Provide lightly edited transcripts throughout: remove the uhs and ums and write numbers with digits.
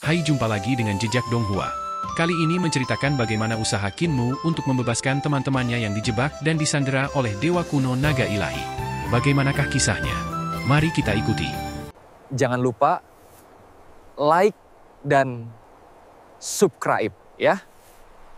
Hai, jumpa lagi dengan Jejak Donghua. Kali ini menceritakan bagaimana usaha Kinmu untuk membebaskan teman-temannya yang dijebak dan disandera oleh dewa kuno naga ilahi. Bagaimanakah kisahnya? Mari kita ikuti. Jangan lupa like dan subscribe ya.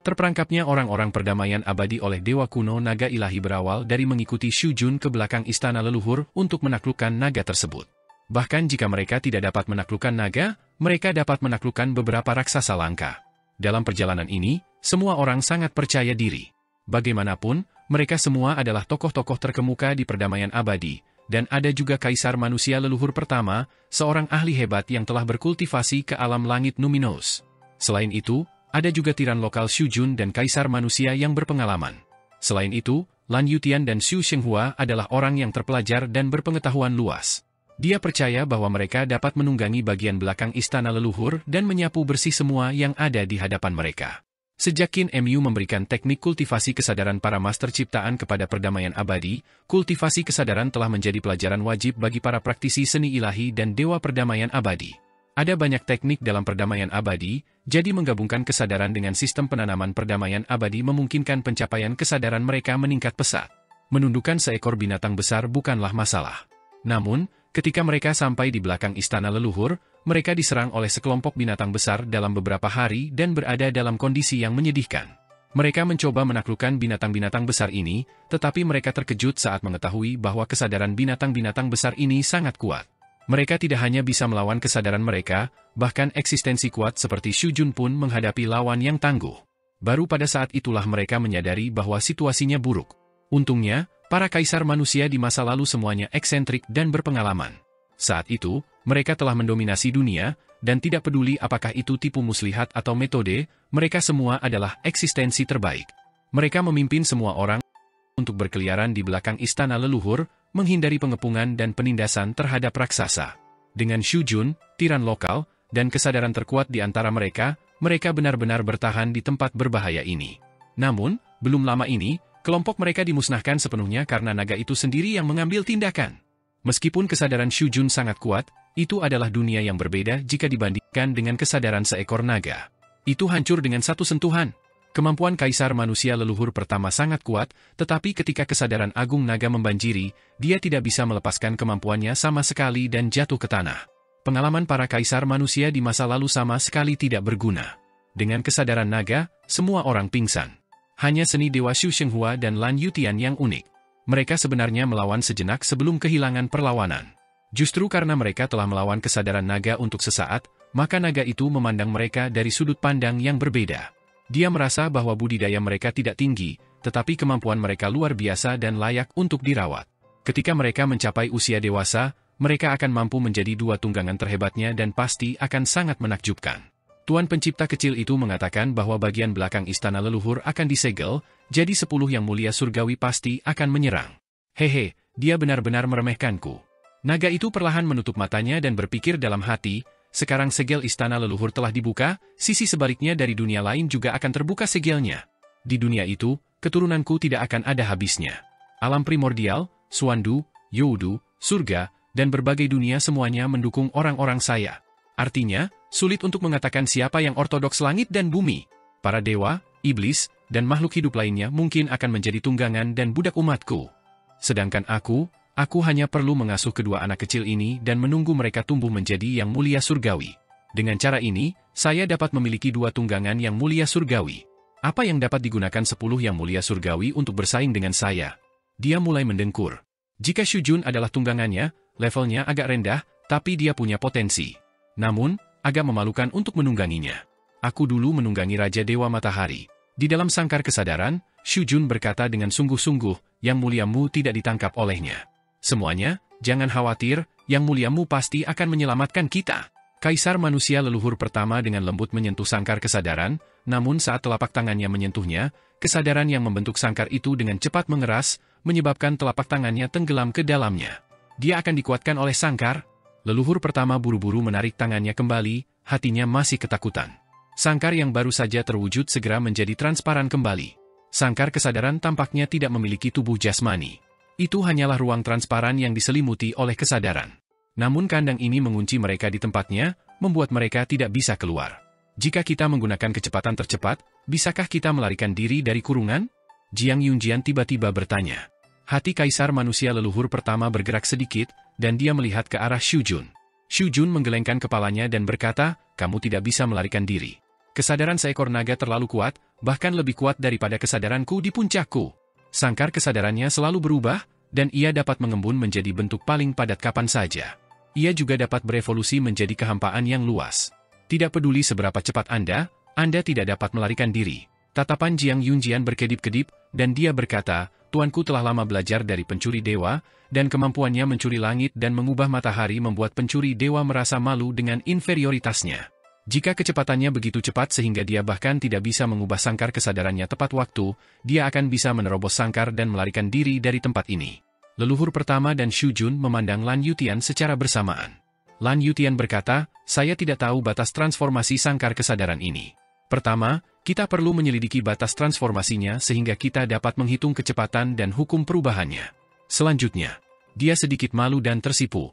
Terperangkapnya orang-orang perdamaian abadi oleh dewa kuno naga ilahi berawal dari mengikuti Shujun ke belakang istana leluhur untuk menaklukkan naga tersebut. Bahkan jika mereka tidak dapat menaklukkan naga, mereka dapat menaklukkan beberapa raksasa langka. Dalam perjalanan ini, semua orang sangat percaya diri. Bagaimanapun, mereka semua adalah tokoh-tokoh terkemuka di perdamaian abadi, dan ada juga kaisar manusia leluhur pertama, seorang ahli hebat yang telah berkultivasi ke alam langit Numinos. Selain itu, ada juga tiran lokal Shujun dan kaisar manusia yang berpengalaman. Selain itu, Lan Yutian dan Xu Shenghua adalah orang yang terpelajar dan berpengetahuan luas. Dia percaya bahwa mereka dapat menunggangi bagian belakang istana leluhur dan menyapu bersih semua yang ada di hadapan mereka. Sejak Kinmu memberikan teknik kultivasi kesadaran para master ciptaan kepada perdamaian abadi, kultivasi kesadaran telah menjadi pelajaran wajib bagi para praktisi seni ilahi dan dewa perdamaian abadi. Ada banyak teknik dalam perdamaian abadi, jadi menggabungkan kesadaran dengan sistem penanaman perdamaian abadi memungkinkan pencapaian kesadaran mereka meningkat pesat. Menundukkan seekor binatang besar bukanlah masalah. Namun, ketika mereka sampai di belakang istana leluhur, mereka diserang oleh sekelompok binatang besar dalam beberapa hari dan berada dalam kondisi yang menyedihkan. Mereka mencoba menaklukkan binatang-binatang besar ini, tetapi mereka terkejut saat mengetahui bahwa kesadaran binatang-binatang besar ini sangat kuat. Mereka tidak hanya bisa melawan kesadaran mereka, bahkan eksistensi kuat seperti Shujun pun menghadapi lawan yang tangguh. Baru pada saat itulah mereka menyadari bahwa situasinya buruk. Untungnya, para kaisar manusia di masa lalu semuanya eksentrik dan berpengalaman. Saat itu, mereka telah mendominasi dunia, dan tidak peduli apakah itu tipu muslihat atau metode, mereka semua adalah eksistensi terbaik. Mereka memimpin semua orang untuk berkeliaran di belakang istana leluhur, menghindari pengepungan dan penindasan terhadap raksasa. Dengan Shujun, tiran lokal, dan kesadaran terkuat di antara mereka, mereka benar-benar bertahan di tempat berbahaya ini. Namun, belum lama ini, kelompok mereka dimusnahkan sepenuhnya karena naga itu sendiri yang mengambil tindakan. Meskipun kesadaran Shujun sangat kuat, itu adalah dunia yang berbeda jika dibandingkan dengan kesadaran seekor naga. Itu hancur dengan satu sentuhan. Kemampuan kaisar manusia leluhur pertama sangat kuat, tetapi ketika kesadaran agung naga membanjiri, dia tidak bisa melepaskan kemampuannya sama sekali dan jatuh ke tanah. Pengalaman para kaisar manusia di masa lalu sama sekali tidak berguna. Dengan kesadaran naga, semua orang pingsan. Hanya seni dewa Xu Shenghua dan Lan Yutian yang unik. Mereka sebenarnya melawan sejenak sebelum kehilangan perlawanan. Justru karena mereka telah melawan kesadaran naga untuk sesaat, maka naga itu memandang mereka dari sudut pandang yang berbeda. Dia merasa bahwa budidaya mereka tidak tinggi, tetapi kemampuan mereka luar biasa dan layak untuk dirawat. Ketika mereka mencapai usia dewasa, mereka akan mampu menjadi dua tunggangan terhebatnya dan pasti akan sangat menakjubkan. Tuan pencipta kecil itu mengatakan bahwa bagian belakang istana leluhur akan disegel, jadi 10 yang mulia surgawi pasti akan menyerang. Hehe, dia benar-benar meremehkanku. Naga itu perlahan menutup matanya dan berpikir dalam hati, sekarang segel istana leluhur telah dibuka, sisi sebaliknya dari dunia lain juga akan terbuka segelnya. Di dunia itu, keturunanku tidak akan ada habisnya. Alam primordial, Suandu, Youdu, surga, dan berbagai dunia semuanya mendukung orang-orang saya. Artinya, sulit untuk mengatakan siapa yang ortodoks langit dan bumi. Para dewa, iblis, dan makhluk hidup lainnya mungkin akan menjadi tunggangan dan budak umatku. Sedangkan aku hanya perlu mengasuh kedua anak kecil ini dan menunggu mereka tumbuh menjadi yang mulia surgawi. Dengan cara ini, saya dapat memiliki dua tunggangan yang mulia surgawi. Apa yang dapat digunakan 10 yang mulia surgawi untuk bersaing dengan saya? Dia mulai mendengkur. Jika Shujun adalah tunggangannya, levelnya agak rendah, tapi dia punya potensi. Namun, agak memalukan untuk menungganginya. Aku dulu menunggangi Raja Dewa Matahari. Di dalam sangkar kesadaran, Shujun berkata dengan sungguh-sungguh, yang muliamu tidak ditangkap olehnya. Semuanya, jangan khawatir, yang muliamu pasti akan menyelamatkan kita. Kaisar manusia leluhur pertama dengan lembut menyentuh sangkar kesadaran, namun saat telapak tangannya menyentuhnya, kesadaran yang membentuk sangkar itu dengan cepat mengeras, menyebabkan telapak tangannya tenggelam ke dalamnya. Dia akan dikuatkan oleh sangkar. Leluhur pertama buru-buru menarik tangannya kembali, hatinya masih ketakutan. Sangkar yang baru saja terwujud segera menjadi transparan kembali. Sangkar kesadaran tampaknya tidak memiliki tubuh jasmani. Itu hanyalah ruang transparan yang diselimuti oleh kesadaran. Namun kandang ini mengunci mereka di tempatnya, membuat mereka tidak bisa keluar. Jika kita menggunakan kecepatan tercepat, bisakah kita melarikan diri dari kurungan? Jiang Yunjian tiba-tiba bertanya. Hati kaisar manusia leluhur pertama bergerak sedikit, dan dia melihat ke arah Xu Jun. Xu Jun menggelengkan kepalanya dan berkata, kamu tidak bisa melarikan diri. Kesadaran seekor naga terlalu kuat, bahkan lebih kuat daripada kesadaranku di puncakku. Sangkar kesadarannya selalu berubah, dan ia dapat mengembun menjadi bentuk paling padat kapan saja. Ia juga dapat berevolusi menjadi kehampaan yang luas. Tidak peduli seberapa cepat Anda tidak dapat melarikan diri. Tatapan Jiang Yunjian berkedip-kedip, dan dia berkata, Tuanku telah lama belajar dari pencuri dewa, dan kemampuannya mencuri langit dan mengubah matahari membuat pencuri dewa merasa malu dengan inferioritasnya. Jika kecepatannya begitu cepat sehingga dia bahkan tidak bisa mengubah sangkar kesadarannya tepat waktu, dia akan bisa menerobos sangkar dan melarikan diri dari tempat ini. Leluhur pertama dan Xu Jun memandang Lan Yutian secara bersamaan. Lan Yutian berkata, saya tidak tahu batas transformasi sangkar kesadaran ini. Pertama, kita perlu menyelidiki batas transformasinya sehingga kita dapat menghitung kecepatan dan hukum perubahannya. Selanjutnya, dia sedikit malu dan tersipu.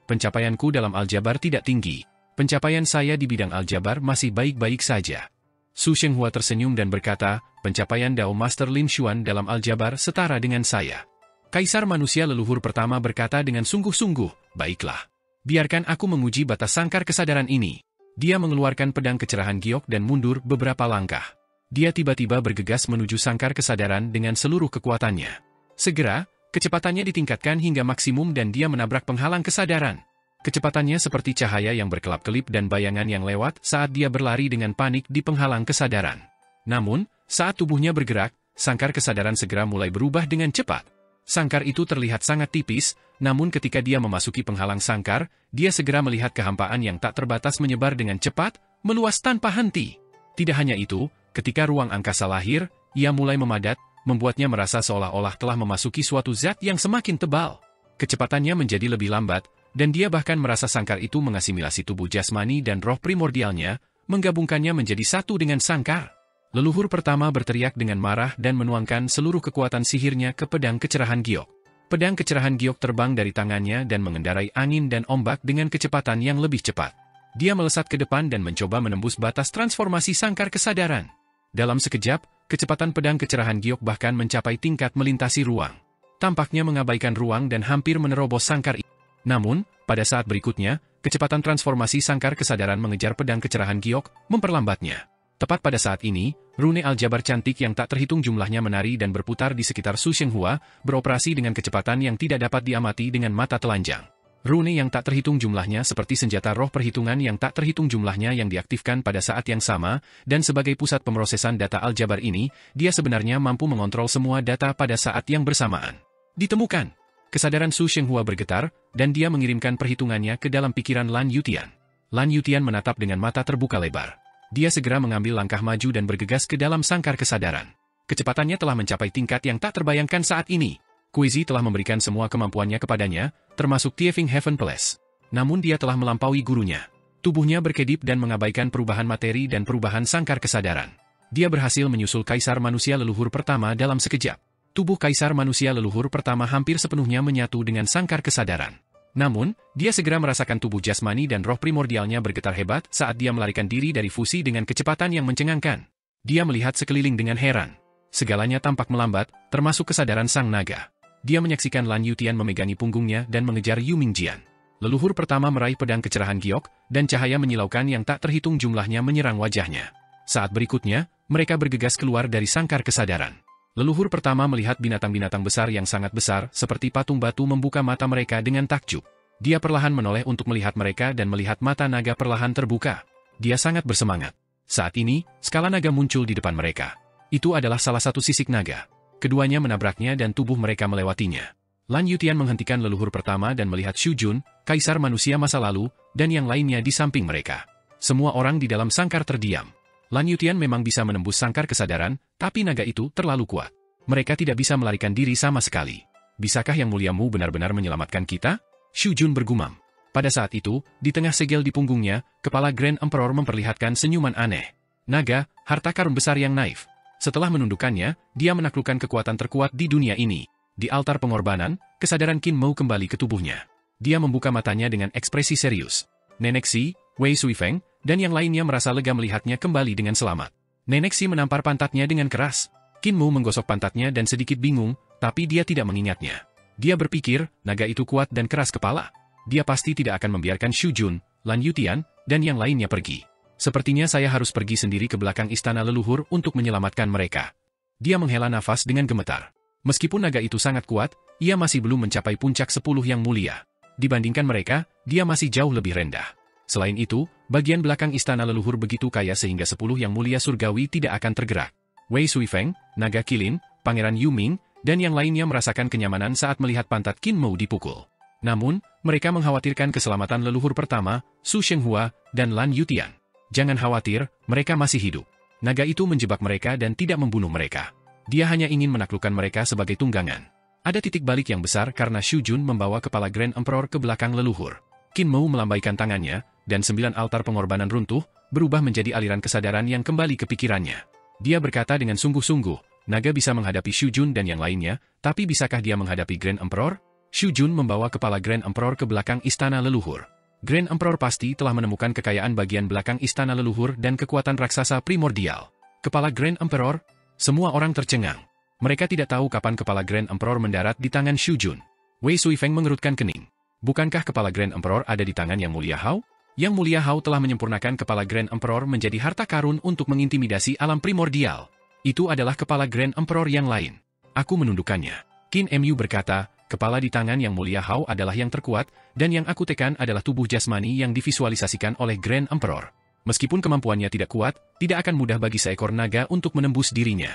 Pencapaianku dalam aljabar tidak tinggi. Pencapaian saya di bidang aljabar masih baik-baik saja. Su Shenghua tersenyum dan berkata, pencapaian Dao Master Lin Xuan dalam aljabar setara dengan saya. Kaisar manusia leluhur pertama berkata dengan sungguh-sungguh, baiklah. Biarkan aku menguji batas sangkar kesadaran ini. Dia mengeluarkan pedang kecerahan giok dan mundur beberapa langkah. Dia tiba-tiba bergegas menuju sangkar kesadaran dengan seluruh kekuatannya. Segera, kecepatannya ditingkatkan hingga maksimum dan dia menabrak penghalang kesadaran. Kecepatannya seperti cahaya yang berkelap-kelip dan bayangan yang lewat saat dia berlari dengan panik di penghalang kesadaran. Namun, saat tubuhnya bergerak, sangkar kesadaran segera mulai berubah dengan cepat. Sangkar itu terlihat sangat tipis, namun ketika dia memasuki penghalang sangkar, dia segera melihat kehampaan yang tak terbatas menyebar dengan cepat, meluas tanpa henti. Tidak hanya itu, ketika ruang angkasa lahir, ia mulai memadat, membuatnya merasa seolah-olah telah memasuki suatu zat yang semakin tebal. Kecepatannya menjadi lebih lambat, dan dia bahkan merasa sangkar itu mengasimilasi tubuh jasmani dan roh primordialnya, menggabungkannya menjadi satu dengan sangkar. Leluhur pertama berteriak dengan marah dan menuangkan seluruh kekuatan sihirnya ke pedang kecerahan giok. Pedang kecerahan giok terbang dari tangannya dan mengendarai angin dan ombak dengan kecepatan yang lebih cepat. Dia melesat ke depan dan mencoba menembus batas transformasi sangkar kesadaran. Dalam sekejap, kecepatan pedang kecerahan giok bahkan mencapai tingkat melintasi ruang. Tampaknya mengabaikan ruang dan hampir menerobos sangkar itu. Namun, pada saat berikutnya, kecepatan transformasi sangkar kesadaran mengejar pedang kecerahan giok, memperlambatnya. Tepat pada saat ini, rune aljabar cantik yang tak terhitung jumlahnya menari dan berputar di sekitar Su Shenghua, beroperasi dengan kecepatan yang tidak dapat diamati dengan mata telanjang. Rune yang tak terhitung jumlahnya seperti senjata roh perhitungan yang tak terhitung jumlahnya yang diaktifkan pada saat yang sama, dan sebagai pusat pemrosesan data aljabar ini, dia sebenarnya mampu mengontrol semua data pada saat yang bersamaan. Ditemukan. Kesadaran Su Shenghua bergetar, dan dia mengirimkan perhitungannya ke dalam pikiran Lan Yutian. Lan Yutian menatap dengan mata terbuka lebar. Dia segera mengambil langkah maju dan bergegas ke dalam sangkar kesadaran. Kecepatannya telah mencapai tingkat yang tak terbayangkan saat ini. Kuizi telah memberikan semua kemampuannya kepadanya, termasuk Tiefing Heaven Plus. Namun dia telah melampaui gurunya. Tubuhnya berkedip dan mengabaikan perubahan materi dan perubahan sangkar kesadaran. Dia berhasil menyusul kaisar manusia leluhur pertama dalam sekejap. Tubuh kaisar manusia leluhur pertama hampir sepenuhnya menyatu dengan sangkar kesadaran. Namun, dia segera merasakan tubuh jasmani dan roh primordialnya bergetar hebat saat dia melarikan diri dari fusi dengan kecepatan yang mencengangkan. Dia melihat sekeliling dengan heran. Segalanya tampak melambat, termasuk kesadaran sang naga. Dia menyaksikan Lan Yutian memegangi punggungnya dan mengejar Yu Mingjian. Leluhur pertama meraih pedang kecerahan giok, dan cahaya menyilaukan yang tak terhitung jumlahnya menyerang wajahnya. Saat berikutnya, mereka bergegas keluar dari sangkar kesadaran. Leluhur pertama melihat binatang-binatang besar yang sangat besar, seperti patung batu membuka mata mereka dengan takjub. Dia perlahan menoleh untuk melihat mereka dan melihat mata naga perlahan terbuka. Dia sangat bersemangat. Saat ini, skala naga muncul di depan mereka. Itu adalah salah satu sisik naga. Keduanya menabraknya dan tubuh mereka melewatinya. Lan Yutian menghentikan leluhur pertama dan melihat Xu Jun, kaisar manusia masa lalu, dan yang lainnya di samping mereka. Semua orang di dalam sangkar terdiam. Lan Yutian memang bisa menembus sangkar kesadaran, tapi naga itu terlalu kuat. Mereka tidak bisa melarikan diri sama sekali. Bisakah yang muliamu benar-benar menyelamatkan kita? Xu Jun bergumam. Pada saat itu, di tengah segel di punggungnya, kepala Grand Emperor memperlihatkan senyuman aneh. Naga, harta karun besar yang naif. Setelah menundukkannya, dia menaklukkan kekuatan terkuat di dunia ini. Di altar pengorbanan, kesadaran Qin Mou kembali ke tubuhnya. Dia membuka matanya dengan ekspresi serius. Nenek Si, Wei Suifeng, dan yang lainnya merasa lega melihatnya kembali dengan selamat. Nenek Si menampar pantatnya dengan keras. Qin Mu menggosok pantatnya dan sedikit bingung, tapi dia tidak mengingatnya. Dia berpikir, naga itu kuat dan keras kepala. Dia pasti tidak akan membiarkan Xu Jun, Lan Yutian, dan yang lainnya pergi. Sepertinya saya harus pergi sendiri ke belakang istana leluhur untuk menyelamatkan mereka. Dia menghela nafas dengan gemetar. Meskipun naga itu sangat kuat, ia masih belum mencapai puncak 10 yang mulia. Dibandingkan mereka, dia masih jauh lebih rendah. Selain itu, bagian belakang istana leluhur begitu kaya sehingga 10 yang mulia surgawi tidak akan tergerak. Wei Suifeng, naga kilin, Pangeran Yu Ming, dan yang lainnya merasakan kenyamanan saat melihat pantat Qin Mu dipukul. Namun, mereka mengkhawatirkan keselamatan leluhur pertama, Su Shenghua, dan Lan Yutian. Jangan khawatir, mereka masih hidup. Naga itu menjebak mereka dan tidak membunuh mereka. Dia hanya ingin menaklukkan mereka sebagai tunggangan. Ada titik balik yang besar karena Xu Jun membawa kepala Grand Emperor ke belakang leluhur. Qin Mu melambaikan tangannya, dan 9 altar pengorbanan runtuh, berubah menjadi aliran kesadaran yang kembali ke pikirannya. Dia berkata dengan sungguh-sungguh, naga bisa menghadapi Xu Jun dan yang lainnya, tapi bisakah dia menghadapi Grand Emperor? Xu Jun membawa kepala Grand Emperor ke belakang istana leluhur. Grand Emperor pasti telah menemukan kekayaan bagian belakang istana leluhur dan kekuatan raksasa primordial. Kepala Grand Emperor? Semua orang tercengang. Mereka tidak tahu kapan kepala Grand Emperor mendarat di tangan Xu Jun. Wei Suifeng mengerutkan kening. Bukankah kepala Grand Emperor ada di tangan Yang Mulia Hao? Yang Mulia Hao telah menyempurnakan kepala Grand Emperor menjadi harta karun untuk mengintimidasi alam primordial. Itu adalah kepala Grand Emperor yang lain. Aku menundukkannya. Qin Mu berkata, kepala di tangan Yang Mulia Hao adalah yang terkuat, dan yang aku tekan adalah tubuh jasmani yang divisualisasikan oleh Grand Emperor. Meskipun kemampuannya tidak kuat, tidak akan mudah bagi seekor naga untuk menembus dirinya.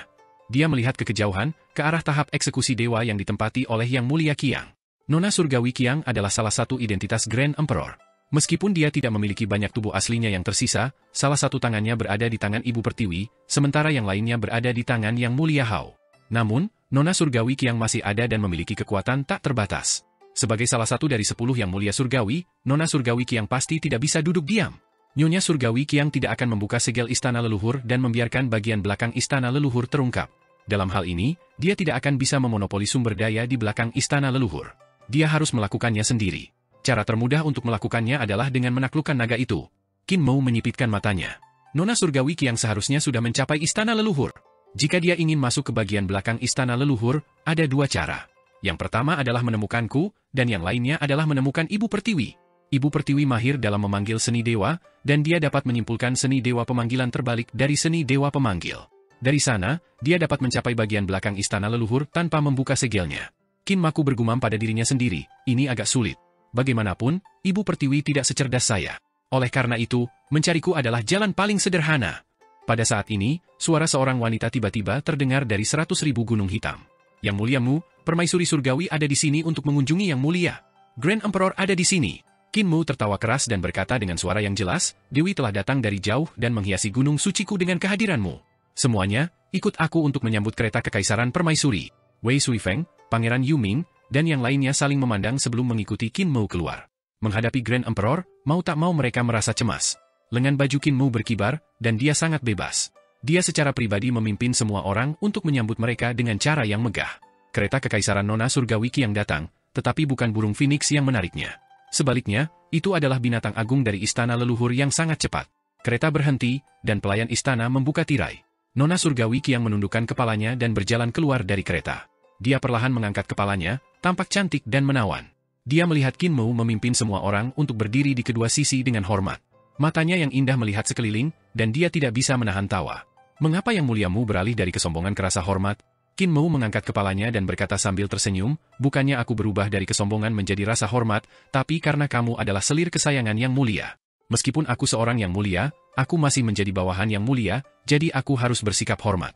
Dia melihat ke kejauhan, ke arah tahap eksekusi dewa yang ditempati oleh Yang Mulia Qiang. Nona Surgawi Qiang adalah salah satu identitas Grand Emperor. Meskipun dia tidak memiliki banyak tubuh aslinya yang tersisa, salah satu tangannya berada di tangan Ibu Pertiwi, sementara yang lainnya berada di tangan Yang Mulia Hao. Namun, Nona Surgawi Qiang masih ada dan memiliki kekuatan tak terbatas. Sebagai salah satu dari 10 Yang Mulia Surgawi, Nona Surgawi Qiang pasti tidak bisa duduk diam. Nyonya Surgawi Qiang tidak akan membuka segel istana leluhur dan membiarkan bagian belakang istana leluhur terungkap. Dalam hal ini, dia tidak akan bisa memonopoli sumber daya di belakang istana leluhur. Dia harus melakukannya sendiri. Cara termudah untuk melakukannya adalah dengan menaklukkan naga itu. Qin Mu menyipitkan matanya. Nona Surgawi Qiang seharusnya sudah mencapai istana leluhur. Jika dia ingin masuk ke bagian belakang istana leluhur, ada 2 cara. Yang pertama adalah menemukanku, dan yang lainnya adalah menemukan Ibu Pertiwi. Ibu Pertiwi mahir dalam memanggil seni dewa, dan dia dapat menyimpulkan seni dewa pemanggilan terbalik dari seni dewa pemanggil. Dari sana, dia dapat mencapai bagian belakang istana leluhur tanpa membuka segelnya. Qin Maku bergumam pada dirinya sendiri, ini agak sulit. Bagaimanapun, Ibu Pertiwi tidak secerdas saya. Oleh karena itu, mencariku adalah jalan paling sederhana. Pada saat ini, suara seorang wanita tiba-tiba terdengar dari 100.000 gunung hitam. Yang Mulia Mu, Permaisuri Surgawi ada di sini untuk mengunjungi Yang Mulia. Grand Emperor ada di sini. Qin Mu tertawa keras dan berkata dengan suara yang jelas, Dewi telah datang dari jauh dan menghiasi gunung suciku dengan kehadiranmu. Semuanya, ikut aku untuk menyambut kereta kekaisaran Permaisuri. Wei Suifeng, Pangeran Yu Ming, dan yang lainnya saling memandang sebelum mengikuti Qin Mu keluar. Menghadapi Grand Emperor, mau tak mau mereka merasa cemas. Lengan baju Qin Mu berkibar, dan dia sangat bebas. Dia secara pribadi memimpin semua orang untuk menyambut mereka dengan cara yang megah. Kereta kekaisaran Nona Surgawi Qiang datang, tetapi bukan burung phoenix yang menariknya. Sebaliknya, itu adalah binatang agung dari istana leluhur yang sangat cepat. Kereta berhenti, dan pelayan istana membuka tirai. Nona Surgawi Qiang menundukkan kepalanya dan berjalan keluar dari kereta. Dia perlahan mengangkat kepalanya, tampak cantik dan menawan. Dia melihat Qin Mu memimpin semua orang untuk berdiri di kedua sisi dengan hormat. Matanya yang indah melihat sekeliling, dan dia tidak bisa menahan tawa. Mengapa Yang Mulia Mu beralih dari kesombongan ke rasa hormat? Qin Mu mengangkat kepalanya dan berkata sambil tersenyum, bukannya aku berubah dari kesombongan menjadi rasa hormat, tapi karena kamu adalah selir kesayangan Yang Mulia. Meskipun aku seorang Yang Mulia, aku masih menjadi bawahan Yang Mulia, jadi aku harus bersikap hormat.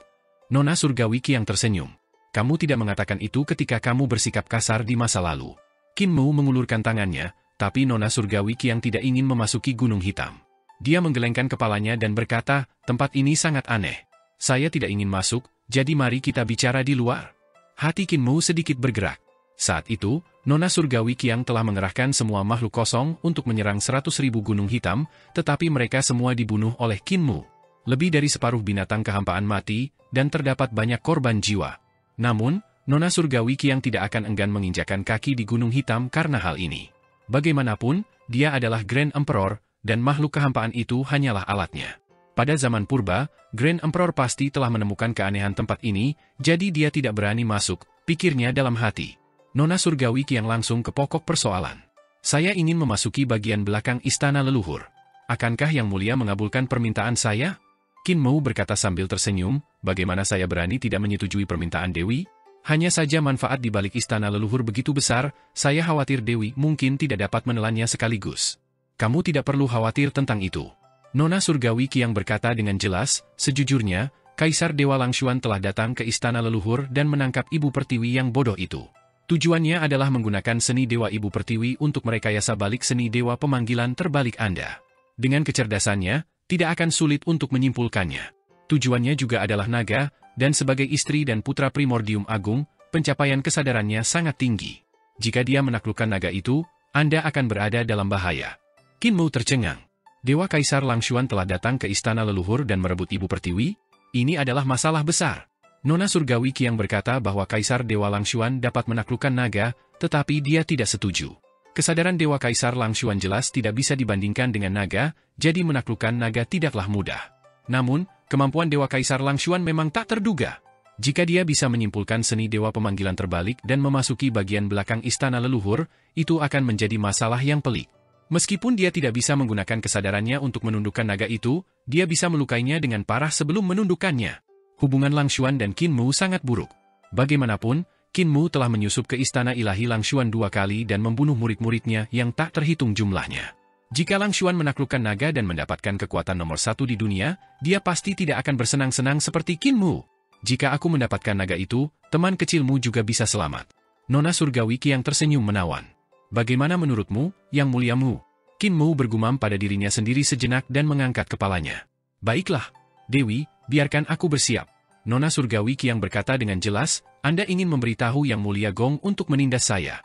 Nona Surgawi Qiang tersenyum. Kamu tidak mengatakan itu ketika kamu bersikap kasar di masa lalu. Qin Mu mengulurkan tangannya, tapi Nona Surgawi Qiang tidak ingin memasuki Gunung Hitam. Dia menggelengkan kepalanya dan berkata, tempat ini sangat aneh. Saya tidak ingin masuk, jadi mari kita bicara di luar. Hati Qin Mu sedikit bergerak. Saat itu, Nona Surgawi Qiang telah mengerahkan semua makhluk kosong untuk menyerang 100.000 gunung hitam, tetapi mereka semua dibunuh oleh Qin Mu. Lebih dari separuh binatang kehampaan mati, dan terdapat banyak korban jiwa. Namun, Nona Surgawi Qiang tidak akan enggan menginjakan kaki di Gunung Hitam karena hal ini. Bagaimanapun, dia adalah Grand Emperor, dan makhluk kehampaan itu hanyalah alatnya. Pada zaman purba, Grand Emperor pasti telah menemukan keanehan tempat ini, jadi dia tidak berani masuk, pikirnya dalam hati. Nona Surgawi Qiang langsung ke pokok persoalan. Saya ingin memasuki bagian belakang istana leluhur. Akankah Yang Mulia mengabulkan permintaan saya? Qin Mu berkata sambil tersenyum, bagaimana saya berani tidak menyetujui permintaan Dewi? Hanya saja manfaat di balik istana leluhur begitu besar, saya khawatir Dewi mungkin tidak dapat menelannya sekaligus. Kamu tidak perlu khawatir tentang itu. Nona Surgawi Qiang berkata dengan jelas, sejujurnya, Kaisar Dewa Langshuan telah datang ke istana leluhur dan menangkap Ibu Pertiwi yang bodoh itu. Tujuannya adalah menggunakan seni Dewa Ibu Pertiwi untuk merekayasa balik seni Dewa Pemanggilan terbalik Anda. Dengan kecerdasannya, tidak akan sulit untuk menyimpulkannya. Tujuannya juga adalah naga, dan sebagai istri dan putra primordium agung, pencapaian kesadarannya sangat tinggi. Jika dia menaklukkan naga itu, Anda akan berada dalam bahaya. Qin Mu tercengang. Dewa Kaisar Langshuan telah datang ke istana leluhur dan merebut Ibu Pertiwi? Ini adalah masalah besar. Nona Surgawi Qiang berkata bahwa Kaisar Dewa Langshuan dapat menaklukkan naga, tetapi dia tidak setuju. Kesadaran Dewa Kaisar Langshuan jelas tidak bisa dibandingkan dengan naga, jadi menaklukkan naga tidaklah mudah. Namun, kemampuan Dewa Kaisar Langshuan memang tak terduga. Jika dia bisa menyimpulkan seni Dewa Pemanggilan terbalik dan memasuki bagian belakang istana leluhur, itu akan menjadi masalah yang pelik. Meskipun dia tidak bisa menggunakan kesadarannya untuk menundukkan naga itu, dia bisa melukainya dengan parah sebelum menundukkannya. Hubungan Langshuan dan Qin Mu sangat buruk. Bagaimanapun, Qin Mu telah menyusup ke istana ilahi Langshuan 2 kali dan membunuh murid-muridnya yang tak terhitung jumlahnya. Jika Langshuan menaklukkan naga dan mendapatkan kekuatan nomor 1 di dunia, dia pasti tidak akan bersenang-senang seperti Qin Mu. Jika aku mendapatkan naga itu, teman kecilmu juga bisa selamat. Nona Surgawi Qiang tersenyum menawan. Bagaimana menurutmu, Yang Muliamu? Qin Mu bergumam pada dirinya sendiri sejenak dan mengangkat kepalanya. Baiklah, Dewi, biarkan aku bersiap. Nona Surgawi Qiang berkata dengan jelas, Anda ingin memberitahu Yang Mulia Gong untuk menindas saya.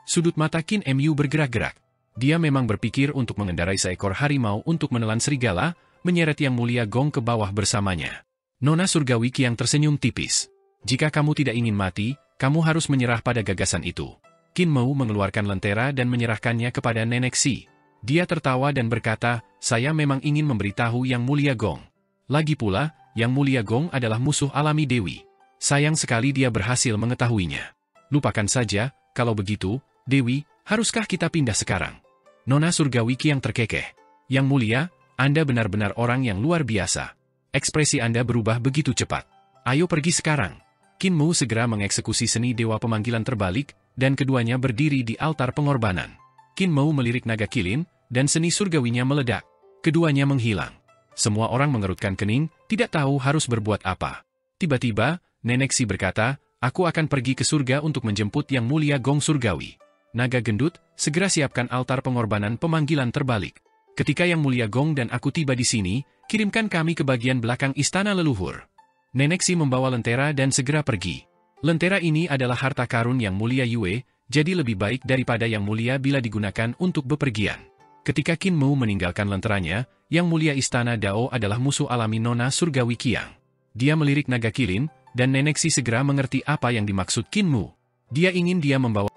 Sudut mata Qin Mu bergerak-gerak. Dia memang berpikir untuk mengendarai seekor harimau untuk menelan serigala, menyeret Yang Mulia Gong ke bawah bersamanya. Nona Surgawi Qiang tersenyum tipis. Jika kamu tidak ingin mati, kamu harus menyerah pada gagasan itu. Qin Mu mengeluarkan lentera dan menyerahkannya kepada Nenek Si. Dia tertawa dan berkata, saya memang ingin memberitahu Yang Mulia Gong. Lagi pula, Yang Mulia Gong adalah musuh alami Dewi. Sayang sekali dia berhasil mengetahuinya. Lupakan saja, kalau begitu, Dewi, haruskah kita pindah sekarang? Nona Surgawi Qiang terkekeh. Yang Mulia, Anda benar-benar orang yang luar biasa. Ekspresi Anda berubah begitu cepat. Ayo pergi sekarang. Qin Mu segera mengeksekusi seni Dewa Pemanggilan terbalik, dan keduanya berdiri di altar pengorbanan. Qin Mu melirik naga kilin, dan seni surgawinya meledak. Keduanya menghilang. Semua orang mengerutkan kening, tidak tahu harus berbuat apa. Tiba-tiba, Nenek Si berkata, aku akan pergi ke surga untuk menjemput Yang Mulia Gong Surgawi. Naga gendut, segera siapkan altar pengorbanan pemanggilan terbalik. Ketika Yang Mulia Gong dan aku tiba di sini, kirimkan kami ke bagian belakang istana leluhur. Nenek Si membawa lentera dan segera pergi. Lentera ini adalah harta karun Yang Mulia Yue, jadi lebih baik daripada Yang Mulia bila digunakan untuk bepergian. Ketika Qin Mu meninggalkan lenteranya, Yang Mulia Istana Dao adalah musuh alami Nona Surgawi Qiang. Dia melirik naga kilin, dan Nenek Si segera mengerti apa yang dimaksud Qin Mu. Dia ingin dia membawa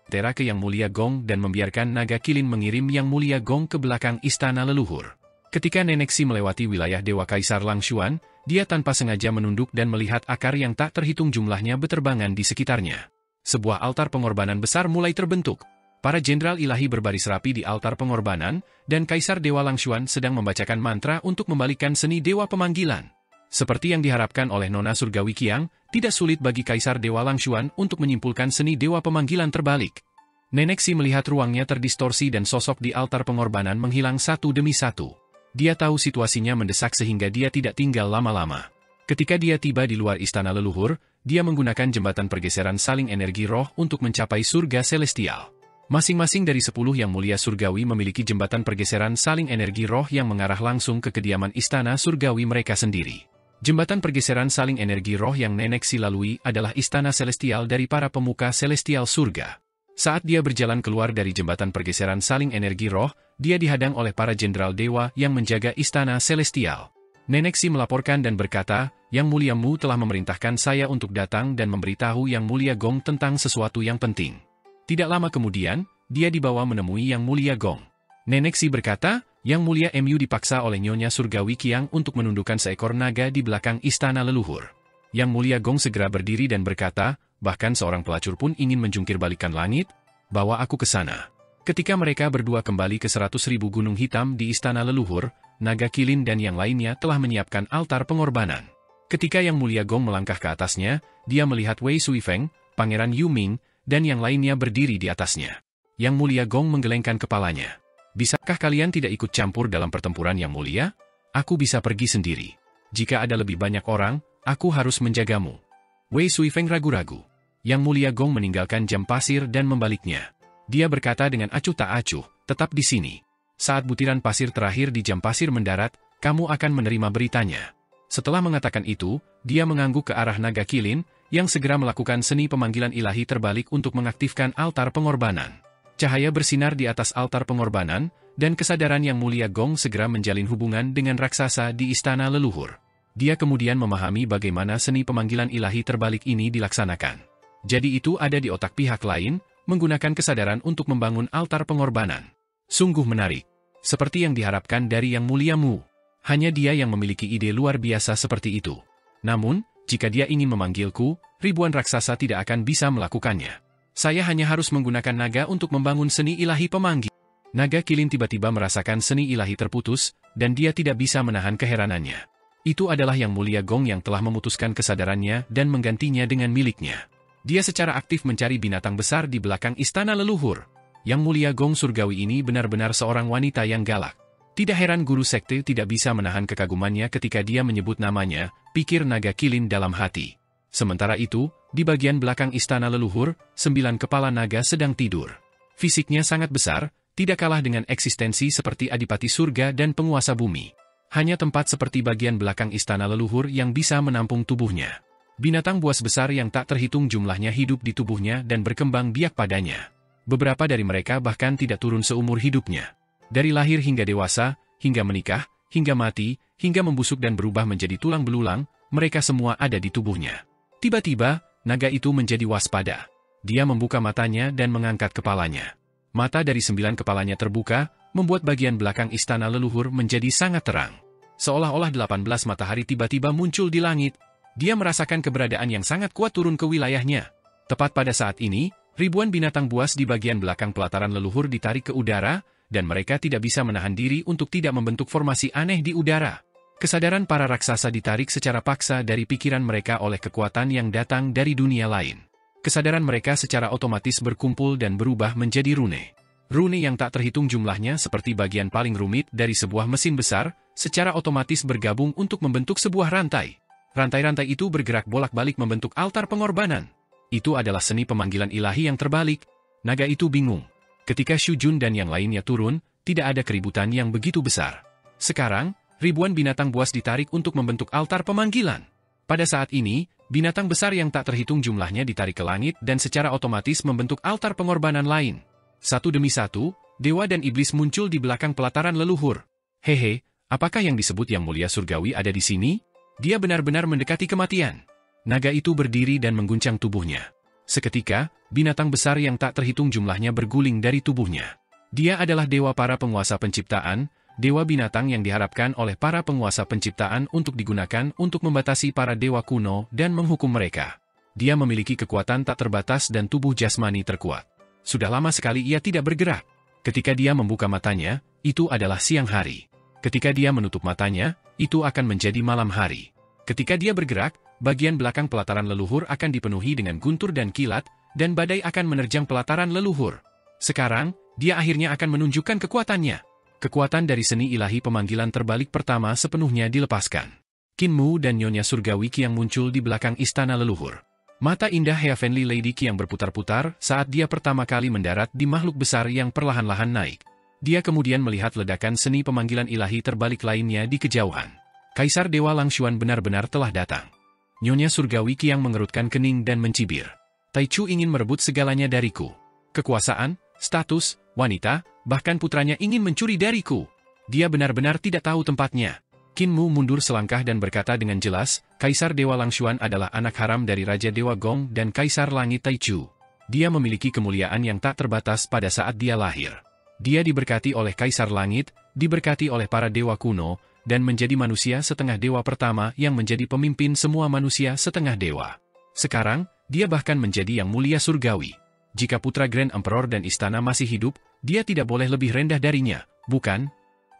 lentera ke Yang Mulia Gong dan membiarkan naga kilin mengirim Yang Mulia Gong ke belakang istana leluhur. Ketika Nenek Si melewati wilayah Dewa Kaisar Langshuan, dia tanpa sengaja menunduk dan melihat akar yang tak terhitung jumlahnya beterbangan di sekitarnya. Sebuah altar pengorbanan besar mulai terbentuk. Para jenderal ilahi berbaris rapi di altar pengorbanan, dan Kaisar Dewa Langshuan sedang membacakan mantra untuk membalikan seni Dewa Pemanggilan. Seperti yang diharapkan oleh Nona Surgawi Qiang, tidak sulit bagi Kaisar Dewa Langshuan untuk menyimpulkan seni Dewa Pemanggilan terbalik. Nenek Si melihat ruangnya terdistorsi dan sosok di altar pengorbanan menghilang satu demi satu. Dia tahu situasinya mendesak sehingga dia tidak tinggal lama-lama. Ketika dia tiba di luar istana leluhur, dia menggunakan jembatan pergeseran saling energi roh untuk mencapai surga celestial. Masing-masing dari 10 Yang Mulia Surgawi memiliki jembatan pergeseran saling energi roh yang mengarah langsung ke kediaman istana surgawi mereka sendiri. Jembatan pergeseran saling energi roh yang Nenek Si lalui adalah istana celestial dari para pemuka celestial surga. Saat dia berjalan keluar dari jembatan pergeseran saling energi roh, dia dihadang oleh para jenderal dewa yang menjaga istana celestial. Nenek Si melaporkan dan berkata, Yang Muliamu telah memerintahkan saya untuk datang dan memberitahu Yang Mulia Gong tentang sesuatu yang penting. Tidak lama kemudian, dia dibawa menemui Yang Mulia Gong. Nenek Si berkata, Yang Mulia Mu dipaksa oleh Nyonya Surgawi Qiang untuk menundukkan seekor naga di belakang istana leluhur. Yang Mulia Gong segera berdiri dan berkata, bahkan seorang pelacur pun ingin menjungkir balikan langit, bawa aku ke sana. Ketika mereka berdua kembali ke 100.000 gunung hitam di istana leluhur, naga Qilin dan yang lainnya telah menyiapkan altar pengorbanan. Ketika Yang Mulia Gong melangkah ke atasnya, dia melihat Wei Suifeng, Pangeran Yu Ming, dan yang lainnya berdiri di atasnya. Yang Mulia Gong menggelengkan kepalanya. Bisakah kalian tidak ikut campur dalam pertempuran Yang Mulia? Aku bisa pergi sendiri. Jika ada lebih banyak orang, aku harus menjagamu. Wei Suifeng ragu-ragu. Yang Mulia Gong meninggalkan jam pasir dan membaliknya. Dia berkata dengan acuh tak acuh, tetap di sini. Saat butiran pasir terakhir di jam pasir mendarat, kamu akan menerima beritanya. Setelah mengatakan itu, dia mengangguk ke arah naga Qilin, yang segera melakukan seni pemanggilan ilahi terbalik untuk mengaktifkan altar pengorbanan. Cahaya bersinar di atas altar pengorbanan, dan kesadaran Yang Mulia Gong segera menjalin hubungan dengan raksasa di istana leluhur. Dia kemudian memahami bagaimana seni pemanggilan ilahi terbalik ini dilaksanakan. Jadi itu ada di otak pihak lain, menggunakan kesadaran untuk membangun altar pengorbanan. Sungguh menarik. Seperti yang diharapkan dari Yang Mulia Mu. Hanya dia yang memiliki ide luar biasa seperti itu. Namun, jika dia ingin memanggilku, ribuan raksasa tidak akan bisa melakukannya. Saya hanya harus menggunakan naga untuk membangun seni ilahi pemanggil. Naga Qilin tiba-tiba merasakan seni ilahi terputus, dan dia tidak bisa menahan keheranannya. Itu adalah Yang Mulia Gong yang telah memutuskan kesadarannya dan menggantinya dengan miliknya. Dia secara aktif mencari binatang besar di belakang istana leluhur. Yang Mulia Gong Surgawi ini benar-benar seorang wanita yang galak. Tidak heran guru sekte tidak bisa menahan kekagumannya ketika dia menyebut namanya, pikir naga Qilin dalam hati. Sementara itu, di bagian belakang istana leluhur, 9 kepala naga sedang tidur. Fisiknya sangat besar, tidak kalah dengan eksistensi seperti Adipati Surga dan penguasa bumi. Hanya tempat seperti bagian belakang istana leluhur yang bisa menampung tubuhnya. Binatang buas besar yang tak terhitung jumlahnya hidup di tubuhnya dan berkembang biak padanya. Beberapa dari mereka bahkan tidak turun seumur hidupnya. Dari lahir hingga dewasa, hingga menikah, hingga mati, hingga membusuk dan berubah menjadi tulang belulang, mereka semua ada di tubuhnya. Tiba-tiba, naga itu menjadi waspada. Dia membuka matanya dan mengangkat kepalanya. Mata dari 9 kepalanya terbuka, membuat bagian belakang istana leluhur menjadi sangat terang. Seolah-olah 18 matahari tiba-tiba muncul di langit. Dia merasakan keberadaan yang sangat kuat turun ke wilayahnya. Tepat pada saat ini, ribuan binatang buas di bagian belakang pelataran leluhur ditarik ke udara, dan mereka tidak bisa menahan diri untuk tidak membentuk formasi aneh di udara. Kesadaran para raksasa ditarik secara paksa dari pikiran mereka oleh kekuatan yang datang dari dunia lain. Kesadaran mereka secara otomatis berkumpul dan berubah menjadi rune. Rune yang tak terhitung jumlahnya seperti bagian paling rumit dari sebuah mesin besar, secara otomatis bergabung untuk membentuk sebuah rantai. Rantai-rantai itu bergerak bolak-balik membentuk altar pengorbanan. Itu adalah seni pemanggilan ilahi yang terbalik. Naga itu bingung. Ketika Xu Jun dan yang lainnya turun, tidak ada keributan yang begitu besar. Sekarang, ribuan binatang buas ditarik untuk membentuk altar pemanggilan. Pada saat ini, binatang besar yang tak terhitung jumlahnya ditarik ke langit dan secara otomatis membentuk altar pengorbanan lain. Satu demi satu, dewa dan iblis muncul di belakang pelataran leluhur. Hehe, apakah yang disebut Yang Mulia Surgawi ada di sini? Dia benar-benar mendekati kematian. Naga itu berdiri dan mengguncang tubuhnya. Seketika, binatang besar yang tak terhitung jumlahnya berguling dari tubuhnya. Dia adalah dewa para penguasa penciptaan, dewa binatang yang diharapkan oleh para penguasa penciptaan untuk digunakan untuk membatasi para dewa kuno dan menghukum mereka. Dia memiliki kekuatan tak terbatas dan tubuh jasmani terkuat. Sudah lama sekali ia tidak bergerak. Ketika dia membuka matanya, itu adalah siang hari. Ketika dia menutup matanya, itu akan menjadi malam hari. Ketika dia bergerak, bagian belakang pelataran leluhur akan dipenuhi dengan guntur dan kilat, dan badai akan menerjang pelataran leluhur. Sekarang, dia akhirnya akan menunjukkan kekuatannya. Kekuatan dari seni ilahi pemanggilan terbalik pertama sepenuhnya dilepaskan. Qin Mu dan Nyonya Surgawi Qiang muncul di belakang istana leluhur. Mata indah Heavenly Lady Qiang berputar-putar saat dia pertama kali mendarat di makhluk besar yang perlahan-lahan naik. Dia kemudian melihat ledakan seni pemanggilan ilahi terbalik lainnya di kejauhan. Kaisar Dewa Langshuan benar-benar telah datang. Nyonya Surgawi Qiang mengerutkan kening dan mencibir. Taichu ingin merebut segalanya dariku. Kekuasaan, status, wanita, bahkan putranya ingin mencuri dariku. Dia benar-benar tidak tahu tempatnya. Qin Mu mundur selangkah dan berkata dengan jelas, Kaisar Dewa Langshuan adalah anak haram dari Raja Dewa Gong dan Kaisar Langit Taichu. Dia memiliki kemuliaan yang tak terbatas pada saat dia lahir. Dia diberkati oleh Kaisar Langit, diberkati oleh para dewa kuno, dan menjadi manusia setengah dewa pertama yang menjadi pemimpin semua manusia setengah dewa. Sekarang, dia bahkan menjadi yang mulia surgawi. Jika putra Grand Emperor dan istana masih hidup, dia tidak boleh lebih rendah darinya, bukan?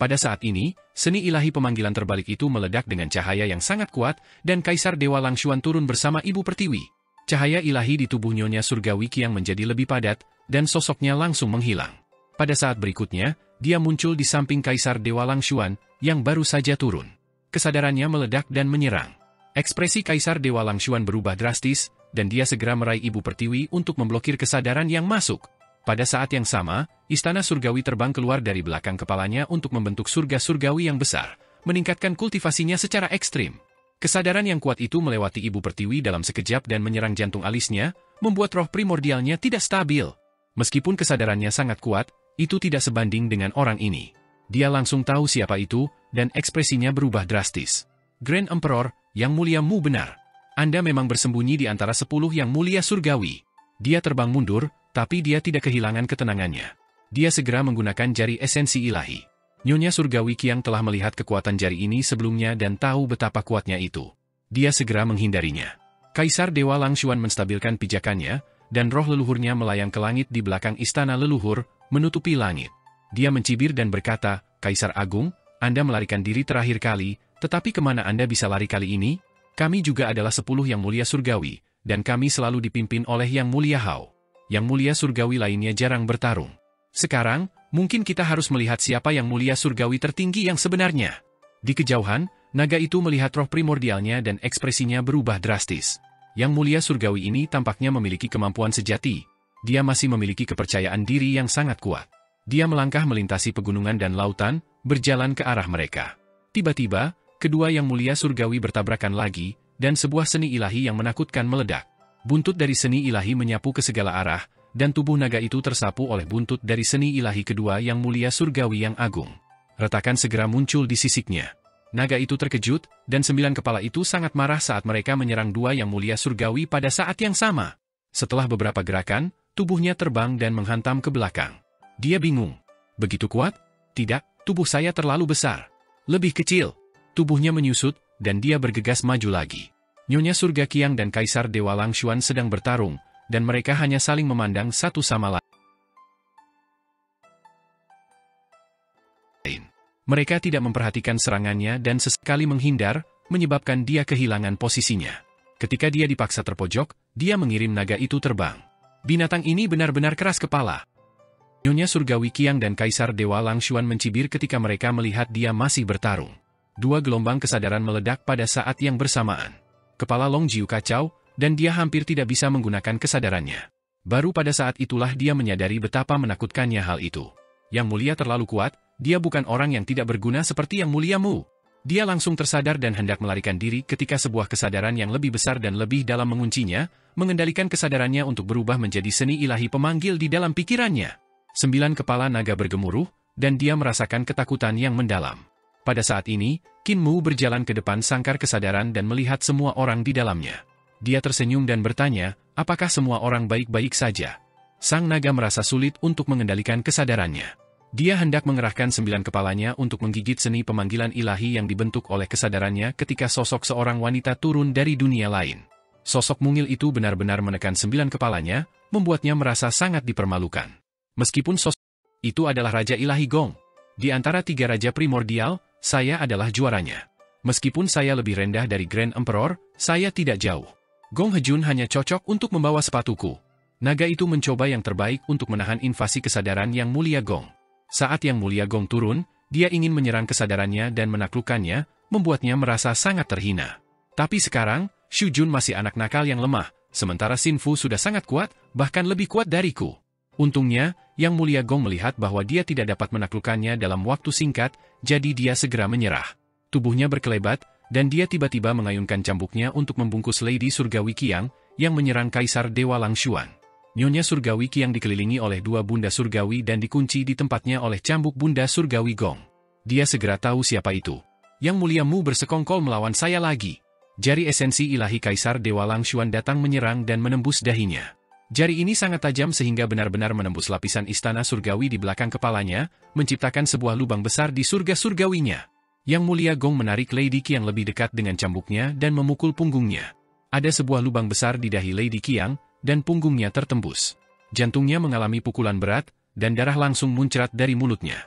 Pada saat ini, seni ilahi pemanggilan terbalik itu meledak dengan cahaya yang sangat kuat, dan Kaisar Dewa Langshuan turun bersama Ibu Pertiwi. Cahaya ilahi di tubuh Nyonya Surgawi Qiang menjadi lebih padat, dan sosoknya langsung menghilang. Pada saat berikutnya, dia muncul di samping Kaisar Dewa Langshuan, yang baru saja turun. Kesadarannya meledak dan menyerang. Ekspresi Kaisar Dewa Langshuan berubah drastis, dan dia segera meraih Ibu Pertiwi untuk memblokir kesadaran yang masuk. Pada saat yang sama, Istana Surgawi terbang keluar dari belakang kepalanya untuk membentuk surga surgawi yang besar, meningkatkan kultivasinya secara ekstrim. Kesadaran yang kuat itu melewati Ibu Pertiwi dalam sekejap dan menyerang jantung alisnya, membuat roh primordialnya tidak stabil. Meskipun kesadarannya sangat kuat, itu tidak sebanding dengan orang ini. Dia langsung tahu siapa itu, dan ekspresinya berubah drastis. Grand Emperor, Yang Mulia Mu benar. Anda memang bersembunyi di antara 10 Yang Mulia Surgawi. Dia terbang mundur, tapi dia tidak kehilangan ketenangannya. Dia segera menggunakan jari esensi ilahi. Nyonya Surgawi Qiang telah melihat kekuatan jari ini sebelumnya dan tahu betapa kuatnya itu. Dia segera menghindarinya. Kaisar Dewa Langshuan menstabilkan pijakannya, dan roh leluhurnya melayang ke langit di belakang istana leluhur, menutupi langit. Dia mencibir dan berkata, "Kaisar Agung, Anda melarikan diri terakhir kali, tetapi kemana Anda bisa lari kali ini? Kami juga adalah 10 Yang Mulia Surgawi, dan kami selalu dipimpin oleh Yang Mulia Hao. Yang Mulia Surgawi lainnya jarang bertarung. Sekarang, mungkin kita harus melihat siapa Yang Mulia Surgawi tertinggi yang sebenarnya." Di kejauhan, naga itu melihat roh primordialnya dan ekspresinya berubah drastis. Yang Mulia Surgawi ini tampaknya memiliki kemampuan sejati. Dia masih memiliki kepercayaan diri yang sangat kuat. Dia melangkah melintasi pegunungan dan lautan, berjalan ke arah mereka. Tiba-tiba, kedua Yang Mulia Surgawi bertabrakan lagi, dan sebuah seni ilahi yang menakutkan meledak. Buntut dari seni ilahi menyapu ke segala arah, dan tubuh naga itu tersapu oleh buntut dari seni ilahi kedua Yang Mulia Surgawi yang agung. Retakan segera muncul di sisiknya. Naga itu terkejut, dan 9 kepala itu sangat marah saat mereka menyerang dua Yang Mulia Surgawi pada saat yang sama. Setelah beberapa gerakan, tubuhnya terbang dan menghantam ke belakang. Dia bingung. Begitu kuat? Tidak, tubuh saya terlalu besar. Lebih kecil. Tubuhnya menyusut, dan dia bergegas maju lagi. Nyonya Surga Qiang dan Kaisar Dewa Langshuan sedang bertarung, dan mereka hanya saling memandang satu sama lain. Mereka tidak memperhatikan serangannya dan sesekali menghindar, menyebabkan dia kehilangan posisinya. Ketika dia dipaksa terpojok, dia mengirim naga itu terbang. Binatang ini benar-benar keras kepala. Nyonya Surgawi Qiang dan Kaisar Dewa Langshuan mencibir ketika mereka melihat dia masih bertarung. Dua gelombang kesadaran meledak pada saat yang bersamaan. Kepala Long Jiu kacau, dan dia hampir tidak bisa menggunakan kesadarannya. Baru pada saat itulah dia menyadari betapa menakutkannya hal itu. Yang Mulia terlalu kuat, dia bukan orang yang tidak berguna seperti Yang Mulia Mu. Dia langsung tersadar dan hendak melarikan diri ketika sebuah kesadaran yang lebih besar dan lebih dalam menguncinya, mengendalikan kesadarannya untuk berubah menjadi seni ilahi pemanggil di dalam pikirannya. 9 kepala naga bergemuruh, dan dia merasakan ketakutan yang mendalam. Pada saat ini, Qin Mu berjalan ke depan sangkar kesadaran dan melihat semua orang di dalamnya. Dia tersenyum dan bertanya, apakah semua orang baik-baik saja? Sang naga merasa sulit untuk mengendalikan kesadarannya. Dia hendak mengerahkan 9 kepalanya untuk menggigit seni pemanggilan ilahi yang dibentuk oleh kesadarannya ketika sosok seorang wanita turun dari dunia lain. Sosok mungil itu benar-benar menekan 9 kepalanya, membuatnya merasa sangat dipermalukan. Meskipun sosok itu adalah Raja Ilahi Gong. Di antara 3 Raja Primordial, saya adalah juaranya. Meskipun saya lebih rendah dari Grand Emperor, saya tidak jauh. Gong Hejun hanya cocok untuk membawa sepatuku. Naga itu mencoba yang terbaik untuk menahan invasi kesadaran Yang Mulia Gong. Saat Yang Mulia Gong turun, dia ingin menyerang kesadarannya dan menaklukkannya, membuatnya merasa sangat terhina. Tapi sekarang, Xu Jun masih anak nakal yang lemah, sementara Xin Fu sudah sangat kuat, bahkan lebih kuat dariku. Untungnya, Yang Mulia Gong melihat bahwa dia tidak dapat menaklukkannya dalam waktu singkat, jadi dia segera menyerah. Tubuhnya berkelebat, dan dia tiba-tiba mengayunkan cambuknya untuk membungkus Lady Surgawi Qiang, yang menyerang Kaisar Dewa Langshuan. Nyonya Surgawi Qiang dikelilingi oleh 2 Bunda Surgawi dan dikunci di tempatnya oleh cambuk Bunda Surgawi Gong. Dia segera tahu siapa itu. Yang Mulia Mu bersekongkol melawan saya lagi. Jari esensi ilahi Kaisar Dewa Langshuan datang menyerang dan menembus dahinya. Jari ini sangat tajam sehingga benar-benar menembus lapisan istana surgawi di belakang kepalanya, menciptakan sebuah lubang besar di surga surgawinya. Yang Mulia Gong menarik Lady Qiang lebih dekat dengan cambuknya dan memukul punggungnya. Ada sebuah lubang besar di dahi Lady Qiang, dan punggungnya tertembus. Jantungnya mengalami pukulan berat, dan darah langsung muncrat dari mulutnya.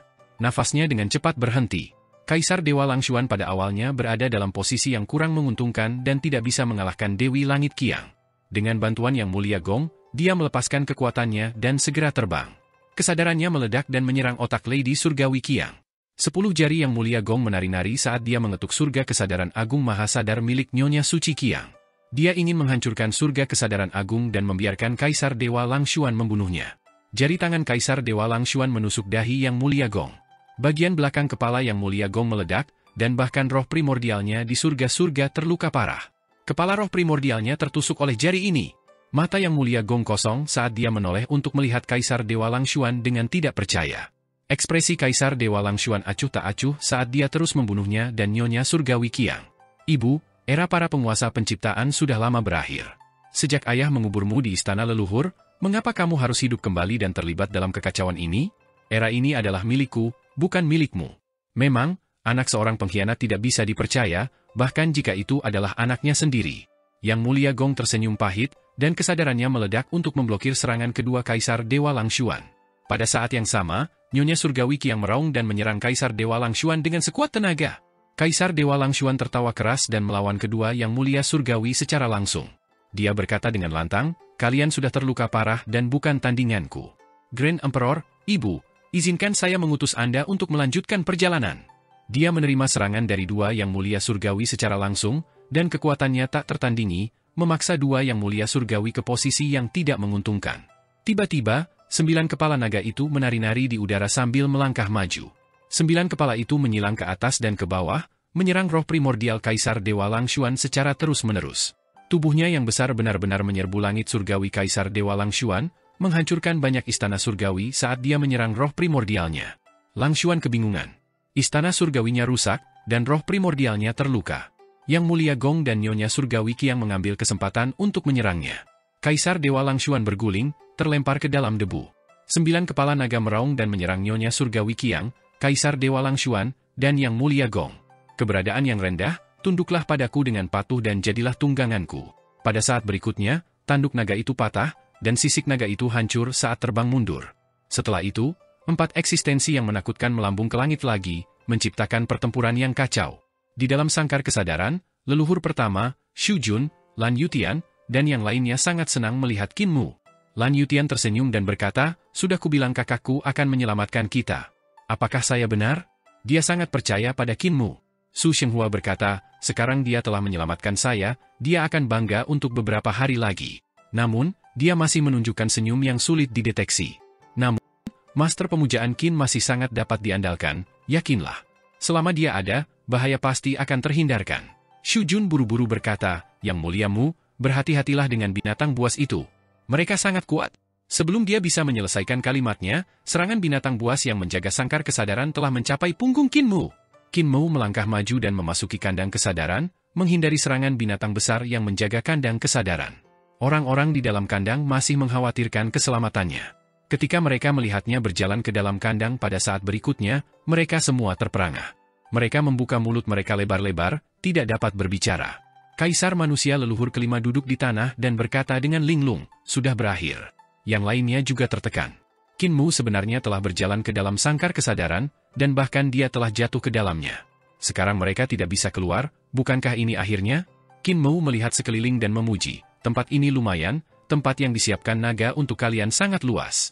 Nafasnya dengan cepat berhenti. Kaisar Dewa Langshuan pada awalnya berada dalam posisi yang kurang menguntungkan dan tidak bisa mengalahkan Dewi Langit Qiang. Dengan bantuan Yang Mulia Gong, dia melepaskan kekuatannya dan segera terbang. Kesadarannya meledak dan menyerang otak Lady Surgawi Qiang. 10 jari Yang Mulia Gong menari-nari saat dia mengetuk surga kesadaran agung Mahasadar milik Nyonya Suci Qiang. Dia ingin menghancurkan surga kesadaran agung dan membiarkan Kaisar Dewa Langshuan membunuhnya. Jari tangan Kaisar Dewa Langshuan menusuk dahi Yang Mulia Gong. Bagian belakang kepala Yang Mulia Gong meledak, dan bahkan roh primordialnya di surga-surga terluka parah. Kepala roh primordialnya tertusuk oleh jari ini. Mata Yang Mulia Gong kosong saat dia menoleh untuk melihat Kaisar Dewa Langshuan dengan tidak percaya. Ekspresi Kaisar Dewa Langshuan acuh tak acuh saat dia terus membunuhnya dan Nyonya Surgawi Qiang. Ibu, era para penguasa penciptaan sudah lama berakhir. Sejak ayah menguburmu di istana leluhur, mengapa kamu harus hidup kembali dan terlibat dalam kekacauan ini? Era ini adalah milikku, bukan milikmu. Memang, anak seorang pengkhianat tidak bisa dipercaya, bahkan jika itu adalah anaknya sendiri. Yang Mulia Gong tersenyum pahit, dan kesadarannya meledak untuk memblokir serangan kedua Kaisar Dewa Langshuan. Pada saat yang sama, Nyonya Surgawi Qiang meraung dan menyerang Kaisar Dewa Langshuan dengan sekuat tenaga. Kaisar Dewa Langshuan tertawa keras dan melawan kedua Yang Mulia Surgawi secara langsung. Dia berkata dengan lantang, kalian sudah terluka parah dan bukan tandinganku. Grand Emperor, Ibu, izinkan saya mengutus Anda untuk melanjutkan perjalanan. Dia menerima serangan dari dua Yang Mulia Surgawi secara langsung, dan kekuatannya tak tertandingi, memaksa dua Yang Mulia Surgawi ke posisi yang tidak menguntungkan. Tiba-tiba, 9 kepala naga itu menari-nari di udara sambil melangkah maju. 9 kepala itu menyilang ke atas dan ke bawah, menyerang roh primordial Kaisar Dewa Langshuan secara terus-menerus. Tubuhnya yang besar benar-benar menyerbu langit surgawi Kaisar Dewa Langshuan, menghancurkan banyak istana surgawi saat dia menyerang roh primordialnya. Langshuan kebingungan. Istana surgawinya rusak, dan roh primordialnya terluka. Yang Mulia Gong dan Nyonya Surgawi Qiang mengambil kesempatan untuk menyerangnya. Kaisar Dewa Langshuan berguling, terlempar ke dalam debu. 9 kepala naga meraung dan menyerang Nyonya Surgawi Qiang, Kaisar Dewa Langshuan, dan Yang Mulia Gong. Keberadaan yang rendah, tunduklah padaku dengan patuh dan jadilah tungganganku. Pada saat berikutnya, tanduk naga itu patah, dan sisik naga itu hancur saat terbang mundur. Setelah itu, 4 eksistensi yang menakutkan melambung ke langit lagi, menciptakan pertempuran yang kacau. Di dalam sangkar kesadaran, leluhur pertama, Shu Jun, Lan Yutian, dan yang lainnya sangat senang melihat Qin Mu. Lan Yutian tersenyum dan berkata, sudah kubilang kakakku akan menyelamatkan kita. Apakah saya benar? Dia sangat percaya pada Qin Mu. Su Shenghua berkata, sekarang dia telah menyelamatkan saya, dia akan bangga untuk beberapa hari lagi. Namun, dia masih menunjukkan senyum yang sulit dideteksi. Namun, Master Pemujaan Qin masih sangat dapat diandalkan, yakinlah. Selama dia ada, bahaya pasti akan terhindarkan. Shu Jun buru-buru berkata, Yang Muliamu, berhati-hatilah dengan binatang buas itu. Mereka sangat kuat. Sebelum dia bisa menyelesaikan kalimatnya, serangan binatang buas yang menjaga sangkar kesadaran telah mencapai punggung Qin Mu. Qin Mu melangkah maju dan memasuki kandang kesadaran, menghindari serangan binatang besar yang menjaga kandang kesadaran. Orang-orang di dalam kandang masih mengkhawatirkan keselamatannya. Ketika mereka melihatnya berjalan ke dalam kandang pada saat berikutnya, mereka semua terperangah. Mereka membuka mulut mereka lebar-lebar, tidak dapat berbicara. Kaisar manusia leluhur kelima duduk di tanah dan berkata dengan linglung, sudah berakhir. Yang lainnya juga tertekan. Qin Mu sebenarnya telah berjalan ke dalam sangkar kesadaran, dan bahkan dia telah jatuh ke dalamnya. Sekarang mereka tidak bisa keluar, bukankah ini akhirnya? Qin Mu melihat sekeliling dan memuji, tempat ini lumayan, tempat yang disiapkan naga untuk kalian sangat luas.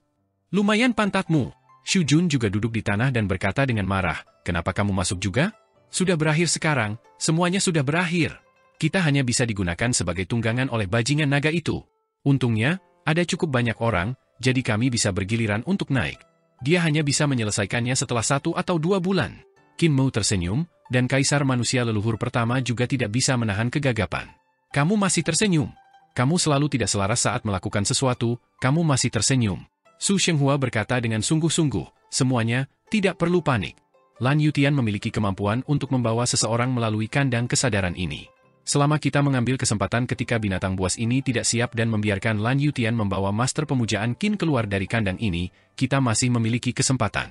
Lumayan pantatmu. Shu Jun juga duduk di tanah dan berkata dengan marah, kenapa kamu masuk juga? Sudah berakhir sekarang, semuanya sudah berakhir. Kita hanya bisa digunakan sebagai tunggangan oleh bajingan naga itu. Untungnya, ada cukup banyak orang, jadi kami bisa bergiliran untuk naik. Dia hanya bisa menyelesaikannya setelah 1 atau 2 bulan. Qin Mu tersenyum, dan Kaisar Manusia Leluhur pertama juga tidak bisa menahan kegagapan. Kamu masih tersenyum. Kamu selalu tidak selaras saat melakukan sesuatu, kamu masih tersenyum. Su Shenghua berkata dengan sungguh-sungguh, semuanya, tidak perlu panik. Lan Yutian memiliki kemampuan untuk membawa seseorang melalui kandang kesadaran ini. Selama kita mengambil kesempatan ketika binatang buas ini tidak siap dan membiarkan Lan Yutian membawa master pemujaan Qin keluar dari kandang ini, kita masih memiliki kesempatan.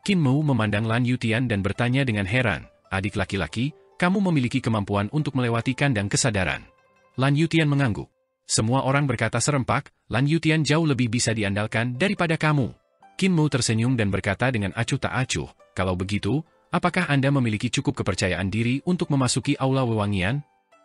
Qin Mu memandang Lan Yutian dan bertanya dengan heran, adik laki-laki, kamu memiliki kemampuan untuk melewati kandang kesadaran. Lan Yutian mengangguk. Semua orang berkata serempak, Lan Yutian jauh lebih bisa diandalkan daripada kamu. Qin Mu tersenyum dan berkata dengan acuh tak acuh, kalau begitu, apakah Anda memiliki cukup kepercayaan diri untuk memasuki aula wewangian?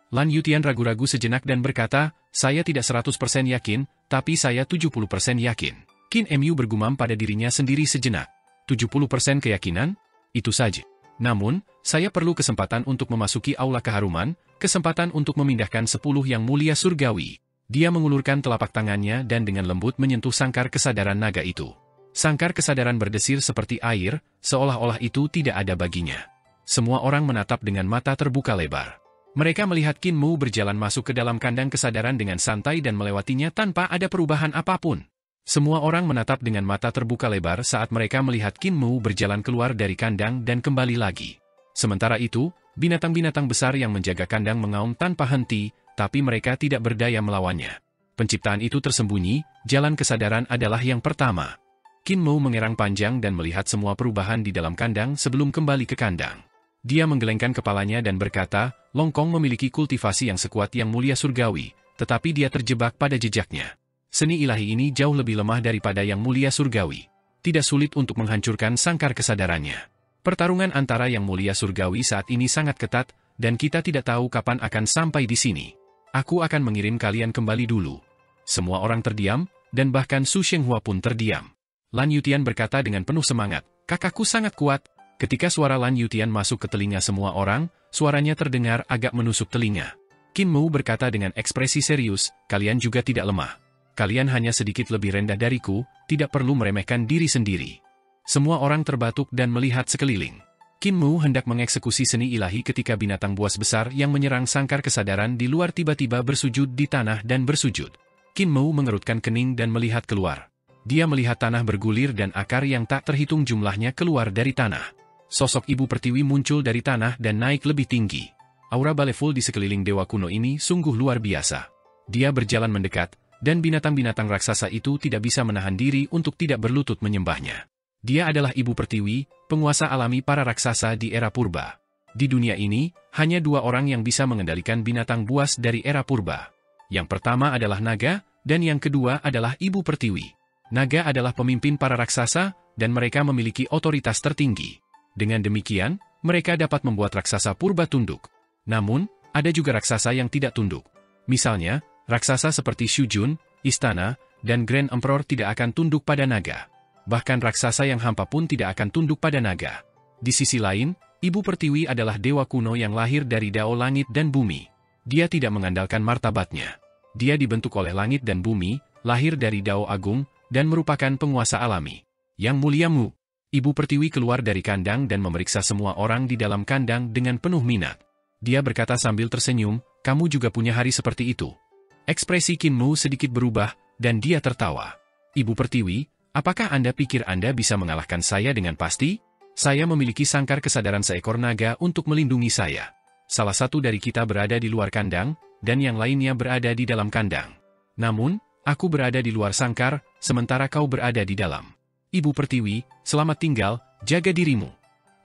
Lan Yutian ragu-ragu sejenak dan berkata, saya tidak 100% yakin, tapi saya 70% yakin. Qin Mu bergumam pada dirinya sendiri sejenak. 70% keyakinan? Itu saja. Namun, saya perlu kesempatan untuk memasuki aula keharuman, kesempatan untuk memindahkan 10 yang mulia surgawi. Dia mengulurkan telapak tangannya dan dengan lembut menyentuh sangkar kesadaran naga itu. Sangkar kesadaran berdesir seperti air, seolah-olah itu tidak ada baginya. Semua orang menatap dengan mata terbuka lebar. Mereka melihat Qin Mu berjalan masuk ke dalam kandang kesadaran dengan santai dan melewatinya tanpa ada perubahan apapun. Semua orang menatap dengan mata terbuka lebar saat mereka melihat Qin Mu berjalan keluar dari kandang dan kembali lagi. Sementara itu, binatang-binatang besar yang menjaga kandang mengaum tanpa henti, tapi mereka tidak berdaya melawannya. Penciptaan itu tersembunyi, jalan kesadaran adalah yang pertama. Qin Mu mengerang panjang dan melihat semua perubahan di dalam kandang sebelum kembali ke kandang. Dia menggelengkan kepalanya dan berkata, Long Kong memiliki kultivasi yang sekuat yang mulia surgawi, tetapi dia terjebak pada jejaknya. Seni ilahi ini jauh lebih lemah daripada yang mulia surgawi. Tidak sulit untuk menghancurkan sangkar kesadarannya. Pertarungan antara yang mulia surgawi saat ini sangat ketat, dan kita tidak tahu kapan akan sampai di sini. Aku akan mengirim kalian kembali dulu. Semua orang terdiam, dan bahkan Su Shenghua pun terdiam. Lan Yutian berkata dengan penuh semangat, kakakku sangat kuat. Ketika suara Lan Yutian masuk ke telinga semua orang, suaranya terdengar agak menusuk telinga. Qin Mu berkata dengan ekspresi serius, kalian juga tidak lemah. Kalian hanya sedikit lebih rendah dariku, tidak perlu meremehkan diri sendiri. Semua orang terbatuk dan melihat sekeliling. Qin Mu hendak mengeksekusi seni ilahi ketika binatang buas besar yang menyerang sangkar kesadaran di luar tiba-tiba bersujud di tanah dan bersujud. Qin Mu mengerutkan kening dan melihat keluar. Dia melihat tanah bergulir dan akar yang tak terhitung jumlahnya keluar dari tanah. Sosok Ibu Pertiwi muncul dari tanah dan naik lebih tinggi. Aura baleful di sekeliling dewa kuno ini sungguh luar biasa. Dia berjalan mendekat, dan binatang-binatang raksasa itu tidak bisa menahan diri untuk tidak berlutut menyembahnya. Dia adalah Ibu Pertiwi, penguasa alami para raksasa di era purba. Di dunia ini, hanya 2 orang yang bisa mengendalikan binatang buas dari era purba. Yang pertama adalah naga, dan yang kedua adalah Ibu Pertiwi. Naga adalah pemimpin para raksasa, dan mereka memiliki otoritas tertinggi. Dengan demikian, mereka dapat membuat raksasa purba tunduk. Namun, ada juga raksasa yang tidak tunduk. Misalnya, raksasa seperti Shu Jun, Istana, dan Grand Emperor tidak akan tunduk pada naga. Bahkan raksasa yang hampa pun tidak akan tunduk pada naga. Di sisi lain, Ibu Pertiwi adalah dewa kuno yang lahir dari Dao Langit dan Bumi. Dia tidak mengandalkan martabatnya. Dia dibentuk oleh langit dan bumi, lahir dari Dao Agung, dan merupakan penguasa alami. Yang mulia Mu. Ibu Pertiwi keluar dari kandang dan memeriksa semua orang di dalam kandang dengan penuh minat. Dia berkata sambil tersenyum, kamu juga punya hari seperti itu. Ekspresi Qin Mu sedikit berubah, dan dia tertawa. Ibu Pertiwi, apakah Anda pikir Anda bisa mengalahkan saya dengan pasti? Saya memiliki sangkar kesadaran seekor naga untuk melindungi saya. Salah satu dari kita berada di luar kandang, dan yang lainnya berada di dalam kandang. Namun, aku berada di luar sangkar, sementara kau berada di dalam. Ibu Pertiwi, selamat tinggal, jaga dirimu.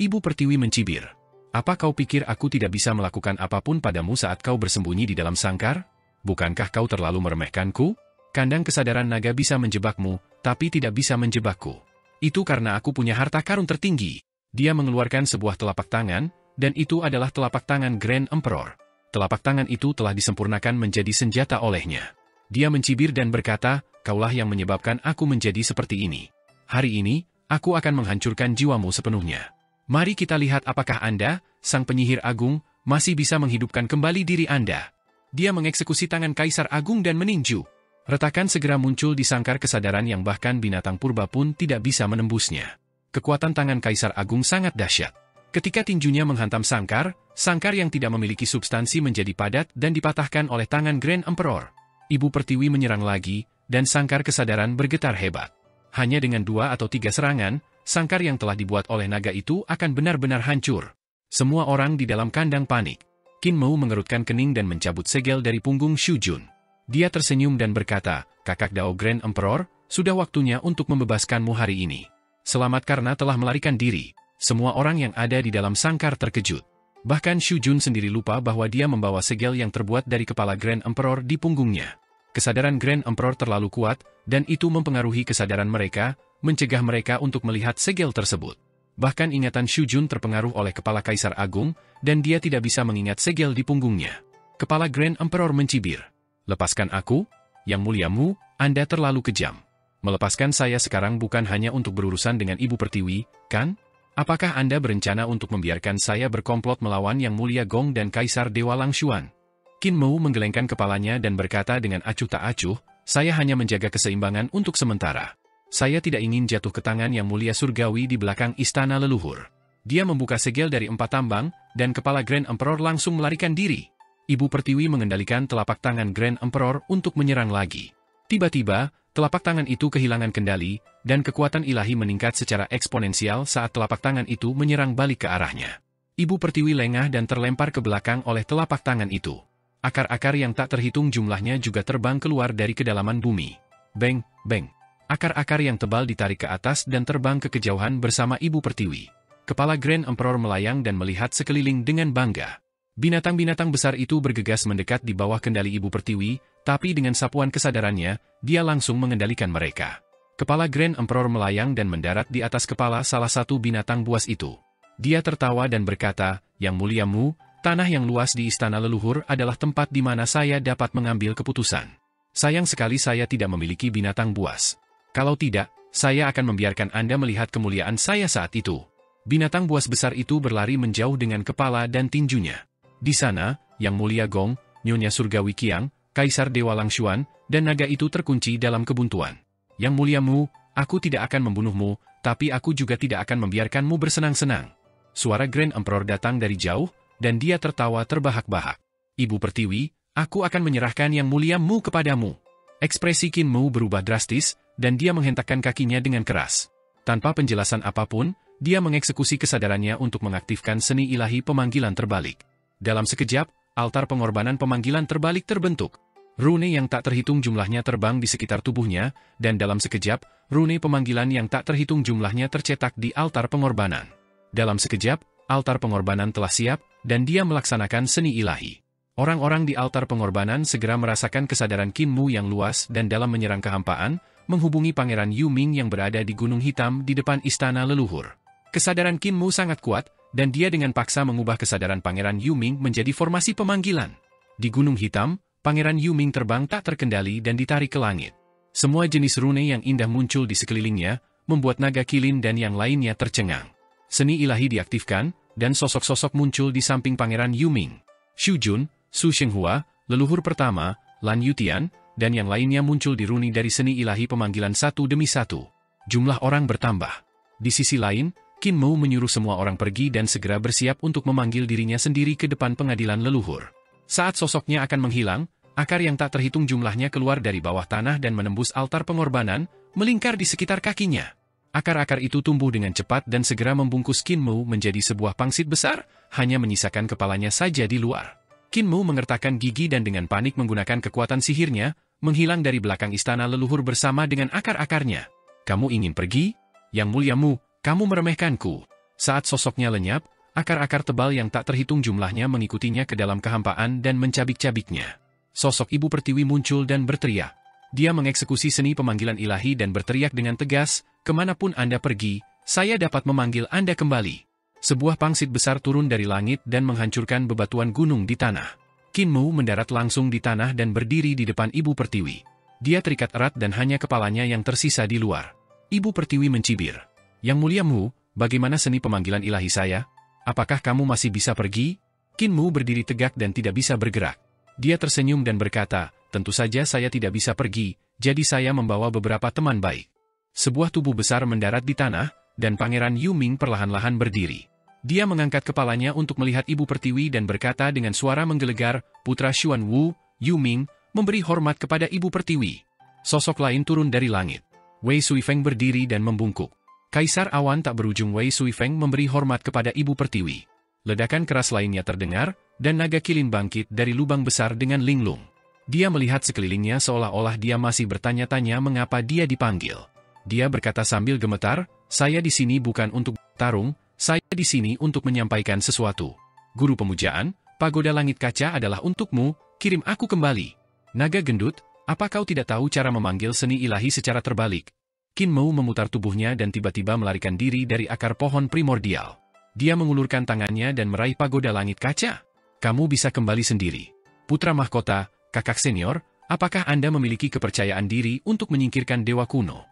Ibu Pertiwi mencibir. Apa kau pikir aku tidak bisa melakukan apapun padamu saat kau bersembunyi di dalam sangkar? Bukankah kau terlalu meremehkanku? Kandang kesadaran naga bisa menjebakmu, tapi tidak bisa menjebakku. Itu karena aku punya harta karun tertinggi. Dia mengeluarkan sebuah telapak tangan, dan itu adalah telapak tangan Grand Emperor. Telapak tangan itu telah disempurnakan menjadi senjata olehnya. Dia mencibir dan berkata, kaulah yang menyebabkan aku menjadi seperti ini. Hari ini, aku akan menghancurkan jiwamu sepenuhnya. Mari kita lihat apakah Anda, Sang Penyihir Agung, masih bisa menghidupkan kembali diri Anda. Dia mengeksekusi tangan Kaisar Agung dan meninju. Retakan segera muncul di sangkar kesadaran yang bahkan binatang purba pun tidak bisa menembusnya. Kekuatan tangan Kaisar Agung sangat dahsyat. Ketika tinjunya menghantam sangkar, sangkar yang tidak memiliki substansi menjadi padat dan dipatahkan oleh tangan Grand Emperor. Ibu Pertiwi menyerang lagi, dan sangkar kesadaran bergetar hebat. Hanya dengan 2 atau 3 serangan, sangkar yang telah dibuat oleh naga itu akan benar-benar hancur. Semua orang di dalam kandang panik. Qin Mou mengerutkan kening dan mencabut segel dari punggung Xu Jun. Dia tersenyum dan berkata, "Kakak Dao Grand Emperor, sudah waktunya untuk membebaskanmu hari ini. Selamat karena telah melarikan diri." Semua orang yang ada di dalam sangkar terkejut. Bahkan Xu Jun sendiri lupa bahwa dia membawa segel yang terbuat dari kepala Grand Emperor di punggungnya. Kesadaran Grand Emperor terlalu kuat, dan itu mempengaruhi kesadaran mereka, mencegah mereka untuk melihat segel tersebut. Bahkan ingatan Xu Jun terpengaruh oleh kepala Kaisar Agung, dan dia tidak bisa mengingat segel di punggungnya. Kepala Grand Emperor mencibir. "Lepaskan aku, Yang Muliamu, Anda terlalu kejam. Melepaskan saya sekarang bukan hanya untuk berurusan dengan Ibu Pertiwi, kan? Apakah Anda berencana untuk membiarkan saya berkomplot melawan Yang Mulia Gong dan Kaisar Dewa Langshuan?" Qin Mou menggelengkan kepalanya dan berkata dengan acuh tak acuh, "Saya hanya menjaga keseimbangan untuk sementara. Saya tidak ingin jatuh ke tangan Yang Mulia Surgawi di belakang istana leluhur." Dia membuka segel dari 4 tambang, dan kepala Grand Emperor langsung melarikan diri. Ibu Pertiwi mengendalikan telapak tangan Grand Emperor untuk menyerang lagi. Tiba-tiba, telapak tangan itu kehilangan kendali, dan kekuatan ilahi meningkat secara eksponensial saat telapak tangan itu menyerang balik ke arahnya. Ibu Pertiwi lengah dan terlempar ke belakang oleh telapak tangan itu. Akar-akar yang tak terhitung jumlahnya juga terbang keluar dari kedalaman bumi. Beng, beng. Akar-akar yang tebal ditarik ke atas dan terbang ke kejauhan bersama Ibu Pertiwi. Kepala Grand Emperor melayang dan melihat sekeliling dengan bangga. Binatang-binatang besar itu bergegas mendekat di bawah kendali Ibu Pertiwi, tapi dengan sapuan kesadarannya, dia langsung mengendalikan mereka. Kepala Grand Emperor melayang dan mendarat di atas kepala salah satu binatang buas itu. Dia tertawa dan berkata, "Yang Muliamu, tanah yang luas di istana leluhur adalah tempat di mana saya dapat mengambil keputusan. Sayang sekali saya tidak memiliki binatang buas. Kalau tidak, saya akan membiarkan Anda melihat kemuliaan saya saat itu." Binatang buas besar itu berlari menjauh dengan kepala dan tinjunya. Di sana, Yang Mulia Gong, Nyonya Surgawi Qiang, Kaisar Dewa Langshuan, dan naga itu terkunci dalam kebuntuan. "Yang Muliamu, aku tidak akan membunuhmu, tapi aku juga tidak akan membiarkanmu bersenang-senang." Suara Grand Emperor datang dari jauh, dan dia tertawa terbahak-bahak. "Ibu Pertiwi, aku akan menyerahkan Yang Muliamu kepadamu." Ekspresi Qin Mou berubah drastis, dan dia menghentakkan kakinya dengan keras. Tanpa penjelasan apapun, dia mengeksekusi kesadarannya untuk mengaktifkan seni ilahi pemanggilan terbalik. Dalam sekejap, altar pengorbanan pemanggilan terbalik terbentuk. Rune yang tak terhitung jumlahnya terbang di sekitar tubuhnya, dan dalam sekejap, rune pemanggilan yang tak terhitung jumlahnya tercetak di altar pengorbanan. Dalam sekejap, altar pengorbanan telah siap, dan dia melaksanakan seni ilahi. Orang-orang di altar pengorbanan segera merasakan kesadaran Qin Mou yang luas dan dalam menyerang kehampaan, menghubungi Pangeran Yu Ming yang berada di Gunung Hitam di depan istana leluhur. Kesadaran Qin Mou sangat kuat, dan dia dengan paksa mengubah kesadaran Pangeran Yu Ming menjadi formasi pemanggilan. Di Gunung Hitam, Pangeran Yu Ming terbang tak terkendali dan ditarik ke langit. Semua jenis rune yang indah muncul di sekelilingnya, membuat naga kilin dan yang lainnya tercengang. Seni ilahi diaktifkan, dan sosok-sosok muncul di samping Pangeran Yu Ming. Xu Jun, Su Shenghua, leluhur pertama, Lan Yutian, dan yang lainnya muncul di runi dari seni ilahi pemanggilan satu demi satu. Jumlah orang bertambah. Di sisi lain, Qin Mou menyuruh semua orang pergi dan segera bersiap untuk memanggil dirinya sendiri ke depan pengadilan leluhur. Saat sosoknya akan menghilang, akar yang tak terhitung jumlahnya keluar dari bawah tanah dan menembus altar pengorbanan, melingkar di sekitar kakinya. Akar-akar itu tumbuh dengan cepat dan segera membungkus Qin Mou menjadi sebuah pangsit besar, hanya menyisakan kepalanya saja di luar. Qin Mou mengertakkan gigi dan dengan panik menggunakan kekuatan sihirnya, menghilang dari belakang istana leluhur bersama dengan akar-akarnya. "Kamu ingin pergi? Yang Muliamu, kamu meremehkanku." Saat sosoknya lenyap, akar-akar tebal yang tak terhitung jumlahnya mengikutinya ke dalam kehampaan dan mencabik-cabiknya. Sosok Ibu Pertiwi muncul dan berteriak. Dia mengeksekusi seni pemanggilan ilahi dan berteriak dengan tegas, "Kemanapun Anda pergi, saya dapat memanggil Anda kembali." Sebuah pangsit besar turun dari langit dan menghancurkan bebatuan gunung di tanah. Qin Mou mendarat langsung di tanah dan berdiri di depan Ibu Pertiwi. Dia terikat erat dan hanya kepalanya yang tersisa di luar. Ibu Pertiwi mencibir. "Yang Muliamu, bagaimana seni pemanggilan ilahi saya? Apakah kamu masih bisa pergi?" Qin Mou berdiri tegak dan tidak bisa bergerak. Dia tersenyum dan berkata, "Tentu saja saya tidak bisa pergi, jadi saya membawa beberapa teman baik." Sebuah tubuh besar mendarat di tanah, dan Pangeran Yu Ming perlahan-lahan berdiri. Dia mengangkat kepalanya untuk melihat Ibu Pertiwi dan berkata dengan suara menggelegar, "Putra Xuan Wu, Yu Ming, memberi hormat kepada Ibu Pertiwi." Sosok lain turun dari langit. Wei Suifeng berdiri dan membungkuk. Kaisar awan tak berujung Wei Suifeng memberi hormat kepada Ibu Pertiwi. Ledakan keras lainnya terdengar, dan naga kilin bangkit dari lubang besar dengan linglung. Dia melihat sekelilingnya seolah-olah dia masih bertanya-tanya mengapa dia dipanggil. Dia berkata sambil gemetar, "Saya di sini bukan untuk bertarung, saya di sini untuk menyampaikan sesuatu. Guru pemujaan, pagoda langit kaca adalah untukmu, kirim aku kembali." Naga gendut, "Apa kau tidak tahu cara memanggil seni ilahi secara terbalik?" Qin Mu memutar tubuhnya dan tiba-tiba melarikan diri dari akar pohon primordial. Dia mengulurkan tangannya dan meraih pagoda langit kaca. "Kamu bisa kembali sendiri. Putra mahkota, kakak senior, apakah Anda memiliki kepercayaan diri untuk menyingkirkan dewa kuno?"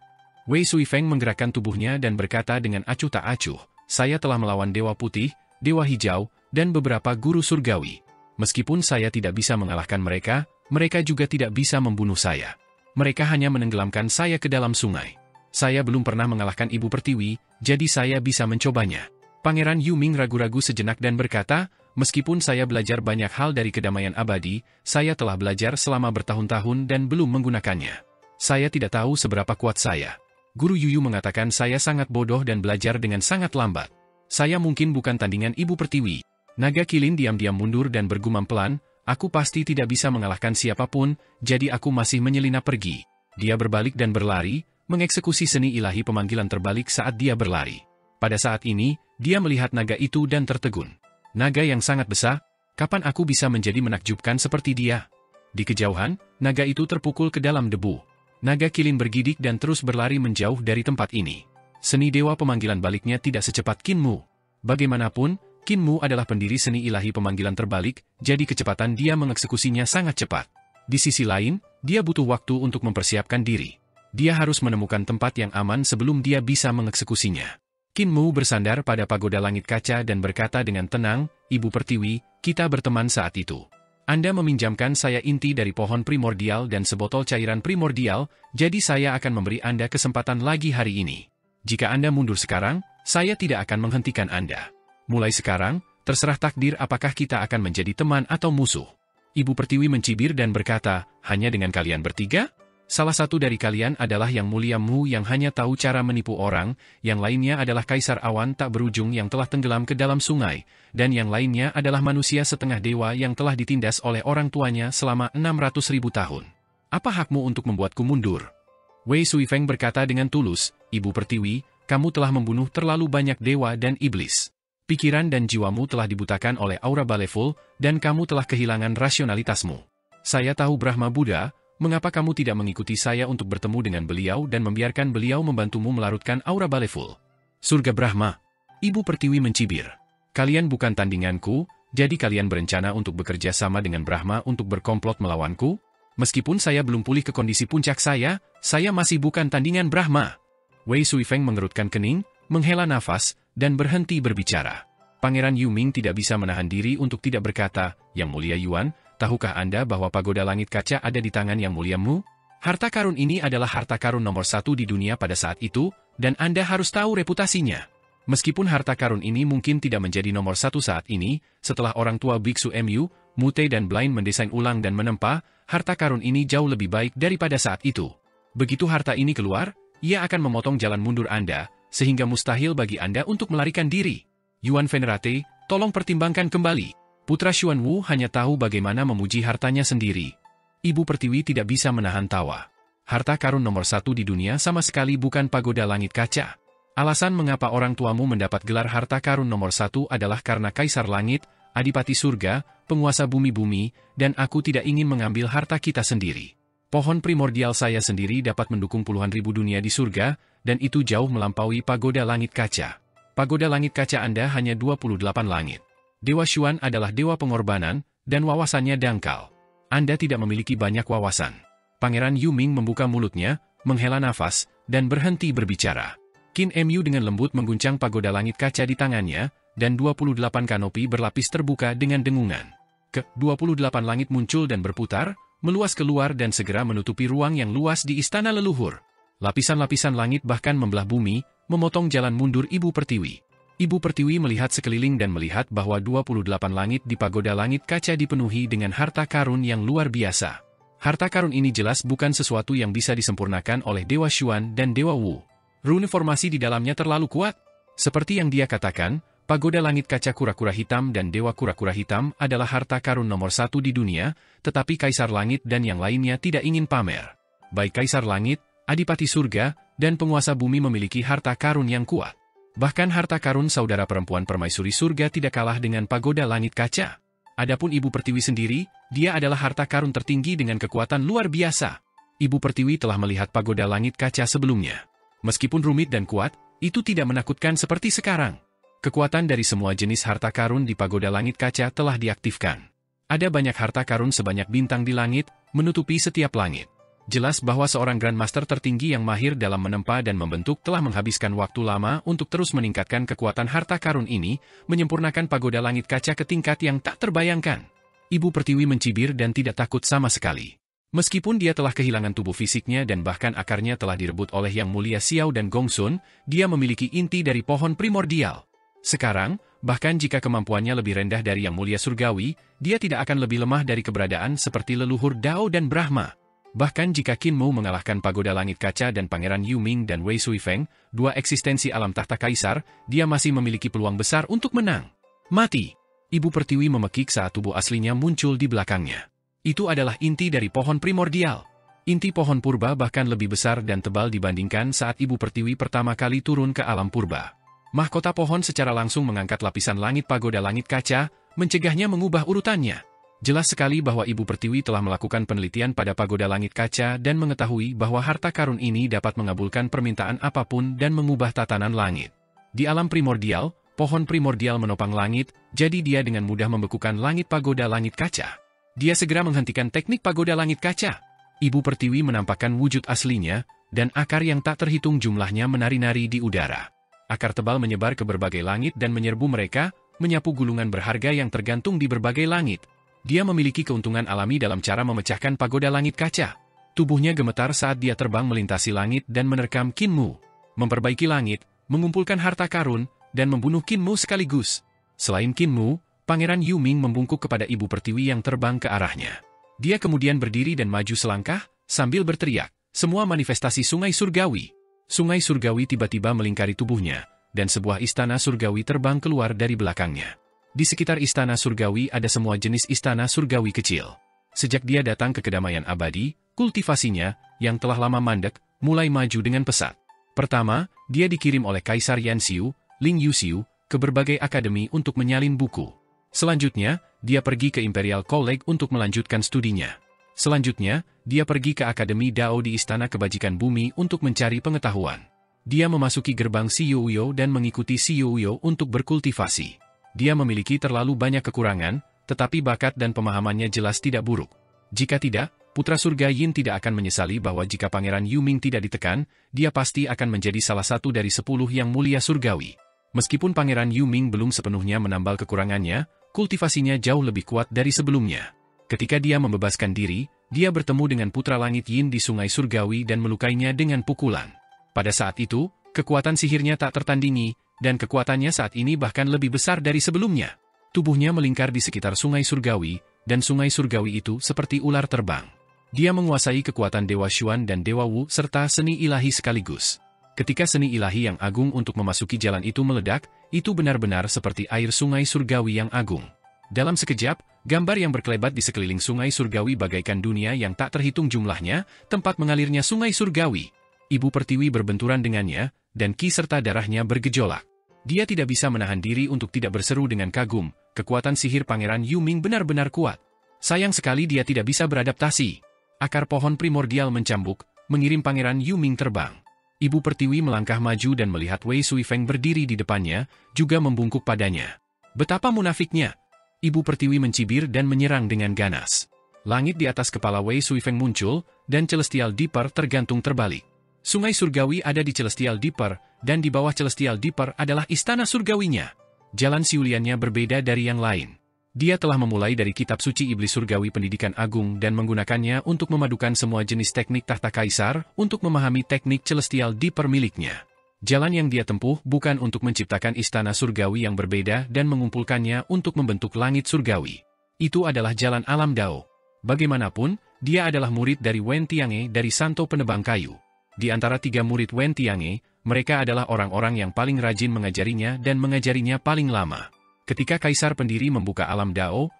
Wei Suifeng menggerakkan tubuhnya dan berkata dengan acuh tak acuh, "Saya telah melawan dewa putih, dewa hijau, dan beberapa guru surgawi. Meskipun saya tidak bisa mengalahkan mereka, mereka juga tidak bisa membunuh saya. Mereka hanya menenggelamkan saya ke dalam sungai. Saya belum pernah mengalahkan Ibu Pertiwi, jadi saya bisa mencobanya." Pangeran Yuming ragu-ragu sejenak dan berkata, "Meskipun saya belajar banyak hal dari kedamaian abadi, saya telah belajar selama bertahun-tahun dan belum menggunakannya. Saya tidak tahu seberapa kuat saya. Guru Yuyu mengatakan saya sangat bodoh dan belajar dengan sangat lambat. Saya mungkin bukan tandingan Ibu Pertiwi." Naga kilin diam-diam mundur dan bergumam pelan, "Aku pasti tidak bisa mengalahkan siapapun, jadi aku masih menyelinap pergi." Dia berbalik dan berlari, mengeksekusi seni ilahi pemanggilan terbalik saat dia berlari. Pada saat ini, dia melihat naga itu dan tertegun. Naga yang sangat besar, kapan aku bisa menjadi menakjubkan seperti dia? Di kejauhan, naga itu terpukul ke dalam debu. Naga kilin bergidik dan terus berlari menjauh dari tempat ini. Seni dewa pemanggilan baliknya tidak secepat Qin Mu. Bagaimanapun, Qin Mu adalah pendiri seni ilahi pemanggilan terbalik, jadi kecepatan dia mengeksekusinya sangat cepat. Di sisi lain, dia butuh waktu untuk mempersiapkan diri. Dia harus menemukan tempat yang aman sebelum dia bisa mengeksekusinya. Qin Mu bersandar pada pagoda langit kaca dan berkata dengan tenang, "Ibu Pertiwi, kita berteman saat itu. Anda meminjamkan saya inti dari pohon primordial dan sebotol cairan primordial, jadi saya akan memberi Anda kesempatan lagi hari ini. Jika Anda mundur sekarang, saya tidak akan menghentikan Anda. Mulai sekarang, terserah takdir apakah kita akan menjadi teman atau musuh." Ibu Pertiwi mencibir dan berkata, "Hanya dengan kalian bertiga? Salah satu dari kalian adalah Yang Mulia Mu yang hanya tahu cara menipu orang, yang lainnya adalah Kaisar Awan tak berujung yang telah tenggelam ke dalam sungai, dan yang lainnya adalah manusia setengah dewa yang telah ditindas oleh orang tuanya selama 600.000 tahun. Apa hakmu untuk membuatku mundur?" Wei Suifeng berkata dengan tulus, "Ibu Pertiwi, kamu telah membunuh terlalu banyak dewa dan iblis. Pikiran dan jiwamu telah dibutakan oleh aura baleful, dan kamu telah kehilangan rasionalitasmu. Saya tahu Brahma Buddha. Mengapa kamu tidak mengikuti saya untuk bertemu dengan beliau dan membiarkan beliau membantumu melarutkan aura baleful?" "Surga Brahma." Ibu Pertiwi mencibir. "Kalian bukan tandinganku, jadi kalian berencana untuk bekerja sama dengan Brahma untuk berkomplot melawanku? Meskipun saya belum pulih ke kondisi puncak saya masih bukan tandingan Brahma." Wei Suifeng mengerutkan kening, menghela nafas, dan berhenti berbicara. Pangeran Yuming tidak bisa menahan diri untuk tidak berkata, "Yang Mulia Yuan, tahukah Anda bahwa pagoda langit kaca ada di tangan Yang Mulia Mu? Harta karun ini adalah harta karun nomor 1 di dunia pada saat itu, dan Anda harus tahu reputasinya. Meskipun harta karun ini mungkin tidak menjadi nomor 1 saat ini, setelah orang tua Biksu Mu, Mute dan Blind mendesain ulang dan menempa, harta karun ini jauh lebih baik daripada saat itu. Begitu harta ini keluar, ia akan memotong jalan mundur Anda, sehingga mustahil bagi Anda untuk melarikan diri. Yuan Venerate, tolong pertimbangkan kembali." Putra Xuan Wu hanya tahu bagaimana memuji hartanya sendiri. Ibu Pertiwi tidak bisa menahan tawa. Harta karun nomor 1 di dunia sama sekali bukan pagoda langit kaca. Alasan mengapa orang tuamu mendapat gelar harta karun nomor 1 adalah karena Kaisar Langit, Adipati Surga, penguasa bumi-bumi, dan aku tidak ingin mengambil harta kita sendiri. Pohon primordial saya sendiri dapat mendukung puluhan ribu dunia di surga, dan itu jauh melampaui pagoda langit kaca. Pagoda langit kaca Anda hanya 28 langit. Dewa Xuan adalah dewa pengorbanan, dan wawasannya dangkal. Anda tidak memiliki banyak wawasan." Pangeran Yuming membuka mulutnya, menghela nafas, dan berhenti berbicara. Qin Mu dengan lembut mengguncang pagoda langit kaca di tangannya, dan 28 kanopi berlapis terbuka dengan dengungan. Ke-28 langit muncul dan berputar, meluas keluar dan segera menutupi ruang yang luas di istana leluhur. Lapisan-lapisan langit bahkan membelah bumi, memotong jalan mundur Ibu Pertiwi. Ibu Pertiwi melihat sekeliling dan melihat bahwa 28 langit di pagoda langit kaca dipenuhi dengan harta karun yang luar biasa. Harta karun ini jelas bukan sesuatu yang bisa disempurnakan oleh Dewa Xuan dan Dewa Wu. Rune formasi di dalamnya terlalu kuat. Seperti yang dia katakan, pagoda langit kaca kura-kura hitam dan dewa kura-kura hitam adalah harta karun nomor 1 di dunia, tetapi Kaisar Langit dan yang lainnya tidak ingin pamer. Baik Kaisar Langit, Adipati Surga, dan penguasa bumi memiliki harta karun yang kuat. Bahkan harta karun saudara perempuan permaisuri surga tidak kalah dengan pagoda langit kaca. Adapun Ibu Pertiwi sendiri, dia adalah harta karun tertinggi dengan kekuatan luar biasa. Ibu Pertiwi telah melihat pagoda langit kaca sebelumnya. Meskipun rumit dan kuat, itu tidak menakutkan seperti sekarang. Kekuatan dari semua jenis harta karun di pagoda langit kaca telah diaktifkan. Ada banyak harta karun sebanyak bintang di langit, menutupi setiap langit. Jelas bahwa seorang Grandmaster tertinggi yang mahir dalam menempa dan membentuk telah menghabiskan waktu lama untuk terus meningkatkan kekuatan harta karun ini, menyempurnakan pagoda langit kaca ke tingkat yang tak terbayangkan. Ibu Pertiwi mencibir dan tidak takut sama sekali. Meskipun dia telah kehilangan tubuh fisiknya dan bahkan akarnya telah direbut oleh Yang Mulia Xiao dan Gongsun, dia memiliki inti dari pohon primordial. Sekarang, bahkan jika kemampuannya lebih rendah dari Yang Mulia Surgawi, dia tidak akan lebih lemah dari keberadaan seperti leluhur Dao dan Brahma. Bahkan jika Qin Mu mengalahkan pagoda langit kaca dan Pangeran Yu Ming dan Wei Suifeng, dua eksistensi alam tahta kaisar, dia masih memiliki peluang besar untuk menang. Mati! Ibu Pertiwi memekik saat tubuh aslinya muncul di belakangnya. Itu adalah inti dari pohon primordial. Inti pohon purba bahkan lebih besar dan tebal dibandingkan saat Ibu Pertiwi pertama kali turun ke alam purba. Mahkota pohon secara langsung mengangkat lapisan langit pagoda langit kaca, mencegahnya mengubah urutannya. Jelas sekali bahwa Ibu Pertiwi telah melakukan penelitian pada pagoda langit kaca dan mengetahui bahwa harta karun ini dapat mengabulkan permintaan apapun dan mengubah tatanan langit. Di alam primordial, pohon primordial menopang langit, jadi dia dengan mudah membekukan langit pagoda langit kaca. Dia segera menghentikan teknik pagoda langit kaca. Ibu Pertiwi menampakkan wujud aslinya, dan akar yang tak terhitung jumlahnya menari-nari di udara. Akar tebal menyebar ke berbagai langit dan menyerbu mereka, menyapu gulungan berharga yang tergantung di berbagai langit. Dia memiliki keuntungan alami dalam cara memecahkan pagoda langit kaca. Tubuhnya gemetar saat dia terbang melintasi langit dan menerkam Qin Mu. Memperbaiki langit, mengumpulkan harta karun, dan membunuh Qin Mu sekaligus. Selain Qin Mu, Pangeran Yu Ming membungkuk kepada Ibu Pertiwi yang terbang ke arahnya. Dia kemudian berdiri dan maju selangkah, sambil berteriak, "Semua manifestasi sungai surgawi!" Sungai surgawi tiba-tiba melingkari tubuhnya, dan sebuah istana surgawi terbang keluar dari belakangnya. Di sekitar istana surgawi ada semua jenis istana surgawi kecil. Sejak dia datang ke kedamaian abadi, kultivasinya, yang telah lama mandek, mulai maju dengan pesat. Pertama, dia dikirim oleh Kaisar Yan Xiu, Ling Yuxiu, ke berbagai akademi untuk menyalin buku. Selanjutnya, dia pergi ke Imperial College untuk melanjutkan studinya. Selanjutnya, dia pergi ke Akademi Dao di Istana Kebajikan Bumi untuk mencari pengetahuan. Dia memasuki gerbang Si Youyo dan mengikuti Si Youyo untuk berkultivasi. Dia memiliki terlalu banyak kekurangan, tetapi bakat dan pemahamannya jelas tidak buruk. Jika tidak, Putra Surga Yin tidak akan menyesali bahwa jika Pangeran Yu Ming tidak ditekan, dia pasti akan menjadi salah satu dari 10 yang mulia surgawi. Meskipun Pangeran Yu Ming belum sepenuhnya menambal kekurangannya, kultivasinya jauh lebih kuat dari sebelumnya. Ketika dia membebaskan diri, dia bertemu dengan Putra Langit Yin di Sungai Surgawi dan melukainya dengan pukulan. Pada saat itu, kekuatan sihirnya tak tertandingi, dan kekuatannya saat ini bahkan lebih besar dari sebelumnya. Tubuhnya melingkar di sekitar Sungai Surgawi, dan Sungai Surgawi itu seperti ular terbang. Dia menguasai kekuatan Dewa Xuan dan Dewa Wu serta seni ilahi sekaligus. Ketika seni ilahi yang agung untuk memasuki jalan itu meledak, itu benar-benar seperti air Sungai Surgawi yang agung. Dalam sekejap, gambar yang berkelebat di sekeliling Sungai Surgawi bagaikan dunia yang tak terhitung jumlahnya, tempat mengalirnya Sungai Surgawi. Ibu Pertiwi berbenturan dengannya, dan ki serta darahnya bergejolak. Dia tidak bisa menahan diri untuk tidak berseru dengan kagum, kekuatan sihir Pangeran Yu Ming benar-benar kuat. Sayang sekali dia tidak bisa beradaptasi. Akar pohon primordial mencambuk, mengirim Pangeran Yu Ming terbang. Ibu Pertiwi melangkah maju dan melihat Wei Suifeng berdiri di depannya, juga membungkuk padanya. Betapa munafiknya! Ibu Pertiwi mencibir dan menyerang dengan ganas. Langit di atas kepala Wei Suifeng muncul, dan Celestial Deeper tergantung terbalik. Sungai Surgawi ada di Celestial Deeper, dan di bawah Celestial Deeper adalah istana surgawinya. Jalan siuliannya berbeda dari yang lain. Dia telah memulai dari kitab suci Iblis Surgawi Pendidikan Agung dan menggunakannya untuk memadukan semua jenis teknik tahta kaisar untuk memahami teknik Celestial Deeper miliknya. Jalan yang dia tempuh bukan untuk menciptakan istana surgawi yang berbeda dan mengumpulkannya untuk membentuk langit surgawi. Itu adalah jalan alam Dao. Bagaimanapun, dia adalah murid dari Wen Tiange dari Santo Penebang Kayu. Di antara 3 murid Wen Tiange, mereka adalah orang-orang yang paling rajin mengajarinya dan mengajarinya paling lama. Ketika Kaisar Pendiri membuka alam Dao,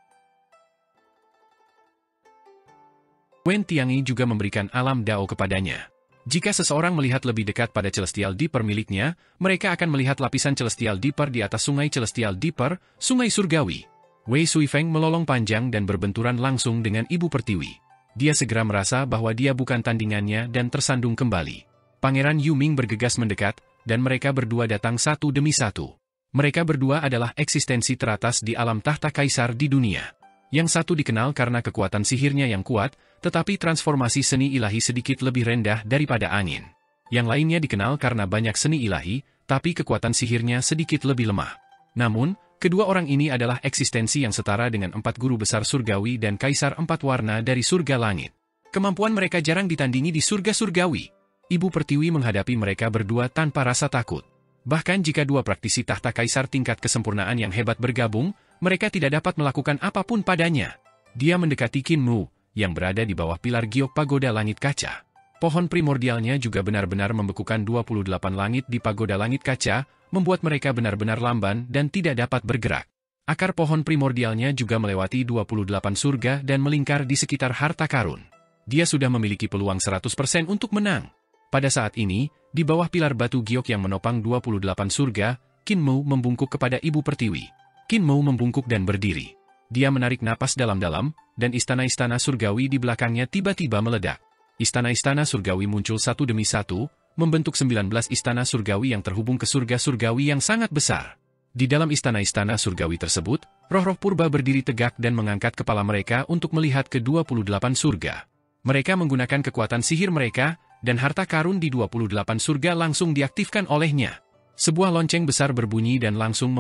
Wen Tiange juga memberikan alam Dao kepadanya. Jika seseorang melihat lebih dekat pada Celestial Deeper miliknya, mereka akan melihat lapisan Celestial Deeper di atas sungai Celestial Deeper, sungai surgawi. Wei Suifeng melolong panjang dan berbenturan langsung dengan Ibu Pertiwi. Dia segera merasa bahwa dia bukan tandingannya dan tersandung kembali. Pangeran Yuming bergegas mendekat, dan mereka berdua datang satu demi satu. Mereka berdua adalah eksistensi teratas di alam tahta kaisar di dunia. Yang satu dikenal karena kekuatan sihirnya yang kuat, tetapi transformasi seni ilahi sedikit lebih rendah daripada angin. Yang lainnya dikenal karena banyak seni ilahi, tapi kekuatan sihirnya sedikit lebih lemah. Namun, kedua orang ini adalah eksistensi yang setara dengan 4 guru besar surgawi dan kaisar 4 warna dari surga langit. Kemampuan mereka jarang ditandingi di surga surgawi. Ibu Pertiwi menghadapi mereka berdua tanpa rasa takut. Bahkan jika 2 praktisi tahta kaisar tingkat kesempurnaan yang hebat bergabung, mereka tidak dapat melakukan apapun padanya. Dia mendekati Qin Mu, yang berada di bawah pilar giok pagoda langit kaca. Pohon primordialnya juga benar-benar membekukan 28 langit di pagoda langit kaca, membuat mereka benar-benar lamban dan tidak dapat bergerak. Akar pohon primordialnya juga melewati 28 surga dan melingkar di sekitar harta karun. Dia sudah memiliki peluang 100% untuk menang. Pada saat ini, di bawah pilar batu giok yang menopang 28 surga, Qin Mu membungkuk kepada Ibu Pertiwi. Qin Mu membungkuk dan berdiri. Dia menarik napas dalam-dalam, dan istana-istana surgawi di belakangnya tiba-tiba meledak. Istana-istana surgawi muncul satu demi satu, membentuk 19 istana surgawi yang terhubung ke surga surgawi yang sangat besar. Di dalam istana-istana surgawi tersebut, roh-roh purba berdiri tegak dan mengangkat kepala mereka untuk melihat ke 28 surga. Mereka menggunakan kekuatan sihir mereka, dan harta karun di 28 surga langsung diaktifkan olehnya. Sebuah lonceng besar berbunyi dan langsung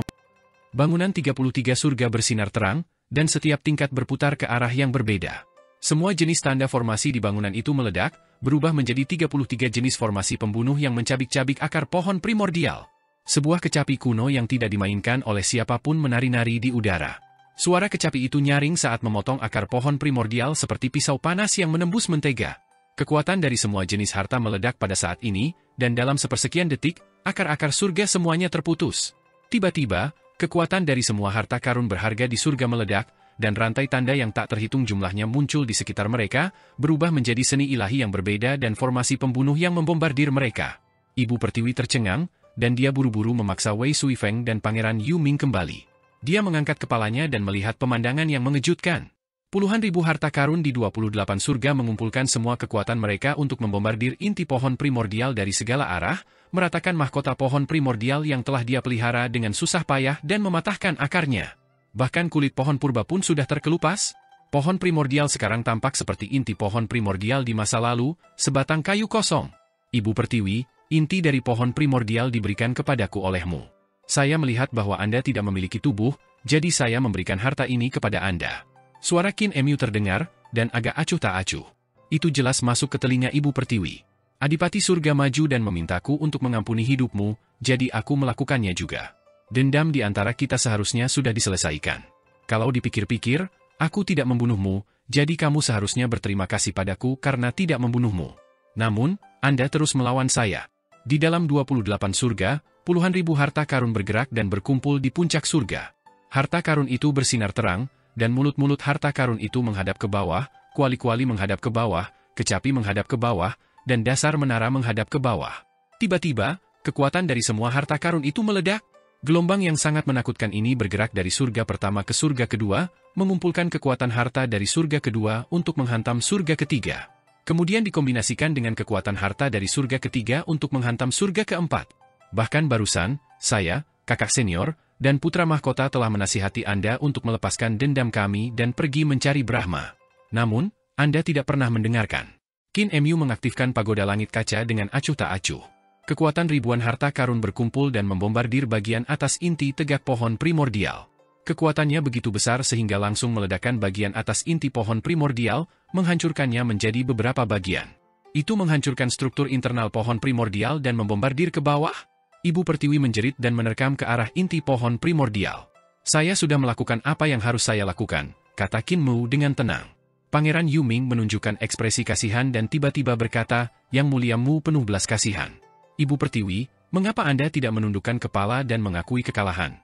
bangunan 33 surga bersinar terang, dan setiap tingkat berputar ke arah yang berbeda. Semua jenis tanda formasi di bangunan itu meledak, berubah menjadi 33 jenis formasi pembunuh yang mencabik-cabik akar pohon primordial. Sebuah kecapi kuno yang tidak dimainkan oleh siapapun menari-nari di udara. Suara kecapi itu nyaring saat memotong akar pohon primordial seperti pisau panas yang menembus mentega. Kekuatan dari semua jenis harta meledak pada saat ini, dan dalam sepersekian detik, akar-akar surga semuanya terputus. Tiba-tiba, kekuatan dari semua harta karun berharga di surga meledak, dan rantai tanda yang tak terhitung jumlahnya muncul di sekitar mereka, berubah menjadi seni ilahi yang berbeda dan formasi pembunuh yang membombardir mereka. Ibu Pertiwi tercengang, dan dia buru-buru memaksa Wei Suifeng dan Pangeran Yuming kembali. Dia mengangkat kepalanya dan melihat pemandangan yang mengejutkan. Puluhan ribu harta karun di 28 surga mengumpulkan semua kekuatan mereka untuk membombardir inti pohon primordial dari segala arah, meratakan mahkota pohon primordial yang telah dia pelihara dengan susah payah dan mematahkan akarnya. Bahkan kulit pohon purba pun sudah terkelupas. Pohon primordial sekarang tampak seperti inti pohon primordial di masa lalu, sebatang kayu kosong. Ibu Pertiwi, inti dari pohon primordial diberikan kepadaku olehmu. Saya melihat bahwa Anda tidak memiliki tubuh, jadi saya memberikan harta ini kepada Anda. Suara Qin Mu terdengar, dan agak acuh tak acuh. Itu jelas masuk ke telinga Ibu Pertiwi. Adipati surga maju dan memintaku untuk mengampuni hidupmu, jadi aku melakukannya juga. Dendam di antara kita seharusnya sudah diselesaikan. Kalau dipikir-pikir, aku tidak membunuhmu, jadi kamu seharusnya berterima kasih padaku karena tidak membunuhmu. Namun, Anda terus melawan saya. Di dalam 28 surga, puluhan ribu harta karun bergerak dan berkumpul di puncak surga. Harta karun itu bersinar terang, dan mulut-mulut harta karun itu menghadap ke bawah, kuali-kuali menghadap ke bawah, kecapi menghadap ke bawah, dan dasar menara menghadap ke bawah. Tiba-tiba, kekuatan dari semua harta karun itu meledak. Gelombang yang sangat menakutkan ini bergerak dari surga pertama ke surga kedua, mengumpulkan kekuatan harta dari surga kedua untuk menghantam surga ketiga. Kemudian dikombinasikan dengan kekuatan harta dari surga ketiga untuk menghantam surga keempat. Bahkan barusan, saya, kakak senior, dan putra mahkota telah menasihati Anda untuk melepaskan dendam kami dan pergi mencari Brahma. Namun, Anda tidak pernah mendengarkan. Qin Mu mengaktifkan pagoda langit kaca dengan acuh tak acuh. Kekuatan ribuan harta karun berkumpul dan membombardir bagian atas inti tegak pohon primordial. Kekuatannya begitu besar sehingga langsung meledakkan bagian atas inti pohon primordial, menghancurkannya menjadi beberapa bagian. Itu menghancurkan struktur internal pohon primordial dan membombardir ke bawah. Ibu Pertiwi menjerit dan menerkam ke arah inti pohon primordial. Saya sudah melakukan apa yang harus saya lakukan, kata Qin Mu dengan tenang. Pangeran Yuming menunjukkan ekspresi kasihan dan tiba-tiba berkata, Yang Mulia Mu penuh belas kasihan. Ibu Pertiwi, mengapa Anda tidak menundukkan kepala dan mengakui kekalahan?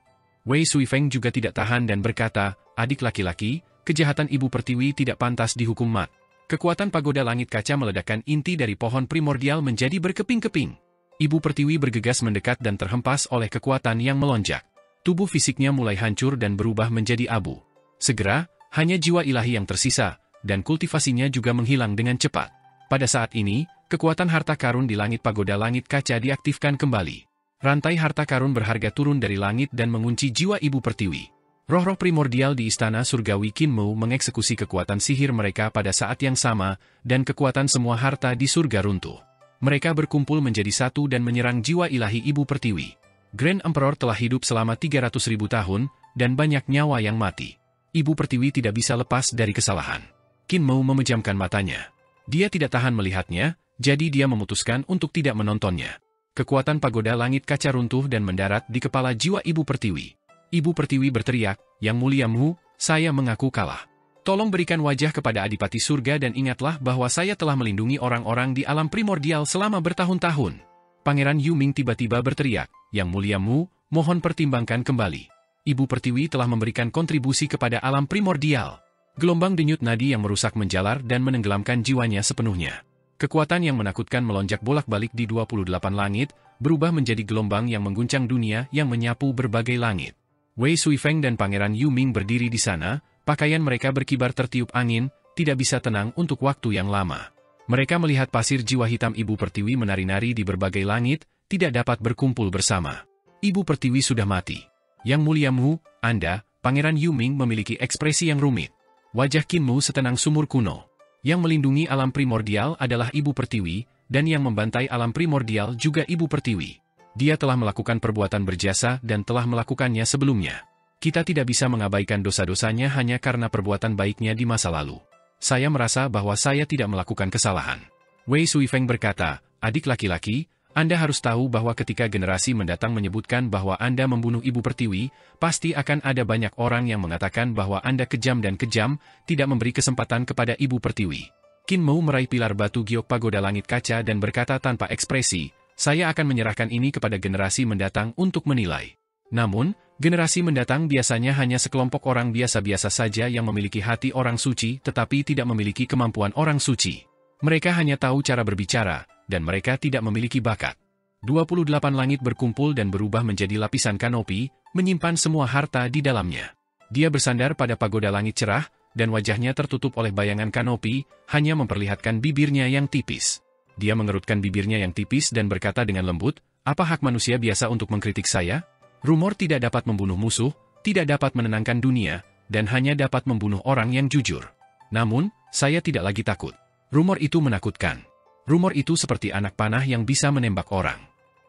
Wei Suifeng juga tidak tahan dan berkata, adik laki-laki, kejahatan Ibu Pertiwi tidak pantas dihukum mat. Kekuatan pagoda langit kaca meledakkan inti dari pohon primordial menjadi berkeping-keping. Ibu Pertiwi bergegas mendekat dan terhempas oleh kekuatan yang melonjak. Tubuh fisiknya mulai hancur dan berubah menjadi abu. Segera, hanya jiwa ilahi yang tersisa, dan kultivasinya juga menghilang dengan cepat. Pada saat ini, kekuatan harta karun di langit pagoda langit kaca diaktifkan kembali. Rantai harta karun berharga turun dari langit dan mengunci jiwa Ibu Pertiwi. Roh-roh primordial di istana surgawi Kinmu mengeksekusi kekuatan sihir mereka pada saat yang sama, dan kekuatan semua harta di surga runtuh. Mereka berkumpul menjadi satu dan menyerang jiwa ilahi Ibu Pertiwi. Grand Emperor telah hidup selama 300.000 tahun, dan banyak nyawa yang mati. Ibu Pertiwi tidak bisa lepas dari kesalahan. Kinmu memejamkan matanya. Dia tidak tahan melihatnya, jadi dia memutuskan untuk tidak menontonnya. Kekuatan pagoda langit kaca runtuh dan mendarat di kepala jiwa Ibu Pertiwi. Ibu Pertiwi berteriak, Yang Mulia Mu, saya mengaku kalah. Tolong berikan wajah kepada Adipati Surga dan ingatlah bahwa saya telah melindungi orang-orang di alam primordial selama bertahun-tahun. Pangeran Yuming tiba-tiba berteriak, Yang Mulia Mu, mohon pertimbangkan kembali. Ibu Pertiwi telah memberikan kontribusi kepada alam primordial. Gelombang denyut nadi yang merusak menjalar dan menenggelamkan jiwanya sepenuhnya. Kekuatan yang menakutkan melonjak bolak-balik di 28 langit, berubah menjadi gelombang yang mengguncang dunia yang menyapu berbagai langit. Wei Suifeng dan Pangeran Yuming berdiri di sana, pakaian mereka berkibar tertiup angin, tidak bisa tenang untuk waktu yang lama. Mereka melihat pasir jiwa hitam Ibu Pertiwi menari-nari di berbagai langit, tidak dapat berkumpul bersama. Ibu Pertiwi sudah mati. Yang Mulia Mu, Anda, Pangeran Yuming memiliki ekspresi yang rumit. Wajah Kinmu setenang sumur kuno. Yang melindungi alam primordial adalah Ibu Pertiwi, dan yang membantai alam primordial juga Ibu Pertiwi. Dia telah melakukan perbuatan berjasa dan telah melakukannya sebelumnya. Kita tidak bisa mengabaikan dosa-dosanya hanya karena perbuatan baiknya di masa lalu. Saya merasa bahwa saya tidak melakukan kesalahan. Wei Suifeng berkata, adik laki-laki, Anda harus tahu bahwa ketika generasi mendatang menyebutkan bahwa Anda membunuh Ibu Pertiwi, pasti akan ada banyak orang yang mengatakan bahwa Anda kejam dan kejam, tidak memberi kesempatan kepada Ibu Pertiwi. Kinmu meraih pilar batu giok pagoda langit kaca dan berkata tanpa ekspresi, saya akan menyerahkan ini kepada generasi mendatang untuk menilai. Namun, generasi mendatang biasanya hanya sekelompok orang biasa-biasa saja yang memiliki hati orang suci tetapi tidak memiliki kemampuan orang suci. Mereka hanya tahu cara berbicara, dan mereka tidak memiliki bakat. 28 langit berkumpul dan berubah menjadi lapisan kanopi, menyimpan semua harta di dalamnya. Dia bersandar pada pagoda langit cerah, dan wajahnya tertutup oleh bayangan kanopi, hanya memperlihatkan bibirnya yang tipis. Dia mengerutkan bibirnya yang tipis dan berkata dengan lembut, apa hak manusia biasa untuk mengkritik saya? Rumor tidak dapat membunuh musuh, tidak dapat menenangkan dunia, dan hanya dapat membunuh orang yang jujur. Namun, saya tidak lagi takut. Rumor itu menakutkan. Rumor itu seperti anak panah yang bisa menembak orang.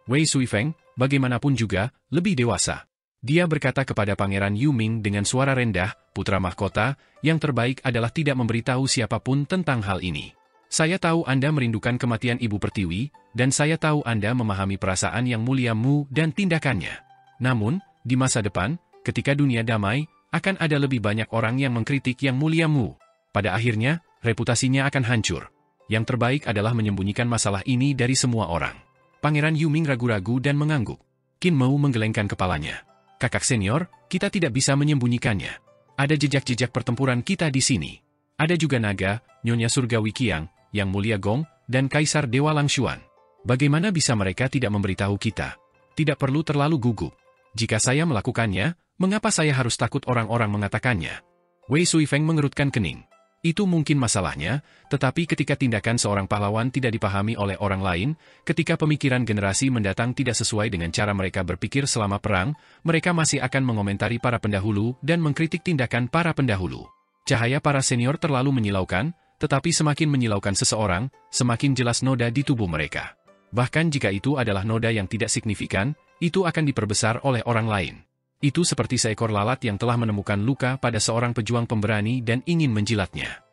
Wei Suifeng, bagaimanapun juga, lebih dewasa. Dia berkata kepada Pangeran Yuming dengan suara rendah, putra mahkota, yang terbaik adalah tidak memberitahu siapapun tentang hal ini. Saya tahu Anda merindukan kematian Ibu Pertiwi, dan saya tahu Anda memahami perasaan Yang Mulia Mu dan tindakannya. Namun, di masa depan, ketika dunia damai, akan ada lebih banyak orang yang mengkritik Yang Mulia Mu. Pada akhirnya, reputasinya akan hancur. Yang terbaik adalah menyembunyikan masalah ini dari semua orang. Pangeran Yuming ragu-ragu dan mengangguk. Kinmu menggelengkan kepalanya. Kakak senior, kita tidak bisa menyembunyikannya. Ada jejak-jejak pertempuran kita di sini. Ada juga naga, Nyonya Surgawi Qiang, Yang Mulia Gong, dan Kaisar Dewa Langshuan. Bagaimana bisa mereka tidak memberitahu kita? Tidak perlu terlalu gugup. Jika saya melakukannya, mengapa saya harus takut orang-orang mengatakannya? Wei Suifeng mengerutkan kening. Itu mungkin masalahnya, tetapi ketika tindakan seorang pahlawan tidak dipahami oleh orang lain, ketika pemikiran generasi mendatang tidak sesuai dengan cara mereka berpikir selama perang, mereka masih akan mengomentari para pendahulu dan mengkritik tindakan para pendahulu. Cahaya para senior terlalu menyilaukan, tetapi semakin menyilaukan seseorang, semakin jelas noda di tubuh mereka. Bahkan jika itu adalah noda yang tidak signifikan, itu akan diperbesar oleh orang lain. Itu seperti seekor lalat yang telah menemukan luka pada seorang pejuang pemberani dan ingin menjilatnya.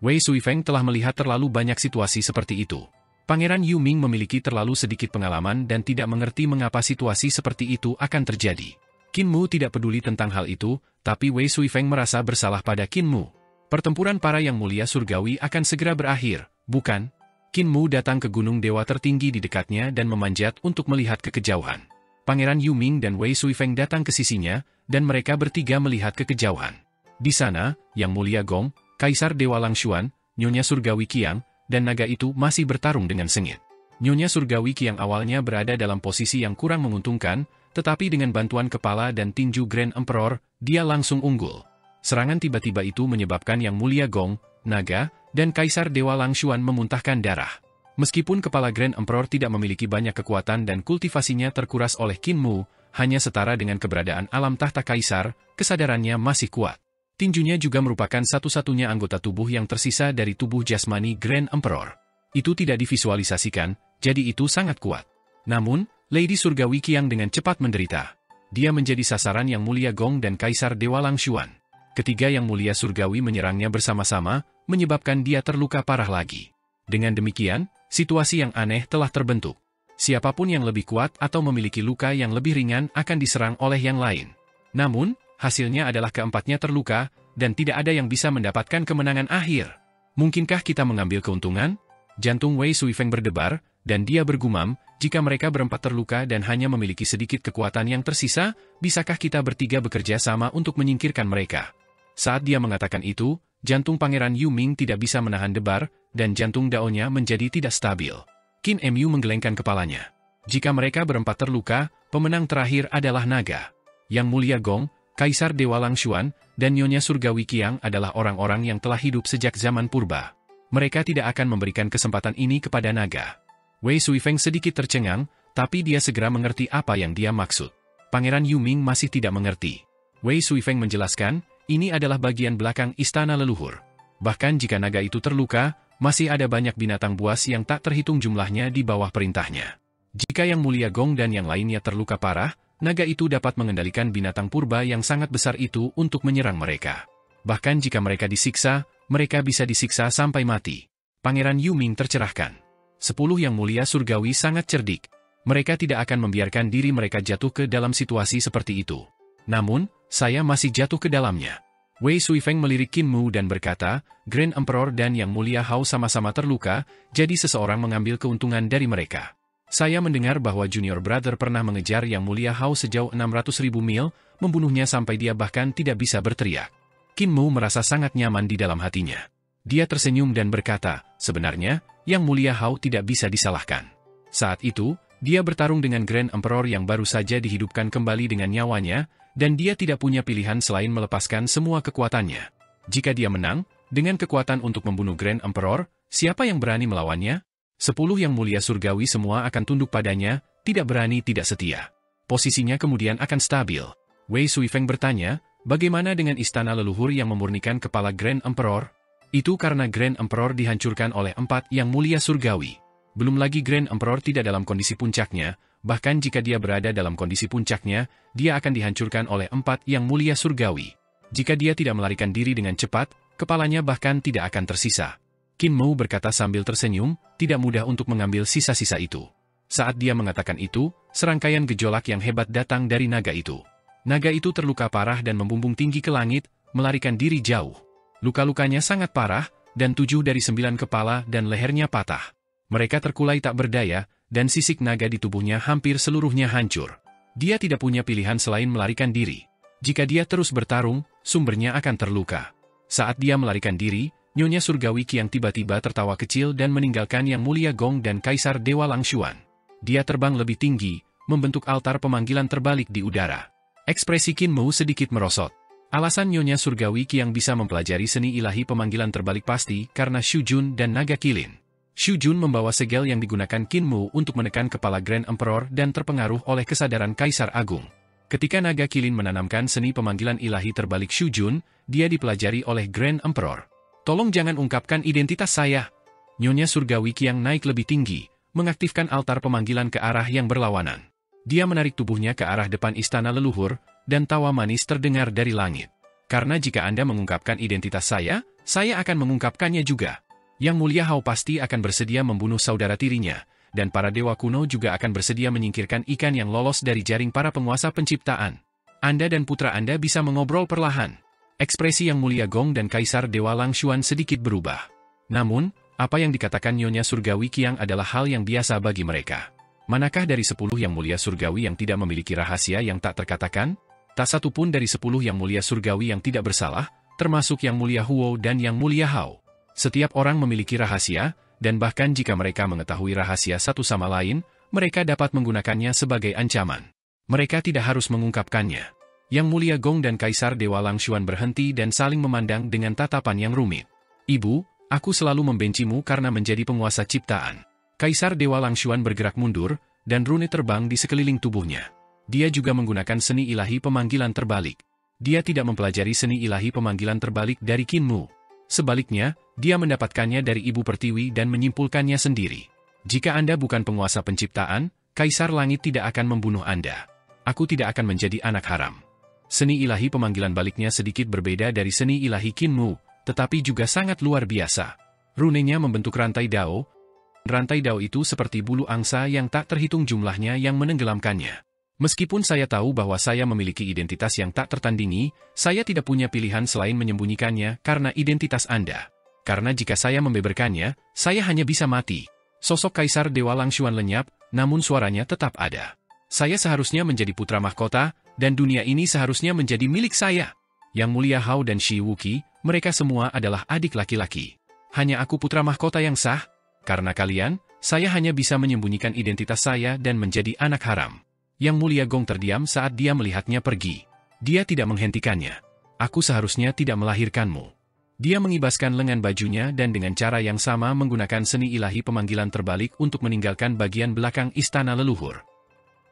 Wei Suifeng telah melihat terlalu banyak situasi seperti itu. Pangeran Yuming memiliki terlalu sedikit pengalaman dan tidak mengerti mengapa situasi seperti itu akan terjadi. Kinmu tidak peduli tentang hal itu, tapi Wei Suifeng merasa bersalah pada Kinmu. Pertempuran para Yang Mulia Surgawi akan segera berakhir, bukan? Qin Mu datang ke gunung dewa tertinggi di dekatnya dan memanjat untuk melihat ke kejauhan. Pangeran Yu Ming dan Wei Suifeng datang ke sisinya, dan mereka bertiga melihat ke kejauhan. Di sana, Yang Mulia Gong, Kaisar Dewa Langshuan, Nyonya Surgawi Qiang, dan naga itu masih bertarung dengan sengit. Nyonya Surgawi Qiang awalnya berada dalam posisi yang kurang menguntungkan, tetapi dengan bantuan kepala dan tinju Grand Emperor, dia langsung unggul. Serangan tiba-tiba itu menyebabkan Yang Mulia Gong, naga, dan Kaisar Dewa Langshuan memuntahkan darah. Meskipun kepala Grand Emperor tidak memiliki banyak kekuatan dan kultivasinya terkuras oleh Qin Mu, hanya setara dengan keberadaan alam tahta kaisar, kesadarannya masih kuat. Tinjunya juga merupakan satu-satunya anggota tubuh yang tersisa dari tubuh jasmani Grand Emperor. Itu tidak divisualisasikan, jadi itu sangat kuat. Namun, Lady Surgawi Qiang dengan cepat menderita. Dia menjadi sasaran Yang Mulia Gong dan Kaisar Dewa Langshuan. Ketiga Yang Mulia Surgawi menyerangnya bersama-sama, menyebabkan dia terluka parah lagi. Dengan demikian, situasi yang aneh telah terbentuk. Siapapun yang lebih kuat atau memiliki luka yang lebih ringan akan diserang oleh yang lain. Namun, hasilnya adalah keempatnya terluka, dan tidak ada yang bisa mendapatkan kemenangan akhir. Mungkinkah kita mengambil keuntungan? Jantung Wei Suifeng berdebar, dan dia bergumam, jika mereka berempat terluka dan hanya memiliki sedikit kekuatan yang tersisa, bisakah kita bertiga bekerja sama untuk menyingkirkan mereka? Saat dia mengatakan itu, jantung Pangeran Yu Ming tidak bisa menahan debar, dan jantung Daonya menjadi tidak stabil. Qin Mu menggelengkan kepalanya. Jika mereka berempat terluka, pemenang terakhir adalah naga. Yang Mulia Gong, Kaisar Dewa Langshuan, dan Nyonya Surgawi Qiang adalah orang-orang yang telah hidup sejak zaman purba. Mereka tidak akan memberikan kesempatan ini kepada naga. Wei Suifeng sedikit tercengang, tapi dia segera mengerti apa yang dia maksud. Pangeran Yu Ming masih tidak mengerti. Wei Suifeng menjelaskan, ini adalah bagian belakang istana leluhur. Bahkan jika naga itu terluka, masih ada banyak binatang buas yang tak terhitung jumlahnya di bawah perintahnya. Jika Yang Mulia Gong dan yang lainnya terluka parah, naga itu dapat mengendalikan binatang purba yang sangat besar itu untuk menyerang mereka. Bahkan jika mereka disiksa, mereka bisa disiksa sampai mati. Pangeran Yu Ming tercerahkan. 10 Yang Mulia Surgawi sangat cerdik. Mereka tidak akan membiarkan diri mereka jatuh ke dalam situasi seperti itu. Namun, saya masih jatuh ke dalamnya. Wei Suifeng melirik Qin Mu dan berkata, Grand Emperor dan Yang Mulia Hao sama-sama terluka, jadi seseorang mengambil keuntungan dari mereka. Saya mendengar bahwa Junior Brother pernah mengejar Yang Mulia Hao sejauh 600.000 mil, membunuhnya sampai dia bahkan tidak bisa berteriak. Qin Mu merasa sangat nyaman di dalam hatinya. Dia tersenyum dan berkata, sebenarnya, Yang Mulia Hao tidak bisa disalahkan. Saat itu, dia bertarung dengan Grand Emperor yang baru saja dihidupkan kembali dengan nyawanya, dan dia tidak punya pilihan selain melepaskan semua kekuatannya. Jika dia menang, dengan kekuatan untuk membunuh Grand Emperor, siapa yang berani melawannya? 10 Yang Mulia Surgawi semua akan tunduk padanya, tidak berani tidak setia. Posisinya kemudian akan stabil. Wei Suifeng bertanya, bagaimana dengan istana leluhur yang memurnikan kepala Grand Emperor? Itu karena Grand Emperor dihancurkan oleh 4 Yang Mulia Surgawi. Belum lagi Grand Emperor tidak dalam kondisi puncaknya, bahkan jika dia berada dalam kondisi puncaknya, dia akan dihancurkan oleh 4 Yang Mulia Surgawi. Jika dia tidak melarikan diri dengan cepat, kepalanya bahkan tidak akan tersisa. Qin Mu berkata sambil tersenyum, tidak mudah untuk mengambil sisa-sisa itu. Saat dia mengatakan itu, serangkaian gejolak yang hebat datang dari naga itu. Naga itu terluka parah dan membumbung tinggi ke langit, melarikan diri jauh. Luka-lukanya sangat parah, dan 7 dari 9 kepala dan lehernya patah. Mereka terkulai tak berdaya, dan sisik naga di tubuhnya hampir seluruhnya hancur. Dia tidak punya pilihan selain melarikan diri. Jika dia terus bertarung, sumbernya akan terluka. Saat dia melarikan diri, Nyonya Surgawi Qiang tiba-tiba tertawa kecil dan meninggalkan Yang Mulia Gong dan Kaisar Dewa Langshuan. Dia terbang lebih tinggi, membentuk altar pemanggilan terbalik di udara. Ekspresi Qin Mu sedikit merosot. Alasan Nyonya Surgawi Qiang bisa mempelajari seni ilahi pemanggilan terbalik pasti karena Shu Jun dan naga kilin. Shu Jun membawa segel yang digunakan Qin Mu untuk menekan kepala Grand Emperor dan terpengaruh oleh kesadaran Kaisar Agung. Ketika naga kilin menanamkan seni pemanggilan ilahi terbalik Shu Jun, dia dipelajari oleh Grand Emperor. Tolong jangan ungkapkan identitas saya. Nyonya Surgawi Qiang naik lebih tinggi, mengaktifkan altar pemanggilan ke arah yang berlawanan. Dia menarik tubuhnya ke arah depan istana leluhur, dan tawa manis terdengar dari langit. Karena jika Anda mengungkapkan identitas saya akan mengungkapkannya juga. Yang Mulia Hao pasti akan bersedia membunuh saudara tirinya, dan para dewa kuno juga akan bersedia menyingkirkan ikan yang lolos dari jaring para penguasa penciptaan. Anda dan putra Anda bisa mengobrol perlahan. Ekspresi Yang Mulia Gong dan Kaisar Dewa Langshuan sedikit berubah. Namun, Apa yang dikatakan Nyonya Surgawi Qiang adalah hal yang biasa bagi mereka. Manakah dari 10 yang mulia surgawi yang tidak memiliki rahasia yang tak terkatakan? Tak satu pun dari 10 yang mulia surgawi yang tidak bersalah, termasuk yang mulia Huo dan yang mulia Hao. Setiap orang memiliki rahasia, dan bahkan jika mereka mengetahui rahasia satu sama lain, mereka dapat menggunakannya sebagai ancaman. Mereka tidak harus mengungkapkannya. Yang mulia Gong dan Kaisar Dewa Langshuan berhenti dan saling memandang dengan tatapan yang rumit. Ibu, aku selalu membencimu karena menjadi penguasa ciptaan. Kaisar Dewa Langshuan bergerak mundur, dan rune terbang di sekeliling tubuhnya. Dia juga menggunakan seni ilahi pemanggilan terbalik. Dia tidak mempelajari seni ilahi pemanggilan terbalik dari Qin Mu. Sebaliknya, dia mendapatkannya dari Ibu Pertiwi dan menyimpulkannya sendiri. Jika Anda bukan penguasa penciptaan, Kaisar Langit tidak akan membunuh Anda. Aku tidak akan menjadi anak haram. Seni ilahi pemanggilan baliknya sedikit berbeda dari seni ilahi Qin Mu, tetapi juga sangat luar biasa. Runenya membentuk rantai dao. Rantai dao itu seperti bulu angsa yang tak terhitung jumlahnya yang menenggelamkannya. Meskipun saya tahu bahwa saya memiliki identitas yang tak tertandingi, saya tidak punya pilihan selain menyembunyikannya karena identitas Anda. Karena jika saya membeberkannya, saya hanya bisa mati. Sosok Kaisar Dewa Langshuan lenyap, namun suaranya tetap ada. Saya seharusnya menjadi putra mahkota, dan dunia ini seharusnya menjadi milik saya. Yang mulia Hao dan Shi Wuqi, mereka semua adalah adik laki-laki. Hanya aku putra mahkota yang sah? Karena kalian, saya hanya bisa menyembunyikan identitas saya dan menjadi anak haram. Yang mulia Gong terdiam saat dia melihatnya pergi. Dia tidak menghentikannya. Aku seharusnya tidak melahirkanmu. Dia mengibaskan lengan bajunya dan dengan cara yang sama menggunakan seni ilahi pemanggilan terbalik untuk meninggalkan bagian belakang istana leluhur.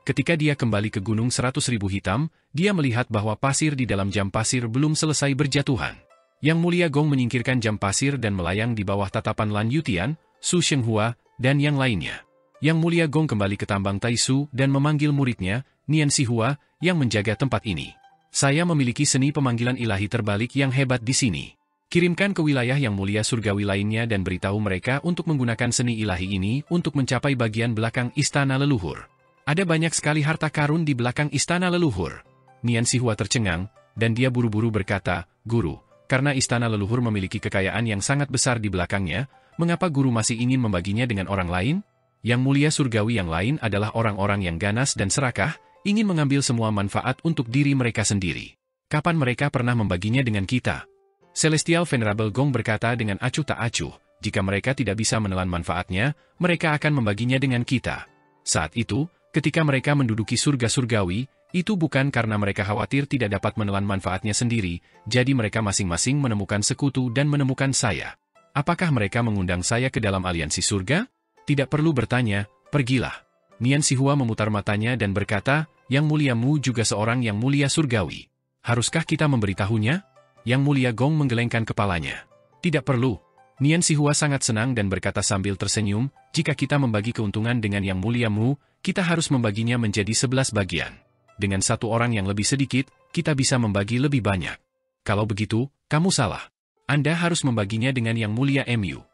Ketika dia kembali ke Gunung 100.000 Hitam, dia melihat bahwa pasir di dalam jam pasir belum selesai berjatuhan. Yang mulia Gong menyingkirkan jam pasir dan melayang di bawah tatapan Lan Yutian, Su Shenghua, dan yang lainnya. Yang mulia Gong kembali ke tambang Taisu dan memanggil muridnya, Nian Sihua, yang menjaga tempat ini. Saya memiliki seni pemanggilan ilahi terbalik yang hebat di sini. Kirimkan ke wilayah yang mulia surgawi lainnya dan beritahu mereka untuk menggunakan seni ilahi ini untuk mencapai bagian belakang istana leluhur. Ada banyak sekali harta karun di belakang istana leluhur. Nian Sihua tercengang, dan dia buru-buru berkata, Guru, karena istana leluhur memiliki kekayaan yang sangat besar di belakangnya, mengapa guru masih ingin membaginya dengan orang lain? Yang mulia surgawi yang lain adalah orang-orang yang ganas dan serakah, ingin mengambil semua manfaat untuk diri mereka sendiri. Kapan mereka pernah membaginya dengan kita? Celestial Venerable Gong berkata dengan acuh tak acuh, jika mereka tidak bisa menelan manfaatnya, mereka akan membaginya dengan kita. Saat itu, ketika mereka menduduki surga surgawi, itu bukan karena mereka khawatir tidak dapat menelan manfaatnya sendiri, jadi mereka masing-masing menemukan sekutu dan menemukan saya. Apakah mereka mengundang saya ke dalam aliansi surga? Tidak perlu bertanya, pergilah. Nian Sihua memutar matanya dan berkata, Yang mulia Mu juga seorang yang mulia surgawi. Haruskah kita memberitahunya? Yang mulia Gong menggelengkan kepalanya. Tidak perlu. Nian Sihua sangat senang dan berkata sambil tersenyum, jika kita membagi keuntungan dengan Yang mulia Mu, kita harus membaginya menjadi 11 bagian. Dengan satu orang yang lebih sedikit, kita bisa membagi lebih banyak. Kalau begitu, kamu salah. Anda harus membaginya dengan Yang mulia Mu.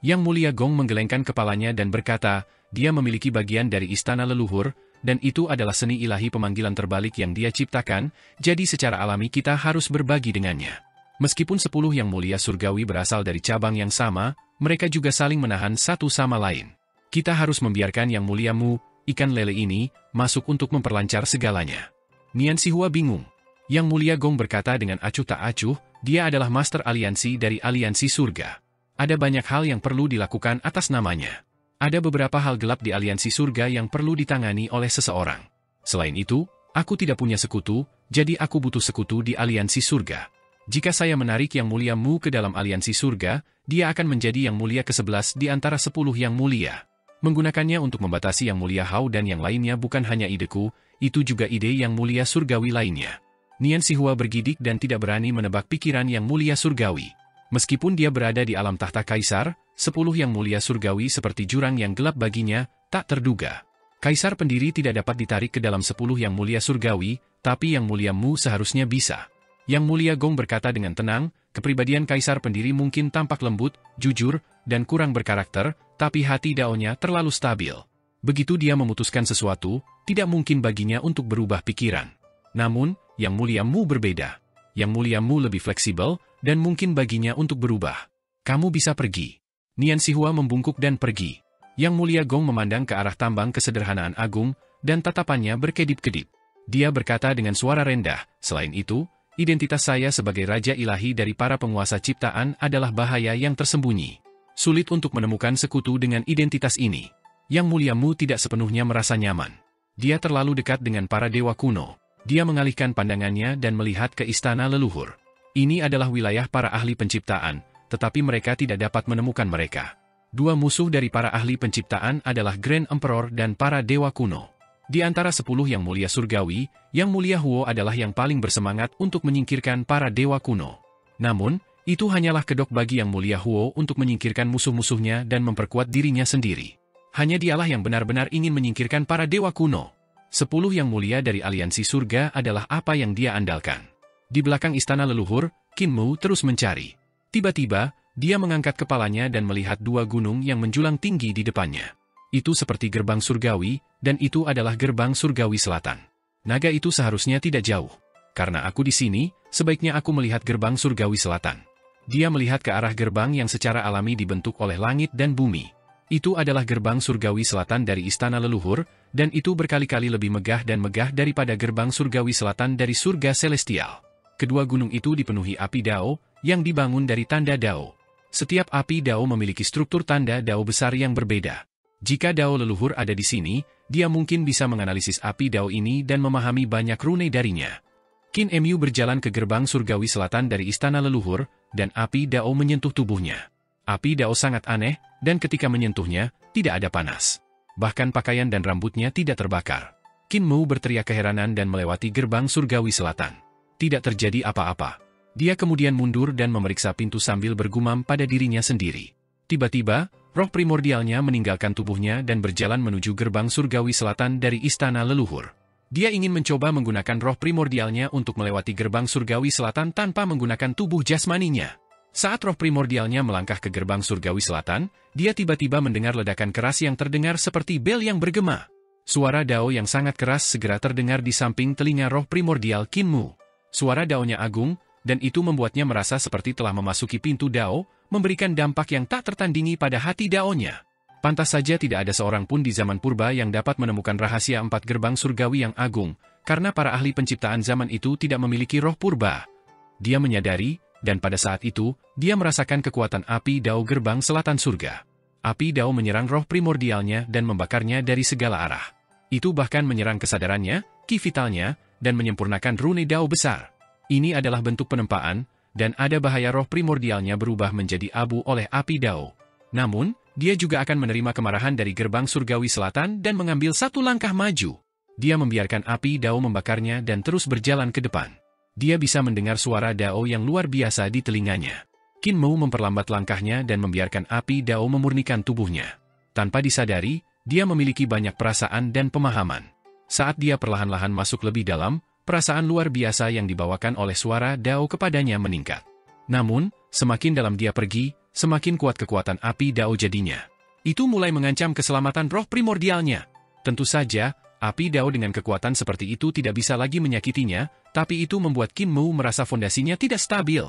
Yang mulia Gong menggelengkan kepalanya dan berkata, dia memiliki bagian dari istana leluhur, dan itu adalah seni ilahi pemanggilan terbalik yang dia ciptakan, jadi secara alami kita harus berbagi dengannya. Meskipun 10 yang mulia surgawi berasal dari cabang yang sama, mereka juga saling menahan satu sama lain. Kita harus membiarkan Yang mulia Mu, ikan lele ini, masuk untuk memperlancar segalanya. Nian Sihua bingung. Yang mulia Gong berkata dengan acuh tak acuh, dia adalah master aliansi dari aliansi surga. Ada banyak hal yang perlu dilakukan atas namanya. Ada beberapa hal gelap di aliansi surga yang perlu ditangani oleh seseorang. Selain itu, aku tidak punya sekutu, jadi aku butuh sekutu di aliansi surga. Jika saya menarik Yang mulia Mu ke dalam aliansi surga, dia akan menjadi Yang mulia ke-11 di antara 10 yang mulia. Menggunakannya untuk membatasi Yang mulia Hao dan yang lainnya bukan hanya ideku, itu juga ide Yang mulia surgawi lainnya. Nian Sihua bergidik dan tidak berani menebak pikiran Yang mulia surgawi. Meskipun dia berada di alam tahta kaisar, 10 yang mulia surgawi seperti jurang yang gelap baginya, tak terduga. Kaisar pendiri tidak dapat ditarik ke dalam 10 yang mulia surgawi, tapi Yang mulia Mu seharusnya bisa. Yang mulia Gong berkata dengan tenang, kepribadian kaisar pendiri mungkin tampak lembut, jujur, dan kurang berkarakter, tapi hati daonya terlalu stabil. Begitu dia memutuskan sesuatu, tidak mungkin baginya untuk berubah pikiran. Namun, Yang mulia Mu berbeda. Yang mulia Mu lebih fleksibel, dan mungkin baginya untuk berubah. Kamu bisa pergi. Nian Sihua membungkuk dan pergi. Yang Mulia Gong memandang ke arah tambang kesederhanaan agung, dan tatapannya berkedip-kedip. Dia berkata dengan suara rendah, selain itu, identitas saya sebagai Raja Ilahi dari para penguasa ciptaan adalah bahaya yang tersembunyi. Sulit untuk menemukan sekutu dengan identitas ini. Yang Muliamu tidak sepenuhnya merasa nyaman. Dia terlalu dekat dengan para dewa kuno. Dia mengalihkan pandangannya dan melihat ke istana leluhur. Ini adalah wilayah para ahli penciptaan, tetapi mereka tidak dapat menemukan mereka. Dua musuh dari para ahli penciptaan adalah Grand Emperor dan para dewa kuno. Di antara 10 yang mulia surgawi, Yang Mulia Huo adalah yang paling bersemangat untuk menyingkirkan para dewa kuno. Namun, itu hanyalah kedok bagi Yang Mulia Huo untuk menyingkirkan musuh-musuhnya dan memperkuat dirinya sendiri. Hanya dialah yang benar-benar ingin menyingkirkan para dewa kuno. 10 yang mulia dari aliansi surga adalah apa yang dia andalkan. Di belakang istana leluhur, Qin Mu terus mencari. Tiba-tiba, dia mengangkat kepalanya dan melihat dua gunung yang menjulang tinggi di depannya. Itu seperti gerbang surgawi, dan itu adalah gerbang surgawi selatan. Naga itu seharusnya tidak jauh. Karena aku di sini, sebaiknya aku melihat gerbang surgawi selatan. Dia melihat ke arah gerbang yang secara alami dibentuk oleh langit dan bumi. Itu adalah gerbang surgawi selatan dari istana leluhur, dan itu berkali-kali lebih megah dan megah daripada gerbang surgawi selatan dari surga celestial. Kedua gunung itu dipenuhi api Dao, yang dibangun dari tanda Dao. Setiap api Dao memiliki struktur tanda Dao besar yang berbeda. Jika Dao leluhur ada di sini, dia mungkin bisa menganalisis api Dao ini dan memahami banyak rune darinya. Qin Mu berjalan ke gerbang surgawi selatan dari istana leluhur, dan api Dao menyentuh tubuhnya. Api Dao sangat aneh, dan ketika menyentuhnya, tidak ada panas. Bahkan pakaian dan rambutnya tidak terbakar. Qin Mu berteriak keheranan dan melewati gerbang surgawi selatan. Tidak terjadi apa-apa. Dia kemudian mundur dan memeriksa pintu sambil bergumam pada dirinya sendiri. Tiba-tiba, roh primordialnya meninggalkan tubuhnya dan berjalan menuju gerbang surgawi selatan dari istana leluhur. Dia ingin mencoba menggunakan roh primordialnya untuk melewati gerbang surgawi selatan tanpa menggunakan tubuh jasmaninya. Saat roh primordialnya melangkah ke gerbang surgawi selatan, dia tiba-tiba mendengar ledakan keras yang terdengar seperti bel yang bergema. Suara Dao yang sangat keras segera terdengar di samping telinga roh primordial Qin Mu. Suara Dao-nya agung, dan itu membuatnya merasa seperti telah memasuki pintu Dao, memberikan dampak yang tak tertandingi pada hati Dao-nya. Pantas saja tidak ada seorang pun di zaman purba yang dapat menemukan rahasia 4 gerbang surgawi yang agung, karena para ahli penciptaan zaman itu tidak memiliki roh purba. Dia menyadari, dan pada saat itu, dia merasakan kekuatan api Dao gerbang selatan surga. Api Dao menyerang roh primordialnya dan membakarnya dari segala arah. Itu bahkan menyerang kesadarannya, ki vitalnya, dan menyempurnakan rune Dao besar. Ini adalah bentuk penempaan, dan ada bahaya roh primordialnya berubah menjadi abu oleh api Dao. Namun, dia juga akan menerima kemarahan dari gerbang surgawi selatan dan mengambil satu langkah maju. Dia membiarkan api Dao membakarnya dan terus berjalan ke depan. Dia bisa mendengar suara Dao yang luar biasa di telinganya. Qin Mu memperlambat langkahnya dan membiarkan api Dao memurnikan tubuhnya. Tanpa disadari, dia memiliki banyak perasaan dan pemahaman. Saat dia perlahan-lahan masuk lebih dalam, perasaan luar biasa yang dibawakan oleh suara Dao kepadanya meningkat. Namun, semakin dalam dia pergi, semakin kuat kekuatan api Dao jadinya. Itu mulai mengancam keselamatan roh primordialnya. Tentu saja, api Dao dengan kekuatan seperti itu tidak bisa lagi menyakitinya, tapi itu membuat Qin Mu merasa fondasinya tidak stabil.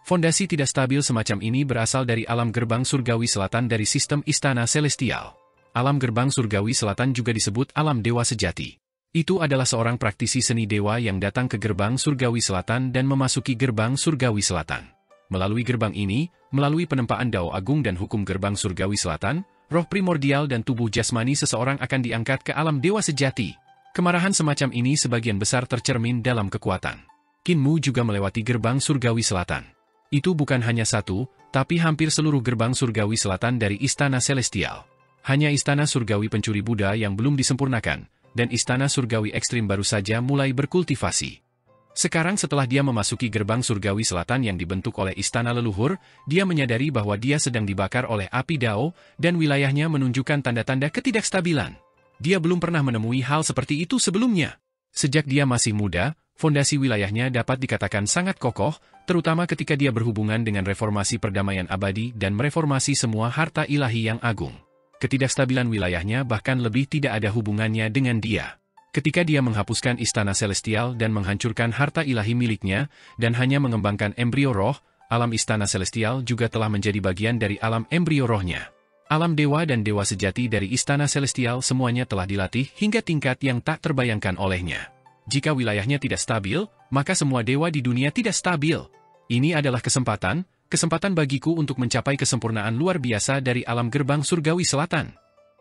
Fondasi tidak stabil semacam ini berasal dari alam gerbang surgawi selatan dari sistem istana celestial. Alam gerbang surgawi selatan juga disebut alam dewa sejati. Itu adalah seorang praktisi seni dewa yang datang ke gerbang surgawi selatan dan memasuki gerbang surgawi selatan. Melalui gerbang ini, melalui penempaan Dao Agung dan hukum gerbang surgawi selatan, roh primordial dan tubuh jasmani seseorang akan diangkat ke alam dewa sejati. Kemarahan semacam ini sebagian besar tercermin dalam kekuatan. Qin Mu juga melewati gerbang surgawi selatan. Itu bukan hanya satu, tapi hampir seluruh gerbang surgawi selatan dari istana celestial. Hanya istana surgawi pencuri Buddha yang belum disempurnakan, dan istana surgawi ekstrim baru saja mulai berkultivasi. Sekarang setelah dia memasuki gerbang surgawi selatan yang dibentuk oleh istana leluhur, dia menyadari bahwa dia sedang dibakar oleh api Dao, dan wilayahnya menunjukkan tanda-tanda ketidakstabilan. Dia belum pernah menemui hal seperti itu sebelumnya. Sejak dia masih muda, fondasi wilayahnya dapat dikatakan sangat kokoh, terutama ketika dia berhubungan dengan reformasi perdamaian abadi dan mereformasi semua harta ilahi yang agung. Ketidakstabilan wilayahnya bahkan lebih tidak ada hubungannya dengan dia. Ketika dia menghapuskan istana celestial dan menghancurkan harta ilahi miliknya, dan hanya mengembangkan embrio roh, alam istana celestial juga telah menjadi bagian dari alam embrio rohnya. Alam dewa dan dewa sejati dari istana celestial semuanya telah dilatih hingga tingkat yang tak terbayangkan olehnya. Jika wilayahnya tidak stabil, maka semua dewa di dunia tidak stabil. Ini adalah kesempatan bagiku untuk mencapai kesempurnaan luar biasa dari alam gerbang surgawi selatan.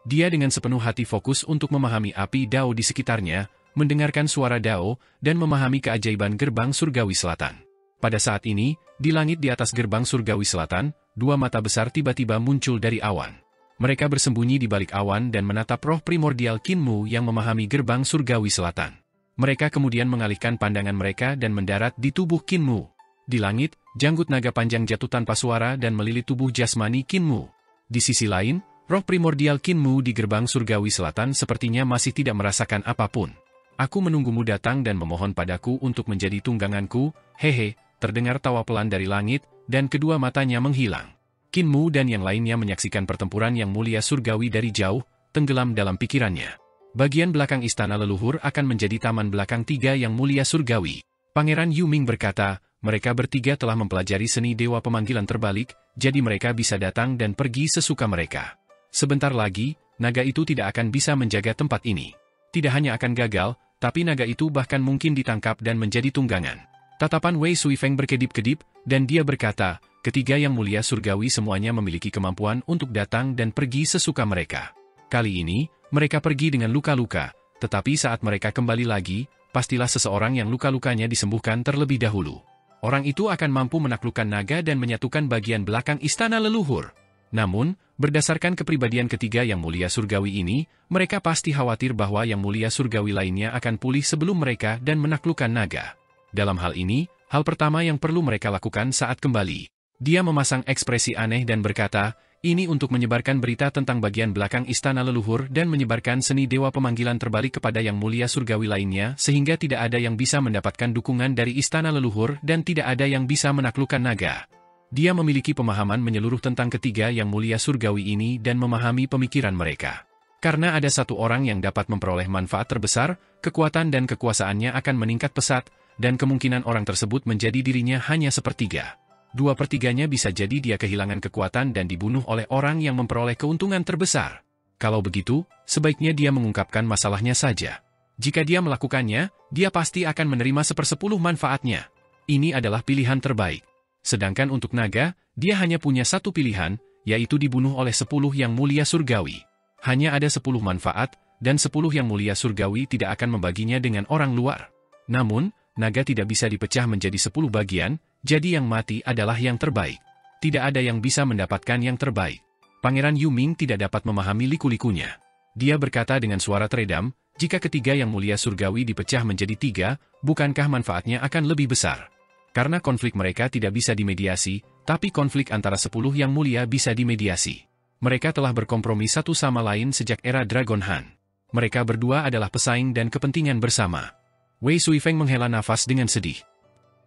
Dia dengan sepenuh hati fokus untuk memahami api Dao di sekitarnya, mendengarkan suara Dao, dan memahami keajaiban gerbang surgawi selatan. Pada saat ini, di langit di atas gerbang surgawi selatan, dua mata besar tiba-tiba muncul dari awan. Mereka bersembunyi di balik awan dan menatap roh primordial Kinmu yang memahami gerbang surgawi selatan. Mereka kemudian mengalihkan pandangan mereka dan mendarat di tubuh Kinmu. Di langit, janggut naga panjang jatuh tanpa suara dan melilit tubuh jasmani Kinmu. Di sisi lain, roh primordial Kinmu di gerbang surgawi selatan sepertinya masih tidak merasakan apapun. Aku menunggumu datang dan memohon padaku untuk menjadi tungganganku, hehe, terdengar tawa pelan dari langit, dan kedua matanya menghilang. Kinmu dan yang lainnya menyaksikan pertempuran yang mulia surgawi dari jauh, tenggelam dalam pikirannya. Bagian belakang istana leluhur akan menjadi taman belakang tiga yang mulia surgawi. Pangeran Yuming berkata, mereka bertiga telah mempelajari seni dewa pemanggilan terbalik, jadi mereka bisa datang dan pergi sesuka mereka. Sebentar lagi, naga itu tidak akan bisa menjaga tempat ini. Tidak hanya akan gagal, tapi naga itu bahkan mungkin ditangkap dan menjadi tunggangan. Tatapan Wei Suifeng berkedip-kedip, dan dia berkata, ketiga yang mulia surgawi semuanya memiliki kemampuan untuk datang dan pergi sesuka mereka. Kali ini, mereka pergi dengan luka-luka, tetapi saat mereka kembali lagi, pastilah seseorang yang luka-lukanya disembuhkan terlebih dahulu. Orang itu akan mampu menaklukkan naga dan menyatukan bagian belakang istana leluhur. Namun, berdasarkan kepribadian ketiga yang mulia surgawi ini, mereka pasti khawatir bahwa yang mulia surgawi lainnya akan pulih sebelum mereka dan menaklukkan naga. Dalam hal ini, hal pertama yang perlu mereka lakukan saat kembali. Dia memasang ekspresi aneh dan berkata, ini untuk menyebarkan berita tentang bagian belakang istana leluhur dan menyebarkan seni dewa pemanggilan terbalik kepada yang mulia surgawi lainnya sehingga tidak ada yang bisa mendapatkan dukungan dari istana leluhur dan tidak ada yang bisa menaklukkan naga. Dia memiliki pemahaman menyeluruh tentang ketiga yang mulia surgawi ini dan memahami pemikiran mereka. Karena ada satu orang yang dapat memperoleh manfaat terbesar, kekuatan dan kekuasaannya akan meningkat pesat, dan kemungkinan orang tersebut menjadi dirinya hanya sepertiga. 2/3 bisa jadi dia kehilangan kekuatan dan dibunuh oleh orang yang memperoleh keuntungan terbesar. Kalau begitu, sebaiknya dia mengungkapkan masalahnya saja. Jika dia melakukannya, dia pasti akan menerima 1/10 manfaatnya. Ini adalah pilihan terbaik. Sedangkan untuk naga, dia hanya punya satu pilihan, yaitu dibunuh oleh 10 yang mulia surgawi. Hanya ada 10 manfaat, dan 10 yang mulia surgawi tidak akan membaginya dengan orang luar. Namun, naga tidak bisa dipecah menjadi 10 bagian, jadi yang mati adalah yang terbaik. Tidak ada yang bisa mendapatkan yang terbaik. Pangeran Yuming tidak dapat memahami liku-likunya. Dia berkata dengan suara teredam, jika ketiga yang mulia surgawi dipecah menjadi 3, bukankah manfaatnya akan lebih besar? Karena konflik mereka tidak bisa dimediasi, tapi konflik antara 10 yang mulia bisa dimediasi. Mereka telah berkompromi satu sama lain sejak era Dragon Han. Mereka berdua adalah pesaing dan kepentingan bersama. Wei Suifeng menghela nafas dengan sedih.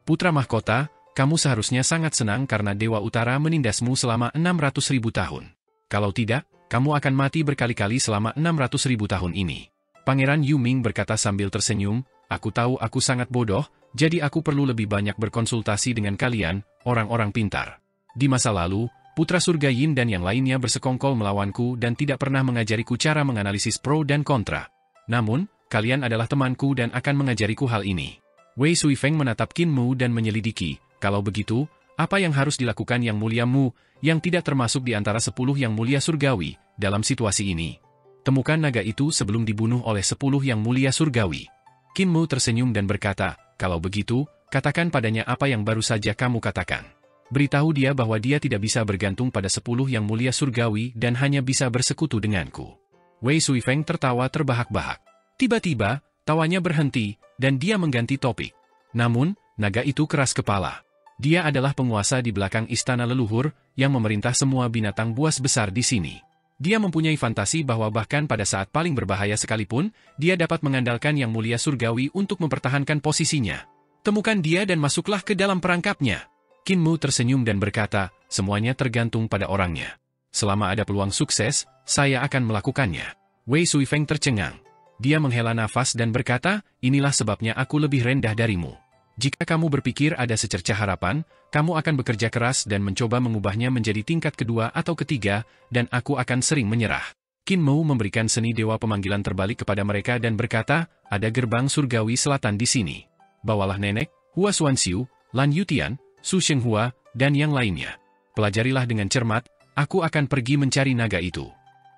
Putra mahkota, kamu seharusnya sangat senang karena Dewa Utara menindasmu selama 600.000 tahun. Kalau tidak, kamu akan mati berkali-kali selama 600.000 tahun ini. Pangeran Yuming berkata sambil tersenyum, aku tahu aku sangat bodoh, jadi aku perlu lebih banyak berkonsultasi dengan kalian, orang-orang pintar. Di masa lalu, Putra Surga Yin dan yang lainnya bersekongkol melawanku dan tidak pernah mengajariku cara menganalisis pro dan kontra. Namun, kalian adalah temanku dan akan mengajariku hal ini. Wei Suifeng menatap Kinmu dan menyelidiki, kalau begitu, apa yang harus dilakukan yang mulia Mu, yang tidak termasuk di antara 10 yang mulia surgawi, dalam situasi ini? Temukan naga itu sebelum dibunuh oleh 10 yang mulia surgawi. Kinmu tersenyum dan berkata, kalau begitu, katakan padanya apa yang baru saja kamu katakan. Beritahu dia bahwa dia tidak bisa bergantung pada 10 yang mulia surgawi dan hanya bisa bersekutu denganku. Wei Suifeng tertawa terbahak-bahak. Tiba-tiba, tawanya berhenti, dan dia mengganti topik. Namun, naga itu keras kepala. Dia adalah penguasa di belakang istana leluhur, yang memerintah semua binatang buas besar di sini. Dia mempunyai fantasi bahwa bahkan pada saat paling berbahaya sekalipun, dia dapat mengandalkan yang mulia surgawi untuk mempertahankan posisinya. Temukan dia dan masuklah ke dalam perangkapnya. Kinmu tersenyum dan berkata, semuanya tergantung pada orangnya. Selama ada peluang sukses, saya akan melakukannya. Wei Suifeng tercengang. Dia menghela nafas dan berkata, inilah sebabnya aku lebih rendah darimu. Jika kamu berpikir ada secercah harapan, kamu akan bekerja keras dan mencoba mengubahnya menjadi tingkat kedua atau ketiga, dan aku akan sering menyerah. Qin Mu memberikan seni dewa pemanggilan terbalik kepada mereka dan berkata, ada gerbang surgawi selatan di sini. Bawalah nenek, Hua Xuanxiu, Lan Yutian, Su Shenghua, dan yang lainnya. Pelajarilah dengan cermat, aku akan pergi mencari naga itu.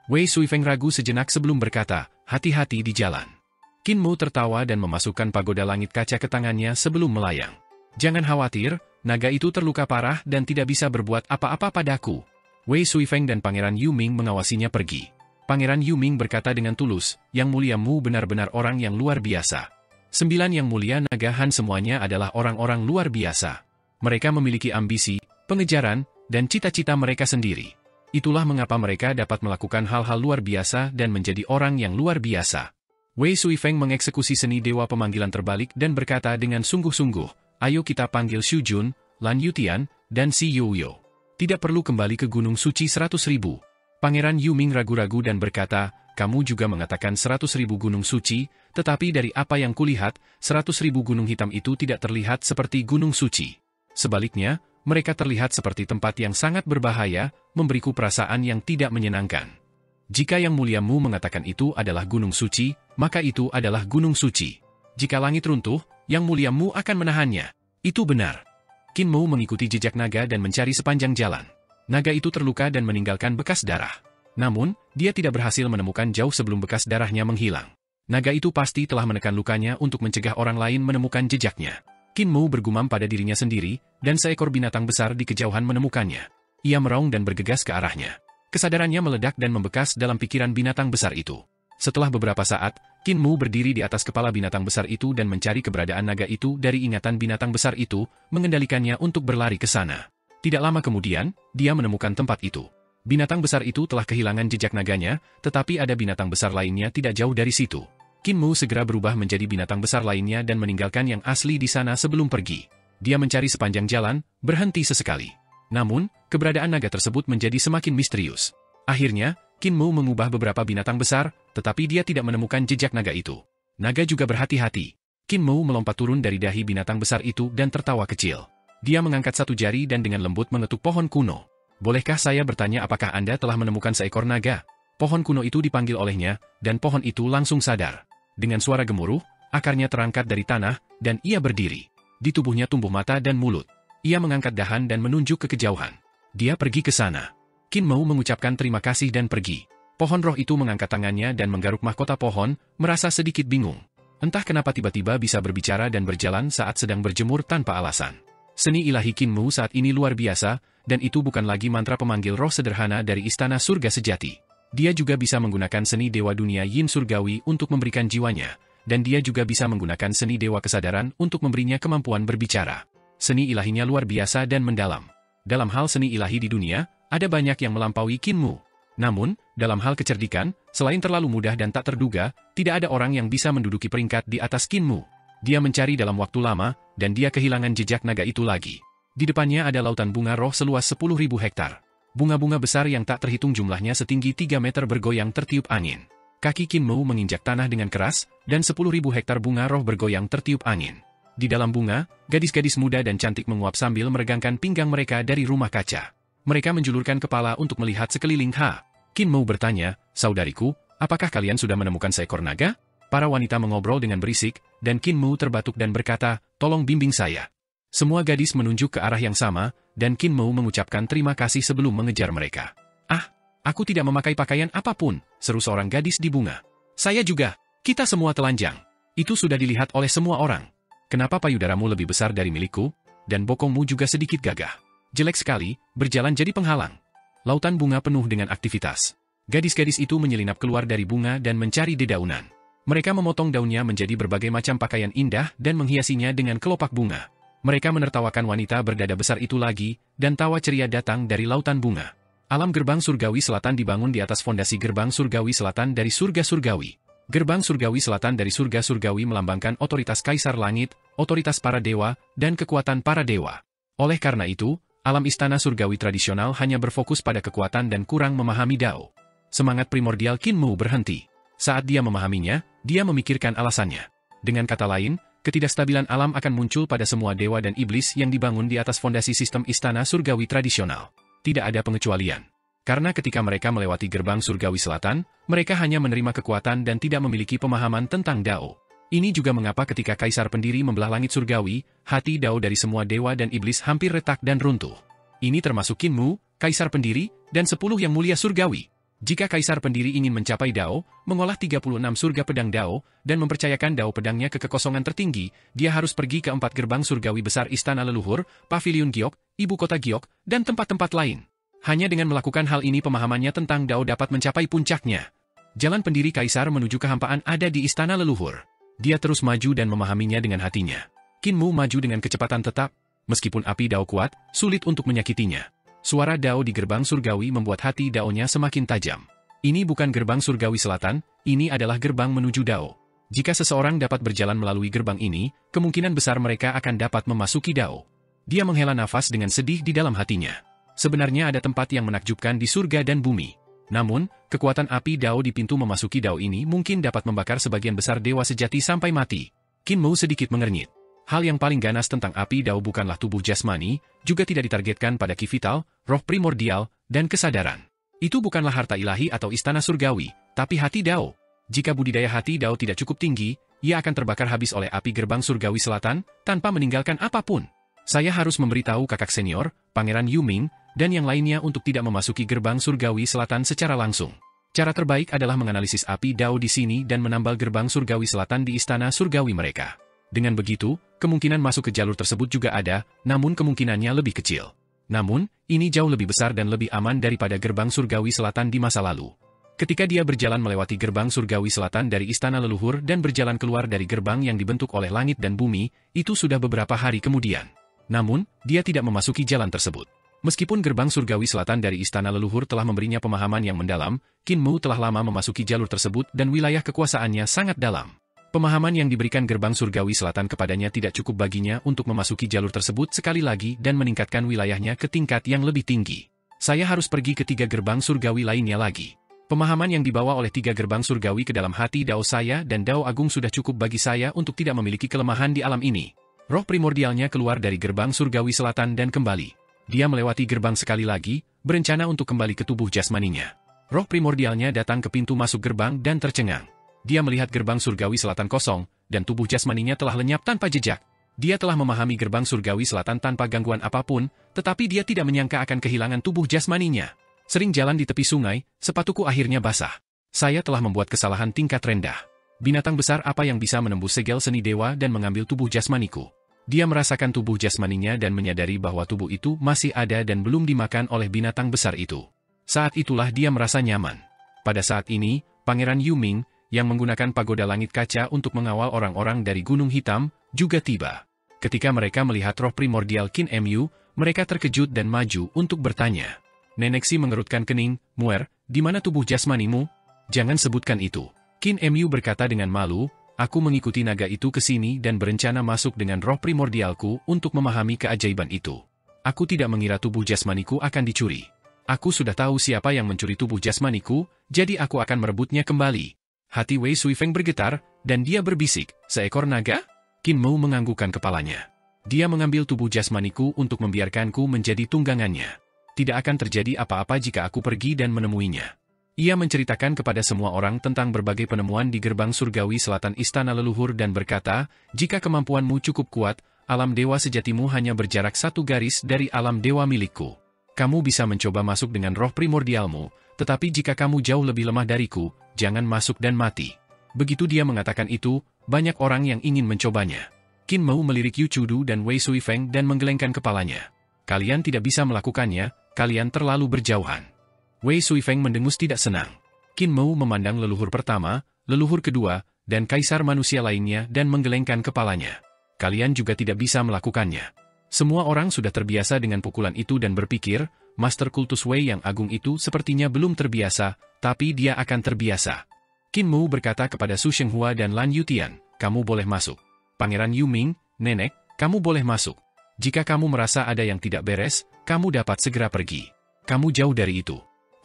Wei Suifeng ragu sejenak sebelum berkata, hati-hati di jalan. Qin Mu tertawa dan memasukkan pagoda langit kaca ke tangannya sebelum melayang. Jangan khawatir, naga itu terluka parah dan tidak bisa berbuat apa-apa padaku. Wei Suifeng dan Pangeran Yuming mengawasinya pergi. Pangeran Yuming berkata dengan tulus, Yang Mulia Mu benar-benar orang yang luar biasa. 9 Yang Mulia Naga Han semuanya adalah orang-orang luar biasa. Mereka memiliki ambisi, pengejaran, dan cita-cita mereka sendiri. Itulah mengapa mereka dapat melakukan hal-hal luar biasa dan menjadi orang yang luar biasa. Wei Suifeng mengeksekusi seni dewa pemanggilan terbalik dan berkata dengan sungguh-sungguh, ayo kita panggil Xu Jun, Lan Yutian, dan Si Youyo. Tidak perlu kembali ke Gunung Suci 100.000. Pangeran Yuming ragu-ragu dan berkata, kamu juga mengatakan 100.000 gunung suci, tetapi dari apa yang kulihat, 100.000 gunung hitam itu tidak terlihat seperti gunung suci. Sebaliknya, mereka terlihat seperti tempat yang sangat berbahaya, memberiku perasaan yang tidak menyenangkan. Jika Yang Mulia Mu mengatakan itu adalah gunung suci, maka itu adalah gunung suci. Jika langit runtuh, Yang Mulia Mu akan menahannya. Itu benar. Qin Mu mengikuti jejak naga dan mencari sepanjang jalan. Naga itu terluka dan meninggalkan bekas darah. Namun, dia tidak berhasil menemukan jauh sebelum bekas darahnya menghilang. Naga itu pasti telah menekan lukanya untuk mencegah orang lain menemukan jejaknya. Qin Mu bergumam pada dirinya sendiri, dan seekor binatang besar di kejauhan menemukannya. Ia meraung dan bergegas ke arahnya. Kesadarannya meledak dan membekas dalam pikiran binatang besar itu. Setelah beberapa saat, Qin Mu berdiri di atas kepala binatang besar itu dan mencari keberadaan naga itu dari ingatan binatang besar itu, mengendalikannya untuk berlari ke sana. Tidak lama kemudian, dia menemukan tempat itu. Binatang besar itu telah kehilangan jejak naganya, tetapi ada binatang besar lainnya tidak jauh dari situ. Qin Mu segera berubah menjadi binatang besar lainnya dan meninggalkan yang asli di sana sebelum pergi. Dia mencari sepanjang jalan, berhenti sesekali. Namun, keberadaan naga tersebut menjadi semakin misterius. Akhirnya, Qin Mu mengubah beberapa binatang besar, tetapi dia tidak menemukan jejak naga itu. Naga juga berhati-hati. Qin Mu melompat turun dari dahi binatang besar itu dan tertawa kecil. Dia mengangkat satu jari dan dengan lembut mengetuk pohon kuno. Bolehkah saya bertanya apakah Anda telah menemukan seekor naga? Pohon kuno itu dipanggil olehnya, dan pohon itu langsung sadar. Dengan suara gemuruh, akarnya terangkat dari tanah, dan ia berdiri. Di tubuhnya tumbuh mata dan mulut. Ia mengangkat dahan dan menunjuk ke kejauhan. Dia pergi ke sana. Qin Mu mengucapkan terima kasih dan pergi. Pohon roh itu mengangkat tangannya dan menggaruk mahkota pohon, merasa sedikit bingung. Entah kenapa tiba-tiba bisa berbicara dan berjalan saat sedang berjemur tanpa alasan. Seni ilahi Qin Mu saat ini luar biasa, dan itu bukan lagi mantra pemanggil roh sederhana dari istana surga sejati. Dia juga bisa menggunakan seni dewa dunia Yin surgawi untuk memberikan jiwanya, dan dia juga bisa menggunakan seni dewa kesadaran untuk memberinya kemampuan berbicara. Seni ilahinya luar biasa dan mendalam. Dalam hal seni ilahi di dunia, ada banyak yang melampaui Qin Mu. Namun, dalam hal kecerdikan, selain terlalu mudah dan tak terduga, tidak ada orang yang bisa menduduki peringkat di atas Qin Mu. Dia mencari dalam waktu lama, dan dia kehilangan jejak naga itu lagi. Di depannya ada lautan bunga roh seluas 10.000 hektar. Bunga-bunga besar yang tak terhitung jumlahnya setinggi 3 meter bergoyang tertiup angin. Kaki Qin Mu menginjak tanah dengan keras, dan 10.000 hektar bunga roh bergoyang tertiup angin. Di dalam bunga, gadis-gadis muda dan cantik menguap sambil meregangkan pinggang mereka dari rumah kaca. Mereka menjulurkan kepala untuk melihat sekeliling. Qin Mu bertanya, saudariku, apakah kalian sudah menemukan seekor naga? Para wanita mengobrol dengan berisik, dan Qin Mu terbatuk dan berkata, tolong bimbing saya. Semua gadis menunjuk ke arah yang sama, dan Qin Mu mengucapkan terima kasih sebelum mengejar mereka. Aku tidak memakai pakaian apapun, seru seorang gadis di bunga. Saya juga, kita semua telanjang. Itu sudah dilihat oleh semua orang. Kenapa payudaramu lebih besar dari milikku? Dan bokongmu juga sedikit gagah. Jelek sekali, berjalan jadi penghalang. Lautan bunga penuh dengan aktivitas. Gadis-gadis itu menyelinap keluar dari bunga dan mencari dedaunan. Mereka memotong daunnya menjadi berbagai macam pakaian indah dan menghiasinya dengan kelopak bunga. Mereka menertawakan wanita berdada besar itu lagi, dan tawa ceria datang dari lautan bunga. Alam gerbang surgawi selatan dibangun di atas fondasi gerbang surgawi selatan dari surga surgawi. Gerbang surgawi selatan dari surga surgawi melambangkan otoritas kaisar langit, otoritas para dewa, dan kekuatan para dewa. Oleh karena itu, alam istana surgawi tradisional hanya berfokus pada kekuatan dan kurang memahami Dao. Semangat primordial Qin Mu berhenti. Saat dia memahaminya, dia memikirkan alasannya. Dengan kata lain, Ketidakstabilan alam akan muncul pada semua dewa dan iblis yang dibangun di atas fondasi sistem istana surgawi tradisional. Tidak ada pengecualian. Karena ketika mereka melewati gerbang surgawi selatan, mereka hanya menerima kekuatan dan tidak memiliki pemahaman tentang Dao. Ini juga mengapa ketika Kaisar Pendiri membelah langit surgawi, hati Dao dari semua dewa dan iblis hampir retak dan runtuh. Ini termasuk Qin Mu, Kaisar Pendiri, dan 10 yang mulia surgawi. Jika Kaisar Pendiri ingin mencapai Dao, mengolah 36 surga pedang Dao, dan mempercayakan Dao pedangnya ke kekosongan tertinggi, dia harus pergi ke 4 gerbang surgawi besar Istana Leluhur, Pavilion Giok, Ibu Kota Giok, dan tempat-tempat lain. Hanya dengan melakukan hal ini pemahamannya tentang Dao dapat mencapai puncaknya. Jalan pendiri Kaisar menuju kehampaan ada di Istana Leluhur. Dia terus maju dan memahaminya dengan hatinya. Qin Mu maju dengan kecepatan tetap, meskipun api Dao kuat, sulit untuk menyakitinya. Suara Dao di gerbang surgawi membuat hati Dao-nya semakin tajam. Ini bukan gerbang surgawi selatan, ini adalah gerbang menuju Dao. Jika seseorang dapat berjalan melalui gerbang ini, kemungkinan besar mereka akan dapat memasuki Dao. Dia menghela nafas dengan sedih di dalam hatinya. Sebenarnya ada tempat yang menakjubkan di surga dan bumi. Namun, kekuatan api Dao di pintu memasuki Dao ini mungkin dapat membakar sebagian besar dewa sejati sampai mati. Qin Mu sedikit mengernyit. Hal yang paling ganas tentang api Dao bukanlah tubuh jasmani, juga tidak ditargetkan pada ki vital, roh primordial, dan kesadaran. Itu bukanlah harta ilahi atau istana surgawi, tapi hati Dao. Jika budidaya hati Dao tidak cukup tinggi, ia akan terbakar habis oleh api gerbang surgawi selatan, tanpa meninggalkan apapun. Saya harus memberitahu kakak senior, Pangeran Yuming, dan yang lainnya untuk tidak memasuki gerbang surgawi selatan secara langsung. Cara terbaik adalah menganalisis api Dao di sini dan menambal gerbang surgawi selatan di istana surgawi mereka. Dengan begitu, kemungkinan masuk ke jalur tersebut juga ada, namun kemungkinannya lebih kecil. Namun, ini jauh lebih besar dan lebih aman daripada gerbang surgawi selatan di masa lalu. Ketika dia berjalan melewati gerbang surgawi selatan dari Istana Leluhur dan berjalan keluar dari gerbang yang dibentuk oleh langit dan bumi, itu sudah beberapa hari kemudian. Namun, dia tidak memasuki jalan tersebut. Meskipun gerbang surgawi selatan dari Istana Leluhur telah memberinya pemahaman yang mendalam, Qin Mu telah lama memasuki jalur tersebut dan wilayah kekuasaannya sangat dalam. Pemahaman yang diberikan gerbang surgawi selatan kepadanya tidak cukup baginya untuk memasuki jalur tersebut sekali lagi dan meningkatkan wilayahnya ke tingkat yang lebih tinggi. Saya harus pergi ke 3 gerbang surgawi lainnya lagi. Pemahaman yang dibawa oleh 3 gerbang surgawi ke dalam hati Dao saya dan Dao Agung sudah cukup bagi saya untuk tidak memiliki kelemahan di alam ini. Roh primordialnya keluar dari gerbang surgawi selatan dan kembali. Dia melewati gerbang sekali lagi, berencana untuk kembali ke tubuh jasmaninya. Roh primordialnya datang ke pintu masuk gerbang dan tercengang. Dia melihat gerbang surgawi selatan kosong, dan tubuh jasmaninya telah lenyap tanpa jejak. Dia telah memahami gerbang surgawi selatan tanpa gangguan apapun, tetapi dia tidak menyangka akan kehilangan tubuh jasmaninya. Sering jalan di tepi sungai, sepatuku akhirnya basah. Saya telah membuat kesalahan tingkat rendah. Binatang besar apa yang bisa menembus segel seni dewa dan mengambil tubuh jasmaniku? Dia merasakan tubuh jasmaninya dan menyadari bahwa tubuh itu masih ada dan belum dimakan oleh binatang besar itu. Saat itulah dia merasa nyaman. Pada saat ini, Pangeran Yuming, yang menggunakan pagoda langit kaca untuk mengawal orang-orang dari Gunung Hitam, juga tiba. Ketika mereka melihat roh primordial Qin Mu, mereka terkejut dan maju untuk bertanya. Nenek Si mengerutkan kening, "Muer, di mana tubuh jasmanimu? Jangan sebutkan itu." Qin Mu berkata dengan malu, "Aku mengikuti naga itu ke sini dan berencana masuk dengan roh primordialku untuk memahami keajaiban itu. Aku tidak mengira tubuh jasmaniku akan dicuri. Aku sudah tahu siapa yang mencuri tubuh jasmaniku, jadi aku akan merebutnya kembali." Hati Wei Suifeng bergetar, dan dia berbisik, "Seekor naga?" Qin Mu menganggukkan kepalanya. Dia mengambil tubuh jasmaniku untuk membiarkanku menjadi tunggangannya. Tidak akan terjadi apa-apa jika aku pergi dan menemuinya. Ia menceritakan kepada semua orang tentang berbagai penemuan di gerbang surgawi selatan Istana Leluhur dan berkata, "Jika kemampuanmu cukup kuat, alam dewa sejatimu hanya berjarak 1 garis dari alam dewa milikku. Kamu bisa mencoba masuk dengan roh primordialmu, tetapi jika kamu jauh lebih lemah dariku, jangan masuk dan mati." Begitu dia mengatakan itu, banyak orang yang ingin mencobanya. Qin Mu melirik Yu Chudu dan Wei Suifeng dan menggelengkan kepalanya. "Kalian tidak bisa melakukannya, kalian terlalu berjauhan." Wei Suifeng mendengus tidak senang. Qin Mu memandang leluhur pertama, leluhur kedua, dan kaisar manusia lainnya dan menggelengkan kepalanya. "Kalian juga tidak bisa melakukannya." Semua orang sudah terbiasa dengan pukulan itu dan berpikir, Master Kultus Wei yang agung itu sepertinya belum terbiasa, tapi dia akan terbiasa. Qin Mu berkata kepada Su Shenghua dan Lan Yutian, "Kamu boleh masuk." Pangeran Yuming, "Nenek, kamu boleh masuk. Jika kamu merasa ada yang tidak beres, kamu dapat segera pergi. Kamu jauh dari itu.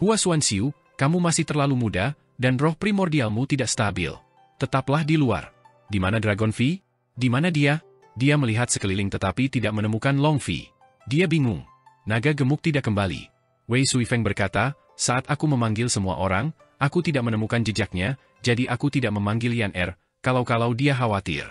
Hua Xuanxiu, kamu masih terlalu muda, dan roh primordialmu tidak stabil. Tetaplah di luar." "Di mana Dragon Vi?" Di mana dia? Dia melihat sekeliling tetapi tidak menemukan Long Fi. Dia bingung. Naga gemuk tidak kembali. Wei Suifeng berkata, saat aku memanggil semua orang, aku tidak menemukan jejaknya, jadi aku tidak memanggil Yan Er, kalau-kalau dia khawatir.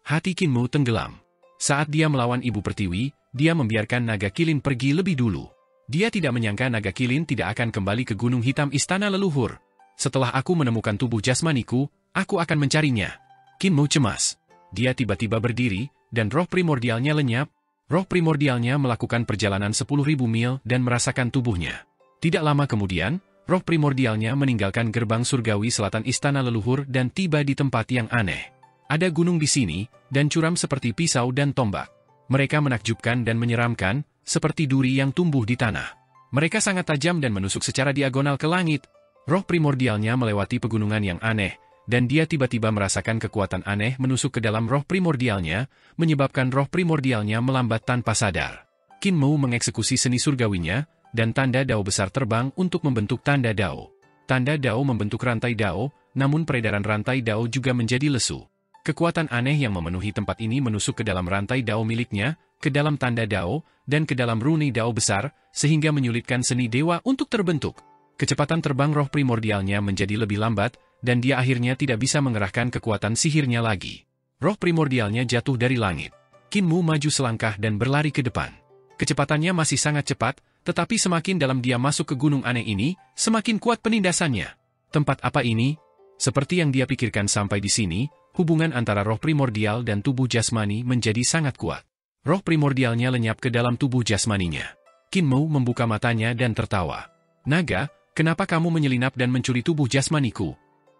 Hati Qin Mu tenggelam. Saat dia melawan Ibu Pertiwi, dia membiarkan naga kilin pergi lebih dulu. Dia tidak menyangka naga kilin tidak akan kembali ke Gunung Hitam Istana Leluhur. Setelah aku menemukan tubuh jasmaniku, aku akan mencarinya. Qin Mu cemas. Dia tiba-tiba berdiri, dan roh primordialnya lenyap. Roh primordialnya melakukan perjalanan 10.000 mil dan merasakan tubuhnya. Tidak lama kemudian, roh primordialnya meninggalkan gerbang surgawi selatan Istana Leluhur dan tiba di tempat yang aneh. Ada gunung di sini, dan curam seperti pisau dan tombak. Mereka menakjubkan dan menyeramkan, seperti duri yang tumbuh di tanah. Mereka sangat tajam dan menusuk secara diagonal ke langit. Roh primordialnya melewati pegunungan yang aneh, dan dia tiba-tiba merasakan kekuatan aneh menusuk ke dalam roh primordialnya, menyebabkan roh primordialnya melambat tanpa sadar. Qin Mu mengeksekusi seni surgawinya, dan tanda Dao besar terbang untuk membentuk tanda Dao. Tanda Dao membentuk rantai Dao, namun peredaran rantai Dao juga menjadi lesu. Kekuatan aneh yang memenuhi tempat ini menusuk ke dalam rantai Dao miliknya, ke dalam tanda Dao, dan ke dalam runi Dao besar, sehingga menyulitkan seni dewa untuk terbentuk. Kecepatan terbang roh primordialnya menjadi lebih lambat, dan dia akhirnya tidak bisa mengerahkan kekuatan sihirnya lagi. Roh primordialnya jatuh dari langit. Qin Mu maju selangkah dan berlari ke depan. Kecepatannya masih sangat cepat, tetapi semakin dalam dia masuk ke gunung aneh ini, semakin kuat penindasannya. Tempat apa ini? Seperti yang dia pikirkan sampai di sini, hubungan antara roh primordial dan tubuh jasmani menjadi sangat kuat. Roh primordialnya lenyap ke dalam tubuh jasmaninya. Qin Mu membuka matanya dan tertawa. Naga, kenapa kamu menyelinap dan mencuri tubuh jasmaniku?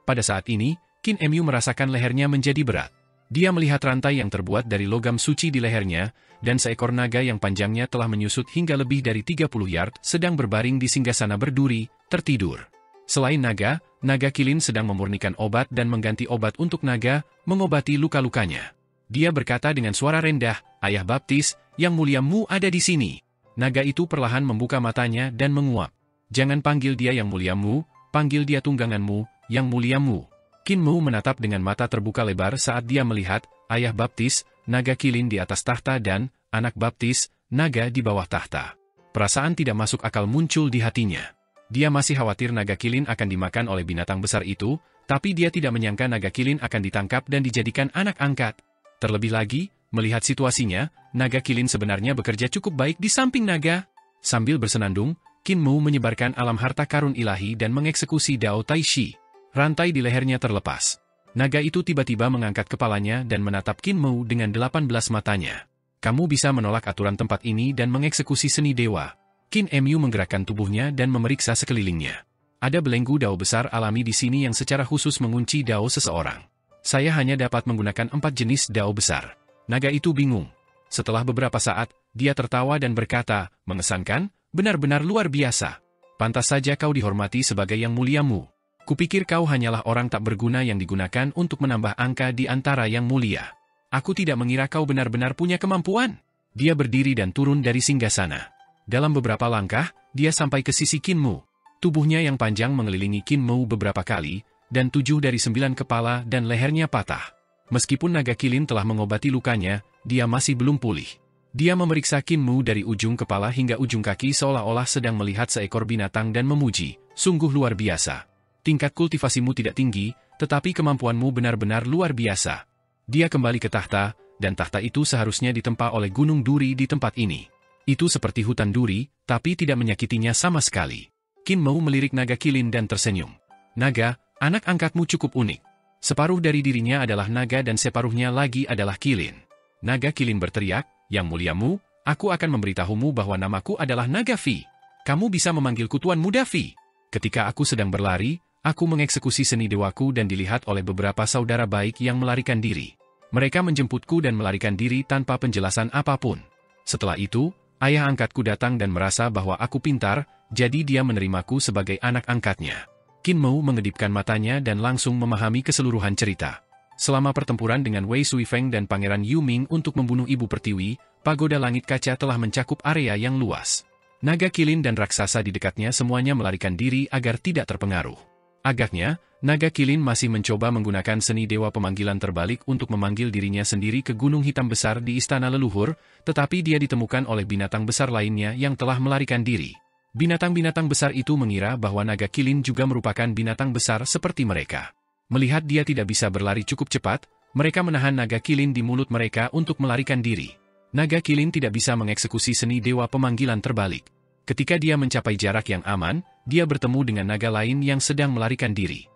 Pada saat ini, Qin Mu merasakan lehernya menjadi berat. Dia melihat rantai yang terbuat dari logam suci di lehernya, dan seekor naga yang panjangnya telah menyusut hingga lebih dari 30 yard sedang berbaring di singgasana berduri, tertidur. Selain naga, naga kilin sedang memurnikan obat dan mengganti obat untuk naga, mengobati luka-lukanya. Dia berkata dengan suara rendah, Ayah Baptis, Yang Mulia Mu ada di sini. Naga itu perlahan membuka matanya dan menguap. Jangan panggil dia Yang Mulia Mu, panggil dia tungganganmu, Yang Mulia Mu. Qin Mu menatap dengan mata terbuka lebar saat dia melihat, Ayah Baptis, naga kilin di atas tahta dan, anak Baptis, naga di bawah tahta. Perasaan tidak masuk akal muncul di hatinya. Dia masih khawatir naga kilin akan dimakan oleh binatang besar itu, tapi dia tidak menyangka naga kilin akan ditangkap dan dijadikan anak angkat. Terlebih lagi, melihat situasinya, naga kilin sebenarnya bekerja cukup baik di samping naga. Sambil bersenandung, Qin Mu menyebarkan alam harta karun ilahi dan mengeksekusi Dao Tai Shi. Rantai di lehernya terlepas. Naga itu tiba-tiba mengangkat kepalanya dan menatap Qin Mu dengan 18 matanya. Kamu bisa menolak aturan tempat ini dan mengeksekusi seni dewa. Qin Mu menggerakkan tubuhnya dan memeriksa sekelilingnya. Ada belenggu Dao besar alami di sini yang secara khusus mengunci Dao seseorang. Saya hanya dapat menggunakan 4 jenis Dao besar. Naga itu bingung. Setelah beberapa saat, dia tertawa dan berkata, mengesankan, benar-benar luar biasa. Pantas saja kau dihormati sebagai Yang Mulia Mu. Kupikir kau hanyalah orang tak berguna yang digunakan untuk menambah angka di antara yang mulia. Aku tidak mengira kau benar-benar punya kemampuan. Dia berdiri dan turun dari singgasana. Dalam beberapa langkah, dia sampai ke sisi Qin Mu. Tubuhnya yang panjang mengelilingi Qin Mu beberapa kali, dan 7 dari 9 kepala dan lehernya patah. Meskipun naga kilin telah mengobati lukanya, dia masih belum pulih. Dia memeriksa Qin Mu dari ujung kepala hingga ujung kaki seolah-olah sedang melihat seekor binatang dan memuji, sungguh luar biasa. Tingkat kultivasimu tidak tinggi, tetapi kemampuanmu benar-benar luar biasa. Dia kembali ke tahta, dan tahta itu seharusnya ditempa oleh gunung duri di tempat ini. Itu seperti hutan duri, tapi tidak menyakitinya sama sekali. Qin Mu melirik naga kilin dan tersenyum. Naga, anak angkatmu cukup unik. Separuh dari dirinya adalah naga dan separuhnya lagi adalah kilin. Naga kilin berteriak, Yang Mulia Mu, aku akan memberitahumu bahwa namaku adalah Naga Fi. Kamu bisa memanggilku Tuan Muda Fi. Ketika aku sedang berlari, aku mengeksekusi seni dewaku dan dilihat oleh beberapa saudara baik yang melarikan diri. Mereka menjemputku dan melarikan diri tanpa penjelasan apapun. Setelah itu, ayah angkatku datang dan merasa bahwa aku pintar, jadi dia menerimaku sebagai anak angkatnya. Qin Mu mengedipkan matanya dan langsung memahami keseluruhan cerita. Selama pertempuran dengan Wei Suifeng dan Pangeran Yu Ming untuk membunuh Ibu Pertiwi, pagoda langit kaca telah mencakup area yang luas. Naga kilin dan raksasa di dekatnya semuanya melarikan diri agar tidak terpengaruh. Agaknya, naga Kilin masih mencoba menggunakan seni dewa pemanggilan terbalik untuk memanggil dirinya sendiri ke gunung hitam besar di istana leluhur, tetapi dia ditemukan oleh binatang besar lainnya yang telah melarikan diri. Binatang-binatang besar itu mengira bahwa naga Kilin juga merupakan binatang besar seperti mereka. Melihat dia tidak bisa berlari cukup cepat, mereka menahan naga Kilin di mulut mereka untuk melarikan diri. Naga Kilin tidak bisa mengeksekusi seni dewa pemanggilan terbalik. Ketika dia mencapai jarak yang aman, dia bertemu dengan naga lain yang sedang melarikan diri.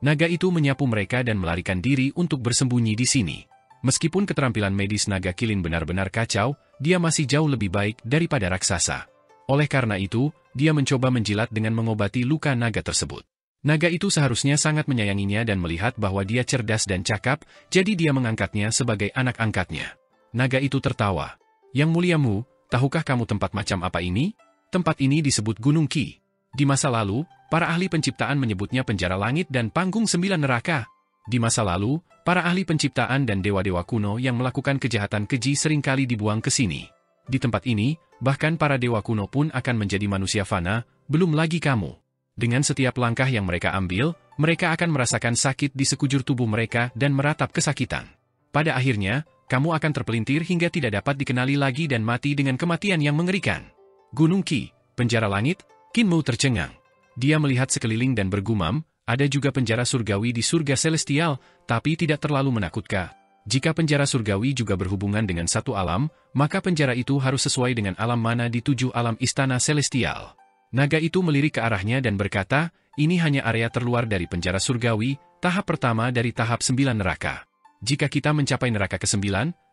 Naga itu menyapu mereka dan melarikan diri untuk bersembunyi di sini. Meskipun keterampilan medis naga Kilin benar-benar kacau, dia masih jauh lebih baik daripada raksasa. Oleh karena itu, dia mencoba menjilat dengan mengobati luka naga tersebut. Naga itu seharusnya sangat menyayanginya dan melihat bahwa dia cerdas dan cakap, jadi dia mengangkatnya sebagai anak angkatnya. Naga itu tertawa. Yang muliamu, tahukah kamu tempat macam apa ini? Tempat ini disebut Gunung Ki. Di masa lalu, para ahli penciptaan menyebutnya penjara langit dan panggung 9 neraka. Di masa lalu, para ahli penciptaan dan dewa-dewa kuno yang melakukan kejahatan keji seringkali dibuang ke sini. Di tempat ini, bahkan para dewa kuno pun akan menjadi manusia fana, belum lagi kamu. Dengan setiap langkah yang mereka ambil, mereka akan merasakan sakit di sekujur tubuh mereka dan meratap kesakitan. Pada akhirnya, kamu akan terpelintir hingga tidak dapat dikenali lagi dan mati dengan kematian yang mengerikan. Gunung Ki, penjara langit, Qin Mu tercengang. Dia melihat sekeliling dan bergumam, ada juga penjara surgawi di surga celestial, tapi tidak terlalu menakutkan. Jika penjara surgawi juga berhubungan dengan satu alam, maka penjara itu harus sesuai dengan alam mana di 7 alam istana celestial. Naga itu melirik ke arahnya dan berkata, ini hanya area terluar dari penjara surgawi, tahap pertama dari tahap 9 neraka. Jika kita mencapai neraka ke-9,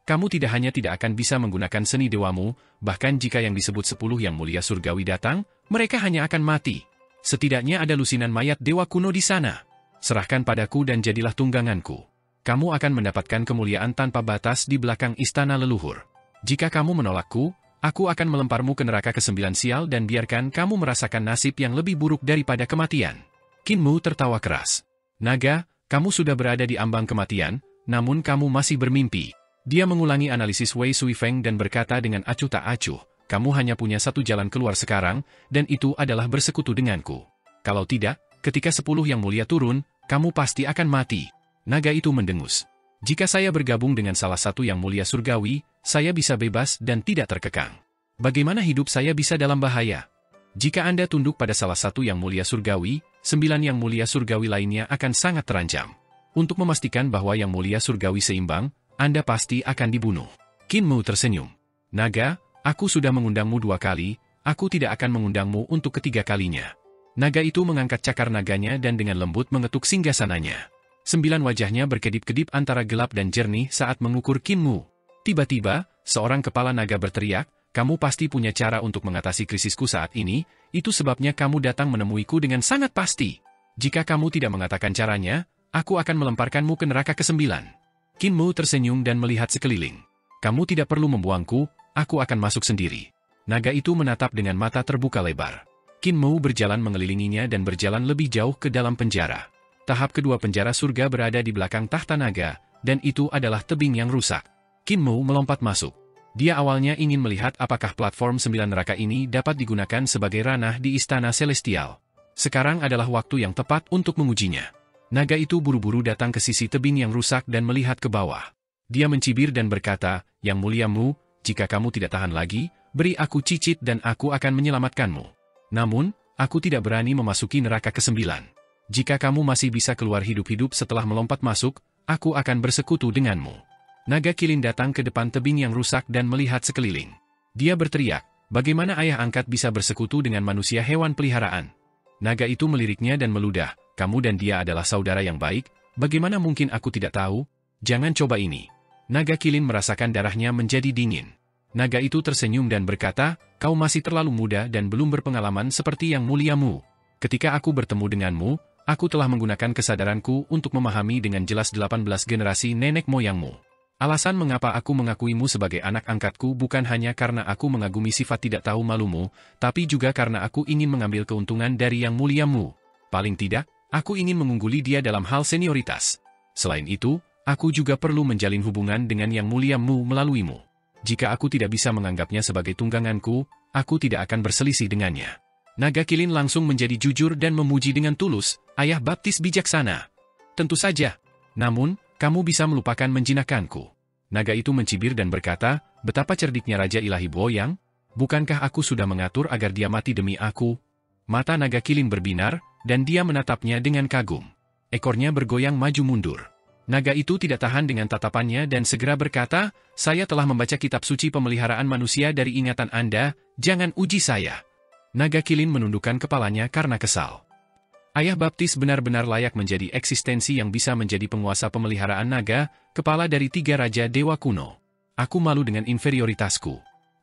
kamu tidak hanya tidak akan bisa menggunakan seni dewamu, bahkan jika yang disebut 10 yang mulia surgawi datang, mereka hanya akan mati. Setidaknya ada lusinan mayat dewa kuno di sana. Serahkan padaku dan jadilah tungganganku. Kamu akan mendapatkan kemuliaan tanpa batas di belakang istana leluhur. Jika kamu menolakku, aku akan melemparmu ke neraka ke-9 sial dan biarkan kamu merasakan nasib yang lebih buruk daripada kematian. Qin Mu tertawa keras. Naga, kamu sudah berada di ambang kematian, namun kamu masih bermimpi. Dia mengulangi analisis Wei Sui Feng dan berkata dengan acuh tak acuh, kamu hanya punya satu jalan keluar sekarang, dan itu adalah bersekutu denganku. Kalau tidak, ketika 10 yang mulia turun, kamu pasti akan mati. Naga itu mendengus. Jika saya bergabung dengan salah satu yang mulia surgawi, saya bisa bebas dan tidak terkekang. Bagaimana hidup saya bisa dalam bahaya? Jika Anda tunduk pada salah satu yang mulia surgawi, 9 yang mulia surgawi lainnya akan sangat terancam. Untuk memastikan bahwa yang mulia surgawi seimbang, Anda pasti akan dibunuh. Qin Mu tersenyum. Naga, aku sudah mengundangmu 2 kali, aku tidak akan mengundangmu untuk ketiga kalinya. Naga itu mengangkat cakar naganya dan dengan lembut mengetuk singgasananya. 9 wajahnya berkedip-kedip antara gelap dan jernih saat mengukur Qin Mu. Tiba-tiba, seorang kepala naga berteriak, kamu pasti punya cara untuk mengatasi krisisku saat ini, itu sebabnya kamu datang menemuiku dengan sangat pasti. Jika kamu tidak mengatakan caranya, aku akan melemparkanmu ke neraka ke-9. Qin Mu tersenyum dan melihat sekeliling. Kamu tidak perlu membuangku, aku akan masuk sendiri. Naga itu menatap dengan mata terbuka lebar. Qin Mu berjalan mengelilinginya dan berjalan lebih jauh ke dalam penjara. Tahap kedua penjara surga berada di belakang tahta naga, dan itu adalah tebing yang rusak. Qin Mu melompat masuk. Dia awalnya ingin melihat apakah platform 9 neraka ini dapat digunakan sebagai ranah di istana celestial. Sekarang adalah waktu yang tepat untuk mengujinya. Naga itu buru-buru datang ke sisi tebing yang rusak dan melihat ke bawah. Dia mencibir dan berkata, Yang muliamu, jika kamu tidak tahan lagi, beri aku cicit dan aku akan menyelamatkanmu. Namun, aku tidak berani memasuki neraka ke-9. Jika kamu masih bisa keluar hidup-hidup setelah melompat masuk, aku akan bersekutu denganmu. Naga Kilin datang ke depan tebing yang rusak dan melihat sekeliling. Dia berteriak, bagaimana ayah angkat bisa bersekutu dengan manusia hewan peliharaan? Naga itu meliriknya dan meludah, kamu dan dia adalah saudara yang baik, bagaimana mungkin aku tidak tahu? Jangan coba ini. Naga Kilin merasakan darahnya menjadi dingin. Naga itu tersenyum dan berkata, kau masih terlalu muda dan belum berpengalaman seperti yang muliamu. Ketika aku bertemu denganmu, aku telah menggunakan kesadaranku untuk memahami dengan jelas 18 generasi nenek moyangmu. Alasan mengapa aku mengakuimu sebagai anak angkatku bukan hanya karena aku mengagumi sifat tidak tahu malumu, tapi juga karena aku ingin mengambil keuntungan dari yang muliamu. Paling tidak, aku ingin mengungguli dia dalam hal senioritas. Selain itu, aku juga perlu menjalin hubungan dengan yang muliamu melaluimu. Jika aku tidak bisa menganggapnya sebagai tungganganku, aku tidak akan berselisih dengannya. Naga Kilin langsung menjadi jujur dan memuji dengan tulus, Ayah Baptis bijaksana. Tentu saja. Namun, kamu bisa melupakan menjinakkanku. Naga itu mencibir dan berkata, betapa cerdiknya Raja Ilahi Boyang. Bukankah aku sudah mengatur agar dia mati demi aku? Mata Naga Kilin berbinar, dan dia menatapnya dengan kagum. Ekornya bergoyang maju mundur. Naga itu tidak tahan dengan tatapannya dan segera berkata, saya telah membaca kitab suci pemeliharaan manusia dari ingatan Anda, jangan uji saya. Naga Kilin menundukkan kepalanya karena kesal. Ayah Baptis benar-benar layak menjadi eksistensi yang bisa menjadi penguasa pemeliharaan naga, kepala dari 3 raja dewa kuno. Aku malu dengan inferioritasku.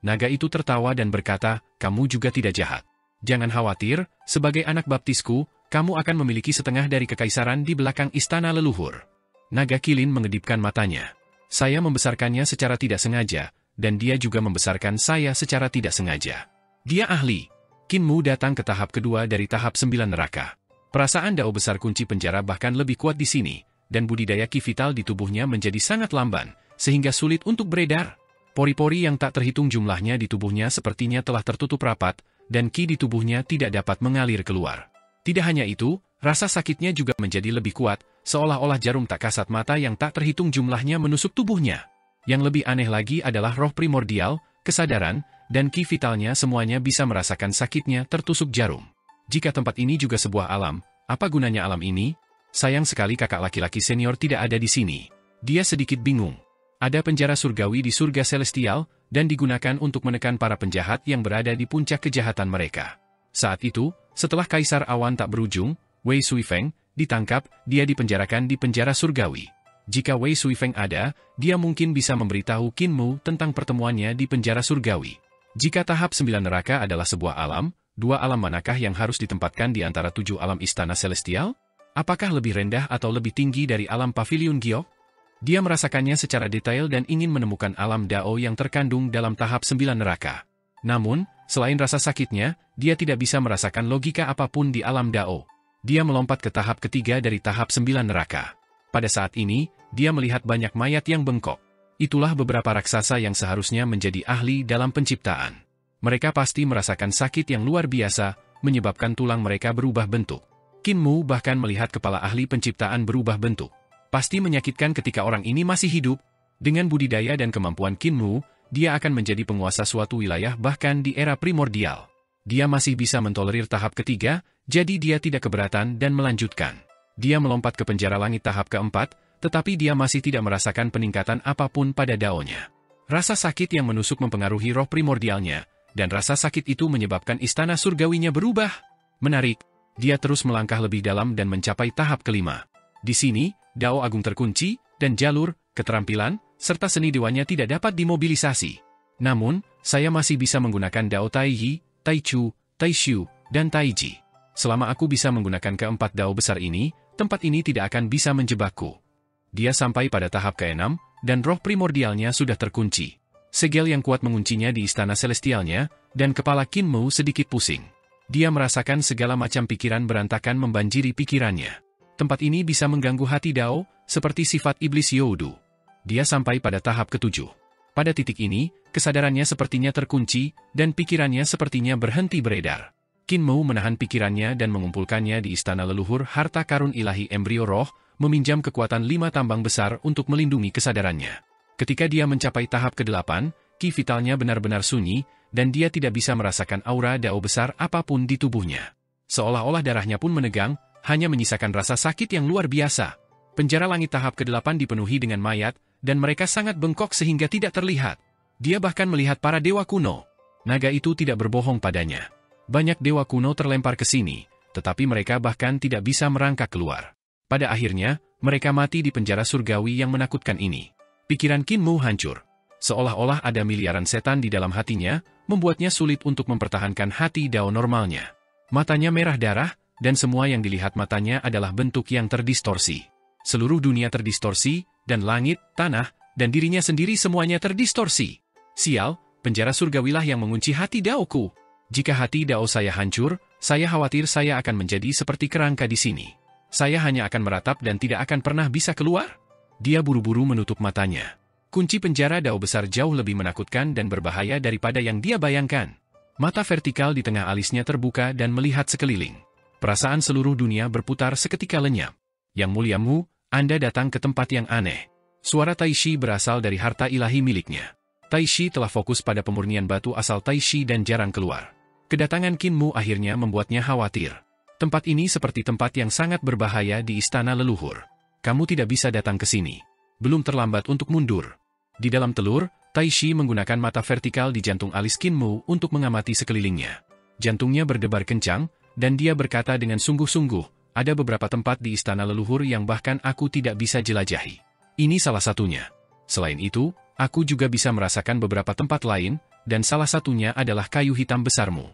Naga itu tertawa dan berkata, kamu juga tidak jahat. Jangan khawatir, sebagai anak baptisku, kamu akan memiliki setengah dari kekaisaran di belakang istana leluhur. Naga Kilin mengedipkan matanya. Saya membesarkannya secara tidak sengaja, dan dia juga membesarkan saya secara tidak sengaja. Dia ahli. Qin Mu datang ke tahap kedua dari tahap 9 neraka. Perasaan dao besar kunci penjara bahkan lebih kuat di sini, dan budidaya ki vital di tubuhnya menjadi sangat lamban, sehingga sulit untuk beredar. Pori-pori yang tak terhitung jumlahnya di tubuhnya sepertinya telah tertutup rapat, dan ki di tubuhnya tidak dapat mengalir keluar. Tidak hanya itu, rasa sakitnya juga menjadi lebih kuat, seolah-olah jarum tak kasat mata yang tak terhitung jumlahnya menusuk tubuhnya. Yang lebih aneh lagi adalah roh primordial, kesadaran, dan ki vitalnya semuanya bisa merasakan sakitnya tertusuk jarum. Jika tempat ini juga sebuah alam, apa gunanya alam ini? Sayang sekali kakak laki-laki senior tidak ada di sini. Dia sedikit bingung. Ada penjara surgawi di surga celestial, dan digunakan untuk menekan para penjahat yang berada di puncak kejahatan mereka. Saat itu, setelah Kaisar Awan tak berujung, Wei Suifeng ditangkap, dia dipenjarakan di penjara surgawi. Jika Wei Suifeng ada, dia mungkin bisa memberitahu Qin Mu tentang pertemuannya di penjara surgawi. Jika tahap 9 neraka adalah sebuah alam, 2 alam manakah yang harus ditempatkan di antara 7 alam istana celestial? Apakah lebih rendah atau lebih tinggi dari alam pavilion Giok? Dia merasakannya secara detail dan ingin menemukan alam Dao yang terkandung dalam tahap 9 neraka. Namun, selain rasa sakitnya, dia tidak bisa merasakan logika apapun di alam Dao. Dia melompat ke tahap ketiga dari tahap 9 neraka. Pada saat ini, dia melihat banyak mayat yang bengkok. Itulah beberapa raksasa yang seharusnya menjadi ahli dalam penciptaan. Mereka pasti merasakan sakit yang luar biasa, menyebabkan tulang mereka berubah bentuk. Qin Mu bahkan melihat kepala ahli penciptaan berubah bentuk. Pasti menyakitkan ketika orang ini masih hidup. Dengan budidaya dan kemampuan Qin Mu, dia akan menjadi penguasa suatu wilayah bahkan di era primordial. Dia masih bisa mentolerir tahap ketiga, jadi dia tidak keberatan dan melanjutkan. Dia melompat ke penjara langit tahap keempat, tetapi dia masih tidak merasakan peningkatan apapun pada daonya. Rasa sakit yang menusuk mempengaruhi roh primordialnya, dan rasa sakit itu menyebabkan istana surgawinya berubah. Menarik, dia terus melangkah lebih dalam dan mencapai tahap kelima. Di sini, Dao Agung terkunci, dan jalur, keterampilan, serta seni dewanya tidak dapat dimobilisasi. Namun, saya masih bisa menggunakan Dao Taiyi, Taichu, Taishu, dan Taiji. Selama aku bisa menggunakan keempat Dao besar ini, tempat ini tidak akan bisa menjebakku. Dia sampai pada tahap ke-6, dan roh primordialnya sudah terkunci. Segel yang kuat menguncinya di istana celestialnya, dan kepala Qin Mu sedikit pusing. Dia merasakan segala macam pikiran berantakan membanjiri pikirannya. Tempat ini bisa mengganggu hati Dao, seperti sifat iblis Youdu. Dia sampai pada tahap ke-7. Pada titik ini, kesadarannya sepertinya terkunci, dan pikirannya sepertinya berhenti beredar. Qin Mu menahan pikirannya dan mengumpulkannya di istana leluhur harta karun ilahi embrio roh, meminjam kekuatan 5 tambang besar untuk melindungi kesadarannya. Ketika dia mencapai tahap ke-8, ki vitalnya benar-benar sunyi, dan dia tidak bisa merasakan aura Dao besar apapun di tubuhnya. Seolah-olah darahnya pun menegang, hanya menyisakan rasa sakit yang luar biasa. Penjara langit tahap ke-8 dipenuhi dengan mayat, dan mereka sangat bengkok sehingga tidak terlihat. Dia bahkan melihat para dewa kuno. Naga itu tidak berbohong padanya. Banyak dewa kuno terlempar ke sini, tetapi mereka bahkan tidak bisa merangkak keluar. Pada akhirnya, mereka mati di penjara surgawi yang menakutkan ini. Pikiran Qin Mu hancur. Seolah-olah ada miliaran setan di dalam hatinya, membuatnya sulit untuk mempertahankan hati Dao normalnya. Matanya merah darah, dan semua yang dilihat matanya adalah bentuk yang terdistorsi. Seluruh dunia terdistorsi, dan langit, tanah, dan dirinya sendiri semuanya terdistorsi. Sial, penjara surgawilah yang mengunci hati Daoku. Jika hati Dao saya hancur, saya khawatir saya akan menjadi seperti kerangka di sini. Saya hanya akan meratap dan tidak akan pernah bisa keluar. Dia buru-buru menutup matanya. Kunci penjara Dao besar jauh lebih menakutkan dan berbahaya daripada yang dia bayangkan. Mata vertikal di tengah alisnya terbuka dan melihat sekeliling. Perasaan seluruh dunia berputar seketika lenyap. Yang Muliamu, Anda datang ke tempat yang aneh. Suara Taishi berasal dari harta ilahi miliknya. Taishi telah fokus pada pemurnian batu asal Taishi dan jarang keluar. Kedatangan Kinmu akhirnya membuatnya khawatir. Tempat ini seperti tempat yang sangat berbahaya di istana leluhur. Kamu tidak bisa datang ke sini. Belum terlambat untuk mundur. Di dalam telur, Taishi menggunakan mata vertikal di jantung alis Kinmu untuk mengamati sekelilingnya. Jantungnya berdebar kencang, dan dia berkata dengan sungguh-sungguh, ada beberapa tempat di istana leluhur yang bahkan aku tidak bisa jelajahi. Ini salah satunya. Selain itu, aku juga bisa merasakan beberapa tempat lain, dan salah satunya adalah kayu hitam besarmu.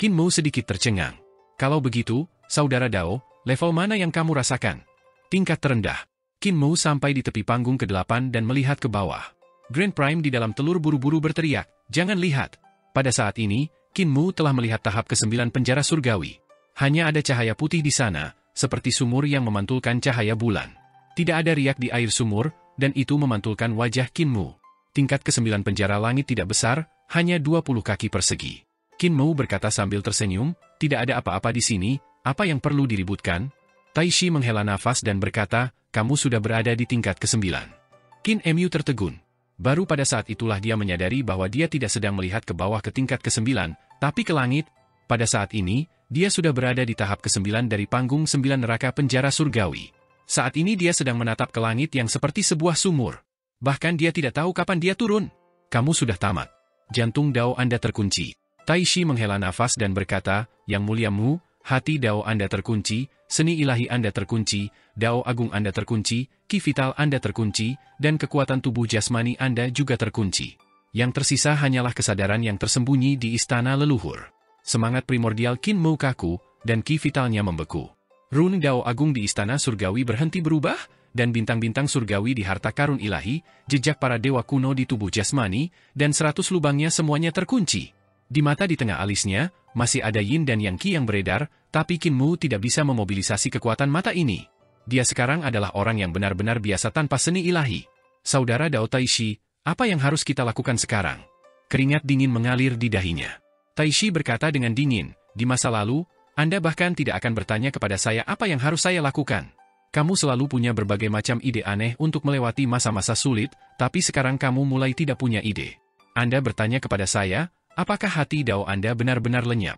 Kinmu sedikit tercengang. Kalau begitu, Saudara Dao, level mana yang kamu rasakan? Tingkat terendah. Kinmu sampai di tepi panggung ke-8 dan melihat ke bawah. Grand Prime di dalam telur buru-buru berteriak, jangan lihat. Pada saat ini, Kinmu telah melihat tahap ke-9 penjara surgawi. Hanya ada cahaya putih di sana, seperti sumur yang memantulkan cahaya bulan. Tidak ada riak di air sumur, dan itu memantulkan wajah Kinmu. Tingkat ke-9 penjara langit tidak besar, hanya 20 kaki persegi. Kinmu berkata sambil tersenyum, tidak ada apa-apa di sini, apa yang perlu diributkan? Taishi menghela nafas dan berkata, kamu sudah berada di tingkat ke-9. Kinmu tertegun. Baru pada saat itulah dia menyadari bahwa dia tidak sedang melihat ke bawah ke tingkat ke-9, tapi ke langit. Pada saat ini, dia sudah berada di tahap ke-9 dari panggung 9 neraka penjara surgawi. Saat ini dia sedang menatap ke langit yang seperti sebuah sumur. Bahkan dia tidak tahu kapan dia turun. Kamu sudah tamat. Jantung Dao Anda terkunci. Taishi menghela nafas dan berkata, Yang Muliamu, hati Dao Anda terkunci, seni ilahi Anda terkunci, Dao Agung Anda terkunci, Ki Vital Anda terkunci, dan kekuatan tubuh jasmani Anda juga terkunci. Yang tersisa hanyalah kesadaran yang tersembunyi di istana leluhur. Semangat primordial Kinmu kaku, dan Ki Vitalnya membeku. Rune Dao Agung di istana surgawi berhenti berubah, dan bintang-bintang surgawi di harta karun ilahi, jejak para dewa kuno di tubuh jasmani, dan 100 lubangnya semuanya terkunci. Di mata di tengah alisnya, masih ada yin dan yang qi yang beredar, tapi Kinmu tidak bisa memobilisasi kekuatan mata ini. Dia sekarang adalah orang yang benar-benar biasa tanpa seni ilahi. Saudara Dao Taishi, apa yang harus kita lakukan sekarang? Keringat dingin mengalir di dahinya. Taishi berkata dengan dingin, di masa lalu, Anda bahkan tidak akan bertanya kepada saya apa yang harus saya lakukan. Kamu selalu punya berbagai macam ide aneh untuk melewati masa-masa sulit, tapi sekarang kamu mulai tidak punya ide. Anda bertanya kepada saya, apakah hati Dao Anda benar-benar lenyap?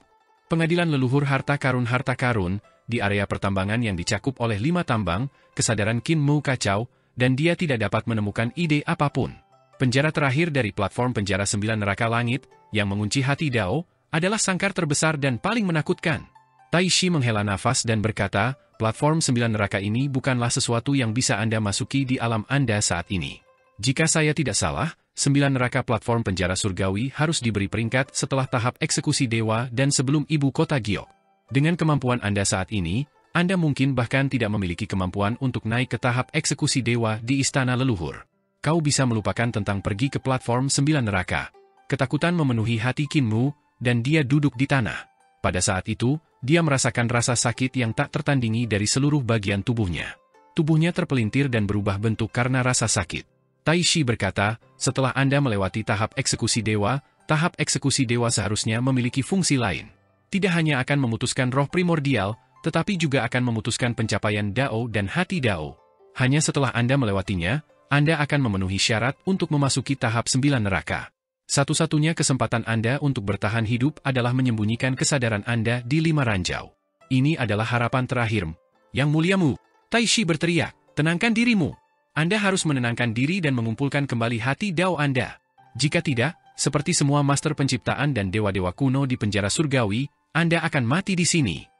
Pengadilan leluhur harta karun, di area pertambangan yang dicakup oleh 5 tambang, kesadaran Kinmu kacau, dan dia tidak dapat menemukan ide apapun. Penjara terakhir dari platform penjara 9 neraka langit, yang mengunci hati Dao, adalah sangkar terbesar dan paling menakutkan. Taishi menghela nafas dan berkata, platform 9 neraka ini bukanlah sesuatu yang bisa Anda masuki di alam Anda saat ini. Jika saya tidak salah, 9 neraka platform penjara surgawi harus diberi peringkat setelah tahap eksekusi dewa dan sebelum ibu kota Giok. Dengan kemampuan Anda saat ini, Anda mungkin bahkan tidak memiliki kemampuan untuk naik ke tahap eksekusi dewa di istana leluhur. Kau bisa melupakan tentang pergi ke platform 9 neraka. Ketakutan memenuhi hati Kinmu, dan dia duduk di tanah. Pada saat itu, dia merasakan rasa sakit yang tak tertandingi dari seluruh bagian tubuhnya. Tubuhnya terpelintir dan berubah bentuk karena rasa sakit. Taishi berkata, setelah Anda melewati tahap eksekusi dewa seharusnya memiliki fungsi lain. Tidak hanya akan memutuskan roh primordial, tetapi juga akan memutuskan pencapaian Dao dan hati Dao. Hanya setelah Anda melewatinya, Anda akan memenuhi syarat untuk memasuki tahap 9 neraka. Satu-satunya kesempatan Anda untuk bertahan hidup adalah menyembunyikan kesadaran Anda di 5 ranjau. Ini adalah harapan terakhir. Yang Muliamu, Taishi berteriak, tenangkan dirimu. Anda harus menenangkan diri dan mengumpulkan kembali hati Dao Anda. Jika tidak, seperti semua master penciptaan dan dewa-dewa kuno di penjara surgawi, Anda akan mati di sini.